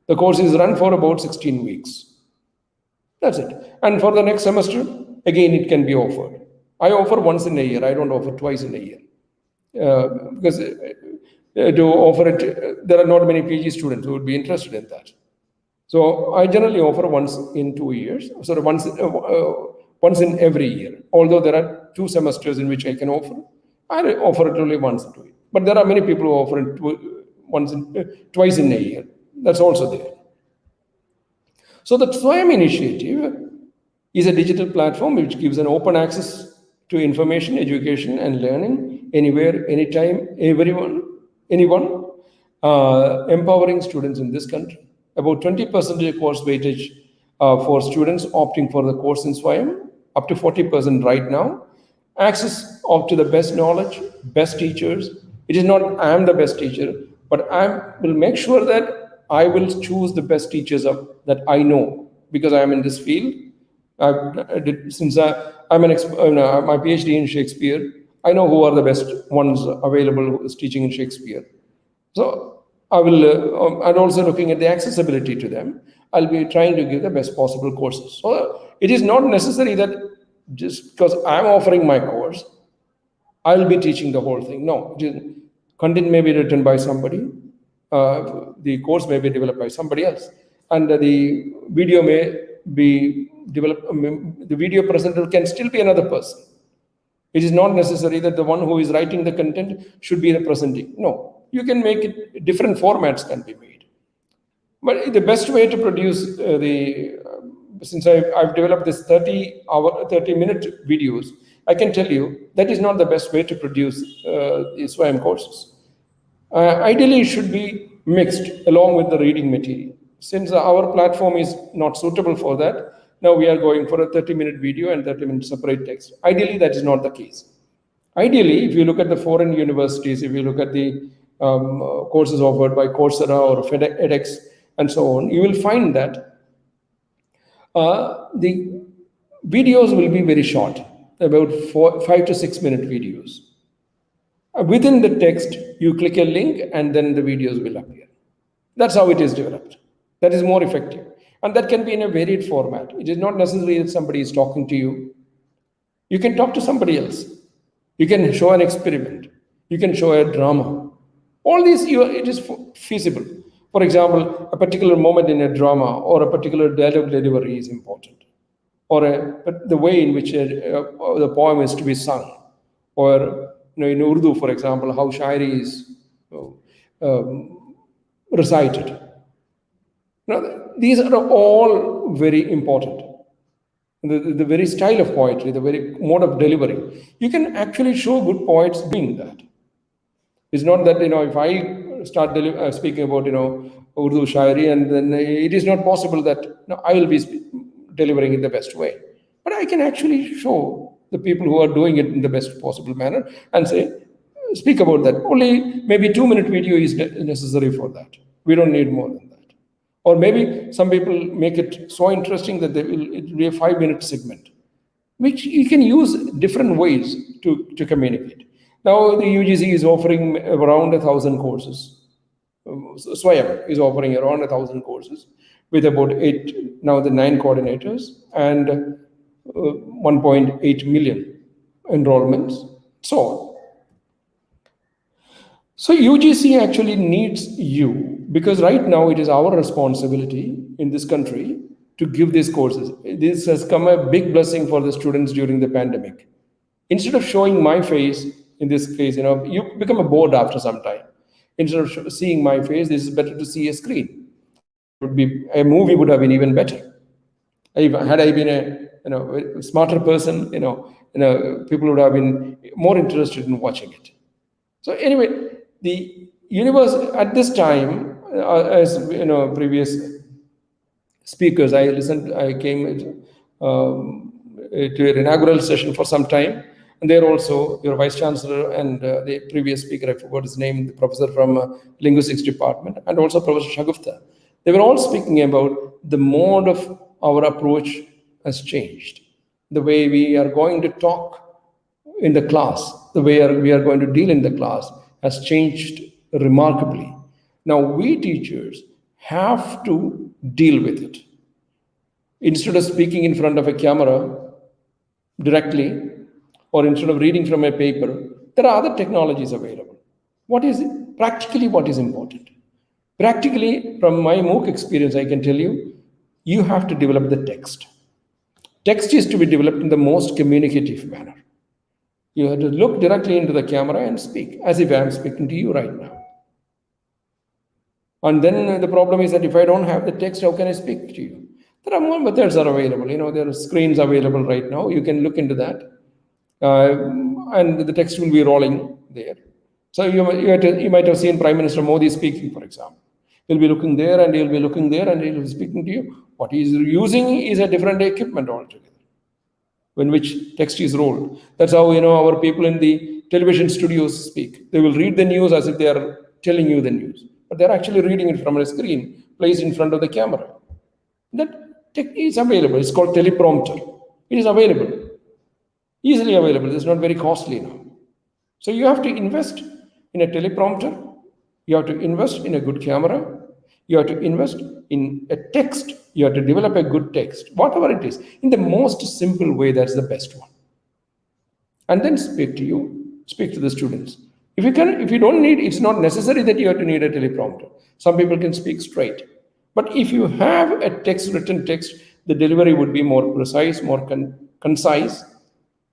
The course is run for about 16 weeks. That's it. And for the next semester, again, it can be offered. I offer once in a year. I don't offer twice in a year. Because to offer it, there are not many PG students who would be interested in that. So I generally offer once in 2 years, sorry, once in every year. Although there are 2 semesters in which I can offer, I offer it only once in 2 years. But there are many people who offer it twice in a year. That's also there. So the SWAYAM initiative is a digital platform which gives an open access to information, education, and learning anywhere, anytime, anyone, empowering students in this country. About 20% course weightage for students opting for the course in SWAYAM, up to 40% right now. Access up to the best knowledge, best teachers. It is not I am the best teacher, but I will make sure that I will choose the best teachers that I know, because I am in this field. Since I'm my PhD in Shakespeare, I know who are the best ones available who is teaching in Shakespeare. So I will, and also looking at the accessibility to them, I'll be trying to give the best possible courses. So it is not necessary that just because I'm offering my course, I'll be teaching the whole thing. No, content may be written by somebody, the course may be developed by somebody else, and the video may be developed, the video presenter can still be another person. It is not necessary that the one who is writing the content should be the presenting. No, you can make it, different formats can be made. But the best way to produce since I've developed this 30-minute videos, I can tell you that is not the best way to produce the SWAYAM courses. Ideally, it should be mixed along with the reading material. Since our platform is not suitable for that, now we are going for a 30-minute video and 30-minute separate text. Ideally, that is not the case. Ideally, if you look at the foreign universities, if you look at the courses offered by Coursera or edX and so on, you will find that the videos will be very short, about 5 to 6 minute videos. Within the text, you click a link and then the videos will appear. That's how it is developed. That is more effective. And that can be in a varied format. It is not necessary that somebody is talking to you. You can talk to somebody else. You can show an experiment. You can show a drama. All these, it is feasible. For example, a particular moment in a drama or a particular dialogue delivery is important. Or the way in which the poem is to be sung. Or in Urdu, for example, how shairi is recited. Now, these are all very important. The very style of poetry, the very mode of delivery. You can actually show good poets doing that. It's not that, if I start speaking about, Urdu shairi, and then it is not possible that I will be delivering it the best way. But I can actually show the people who are doing it in the best possible manner and say, speak about that. Only maybe 2-minute video is necessary for that. We don't need more than that. Or maybe some people make it so interesting that it will be a 5-minute segment, which you can use different ways to communicate. Now the UGC is offering around 1,000 courses. SWAYAM is offering around 1,000 courses with about 9 coordinators and 1.8 million enrollments, so on. So UGC actually needs you, because right now it is our responsibility in this country to give these courses. This has come a big blessing for the students during the pandemic. Instead of showing my face, in this case, you become bored after some time. Instead of seeing my face, this is better to see a screen. A movie would have been even better. Had I been a smarter person, people would have been more interested in watching it. So anyway, the universe at this time, as previous speakers, I came to your inaugural session for some time, and there also your vice chancellor and the previous speaker, I forgot his name, the professor from linguistics department, and also Professor Shagufta. They were all speaking about the mode of our approach has changed. The way we are going to talk in the class, the way we are going to deal in the class has changed remarkably. Now we teachers have to deal with it. Instead of speaking in front of a camera directly, or instead of reading from a paper, there are other technologies available. What is it? Practically what is important? Practically, from my MOOC experience, I can tell you, you have to develop the text. Text is to be developed in the most communicative manner. You have to look directly into the camera and speak, as if I am speaking to you right now. And then the problem is that if I don't have the text, how can I speak to you? There are more methods are available. There are screens available right now. You can look into that. And the text will be rolling there. So you might have seen Prime Minister Modi speaking, for example. He'll be looking there and he'll be looking there and he'll be speaking to you. What he's using is a different equipment altogether, in which text is rolled. That's how our people in the television studios speak. They will read the news as if they are telling you the news, but they're actually reading it from a screen placed in front of the camera. That technique is available. It's called teleprompter. It is available, easily available. It's not very costly now. So you have to invest in a teleprompter. You have to invest in a good camera. You have to invest in a text. You have to develop a good text, whatever it is, in the most simple way. That's the best one. And then speak to the students. If you don't need, it's not necessary that you have to need a teleprompter. Some people can speak straight. But if you have a written text, the delivery would be more precise, more concise.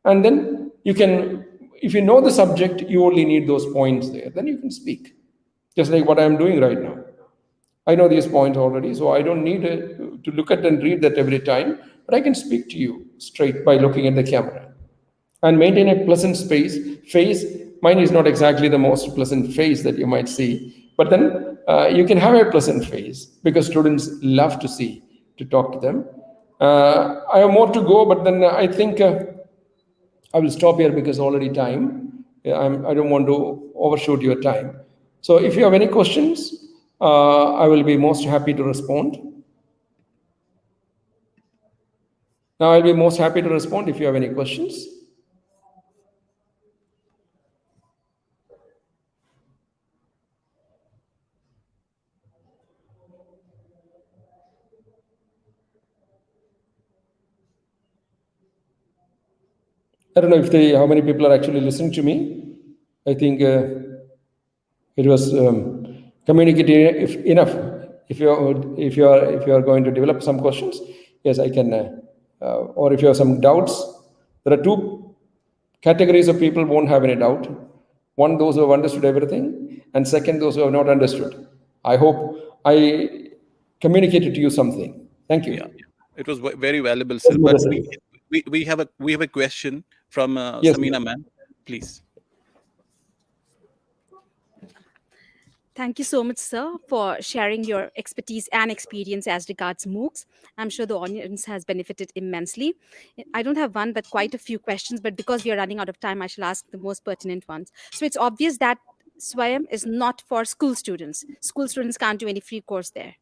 And then you can, if you know the subject, you only need those points there. Then you can speak, just like what I'm doing right now. I know these points already, so I don't need to look at and read that every time, but I can speak to you straight by looking at the camera and maintain a pleasant face. Mine is not exactly the most pleasant face that you might see, but then you can have a pleasant face because students love to talk to them. I have more to go, but then I think I will stop here because already time. I don't want to overshoot your time. So if you have any questions, I will be most happy to respond. Now I'll be most happy to respond if you have any questions. I don't know how many people are actually listening to me. I think it was communicative enough. If you are going to develop some questions, yes, I can. Or if you have some doubts, there are two categories of people who won't have any doubt. One, those who have understood everything, and second, those who have not understood. I hope I communicated to you something. Thank you. Yeah, it was very valuable, sir. But we have a question from Yes, Samina ma'am, please. Thank you so much, sir, for sharing your expertise and experience as regards MOOCs. I'm sure the audience has benefited immensely. I don't have one, but quite a few questions. But because we are running out of time, I shall ask the most pertinent ones. So it's obvious that SWAYAM is not for school students. School students can't do any free course there.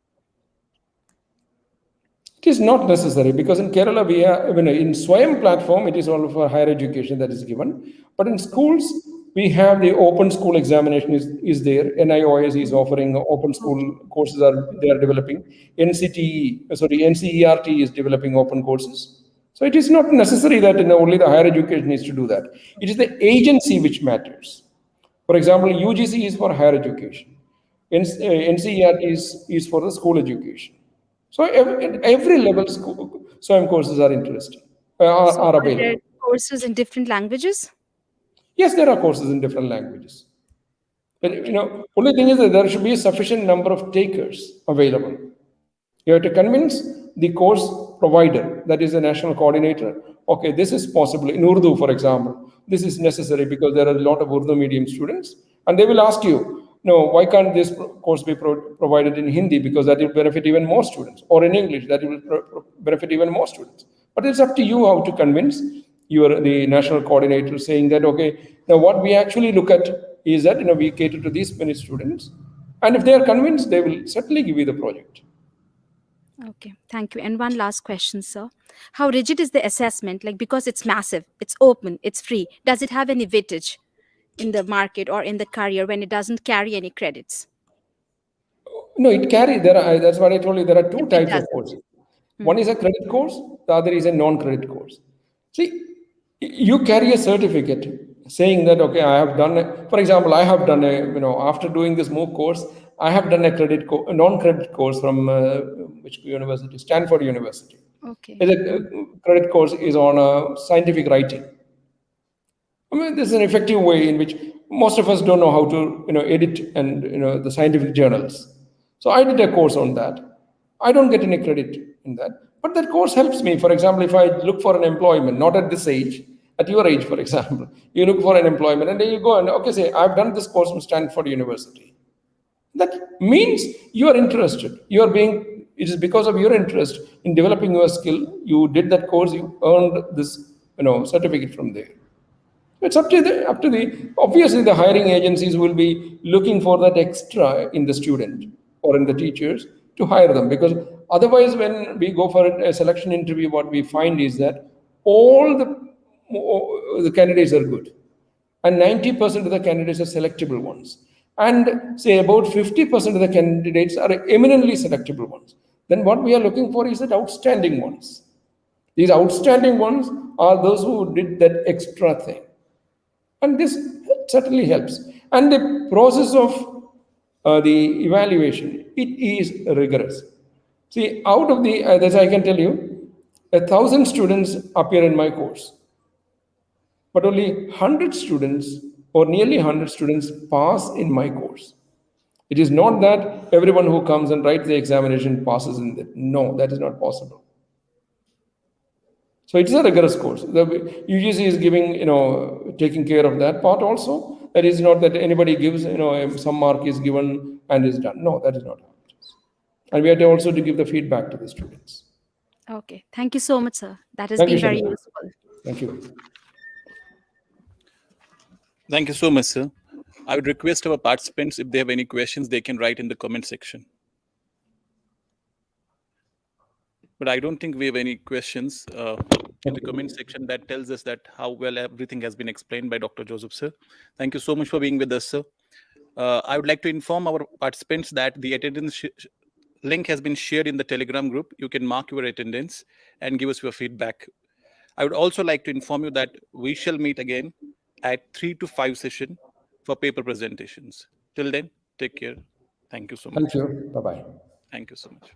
It is not necessary because in Kerala, we have, in SWAYAM platform, it is all for higher education that is given. But in schools, we have the open school examination is there. NIOS is offering open school courses they are developing. NCERT is developing open courses. So it is not necessary that only the higher education needs to do that. It is the agency which matters. For example, UGC is for higher education. NCERT is for the school education. So at every level, SWAYAM courses are interesting, are available. Are there courses in different languages? Yes, there are courses in different languages. But only thing is that there should be a sufficient number of takers available. You have to convince the course provider, that is the national coordinator, okay, this is possible. In Urdu, for example, this is necessary because there are a lot of Urdu medium students, and they will ask you, no, why can't this course be provided in Hindi, because that will benefit even more students, or in English, that will benefit even more students. But it's up to you how to convince the national coordinator, saying that, okay, now what we actually look at is that we cater to these many students, and if they are convinced, they will certainly give you the project. Okay, thank you. And one last question, sir. How rigid is the assessment? Like, because it's massive, it's open, it's free. Does it have any weightage in the market or in the career when it doesn't carry any credits? No, it carries. That's what I told you. There are two types of courses. One is a credit course. The other is a non-credit course. See, you carry a certificate saying that, okay, I have done, for example, I have done after doing this MOOC course, I have done a non-credit course from which university? Stanford University. Okay. The credit course is on scientific writing. I mean, this is an effective way in which most of us don't know how to, edit and the scientific journals. So I did a course on that. I don't get any credit in that, but that course helps me. For example, if I look for an employment, not at this age, at your age, for example, you look for an employment and then you go and okay, say I've done this course from Stanford University. That means you are interested. It is because of your interest in developing your skill. You did that course. You earned this, certificate from there. It's up to the obviously the hiring agencies will be looking for that extra in the student or in the teachers to hire them, because otherwise when we go for a selection interview, what we find is that all the candidates are good and 90% of the candidates are selectable ones, and say about 50% of the candidates are eminently selectable ones. Then what we are looking for is that outstanding ones. These outstanding ones are those who did that extra thing. And this certainly helps. And the process of the evaluation, it is rigorous. See, out of the, as I can tell you, 1,000 students appear in my course, but only 100 students or nearly 100 students pass in my course. It is not that everyone who comes and writes the examination passes in it. No, that is not possible. So it's a rigorous course. The UGC is giving, taking care of that part also. That is not that anybody gives, some mark is given and is done. No, that is not how it is. And we have to also to give the feedback to the students. Okay. Thank you so much, sir. That has Thank been you, very Shabana. useful. Thank you. Thank you so much, sir. I would request our participants, if they have any questions, they can write in the comment section. But I don't think we have any questions in the comment section. That tells us that how well everything has been explained by Dr. Joseph, sir. Thank you so much for being with us, sir. I would like to inform our participants that the attendance link has been shared in the Telegram group. You can mark your attendance and give us your feedback. I would also like to inform you that we shall meet again at 3 to 5 session for paper presentations. Till then, take care. Thank you so much. Thank you. Bye-bye. Thank you so much.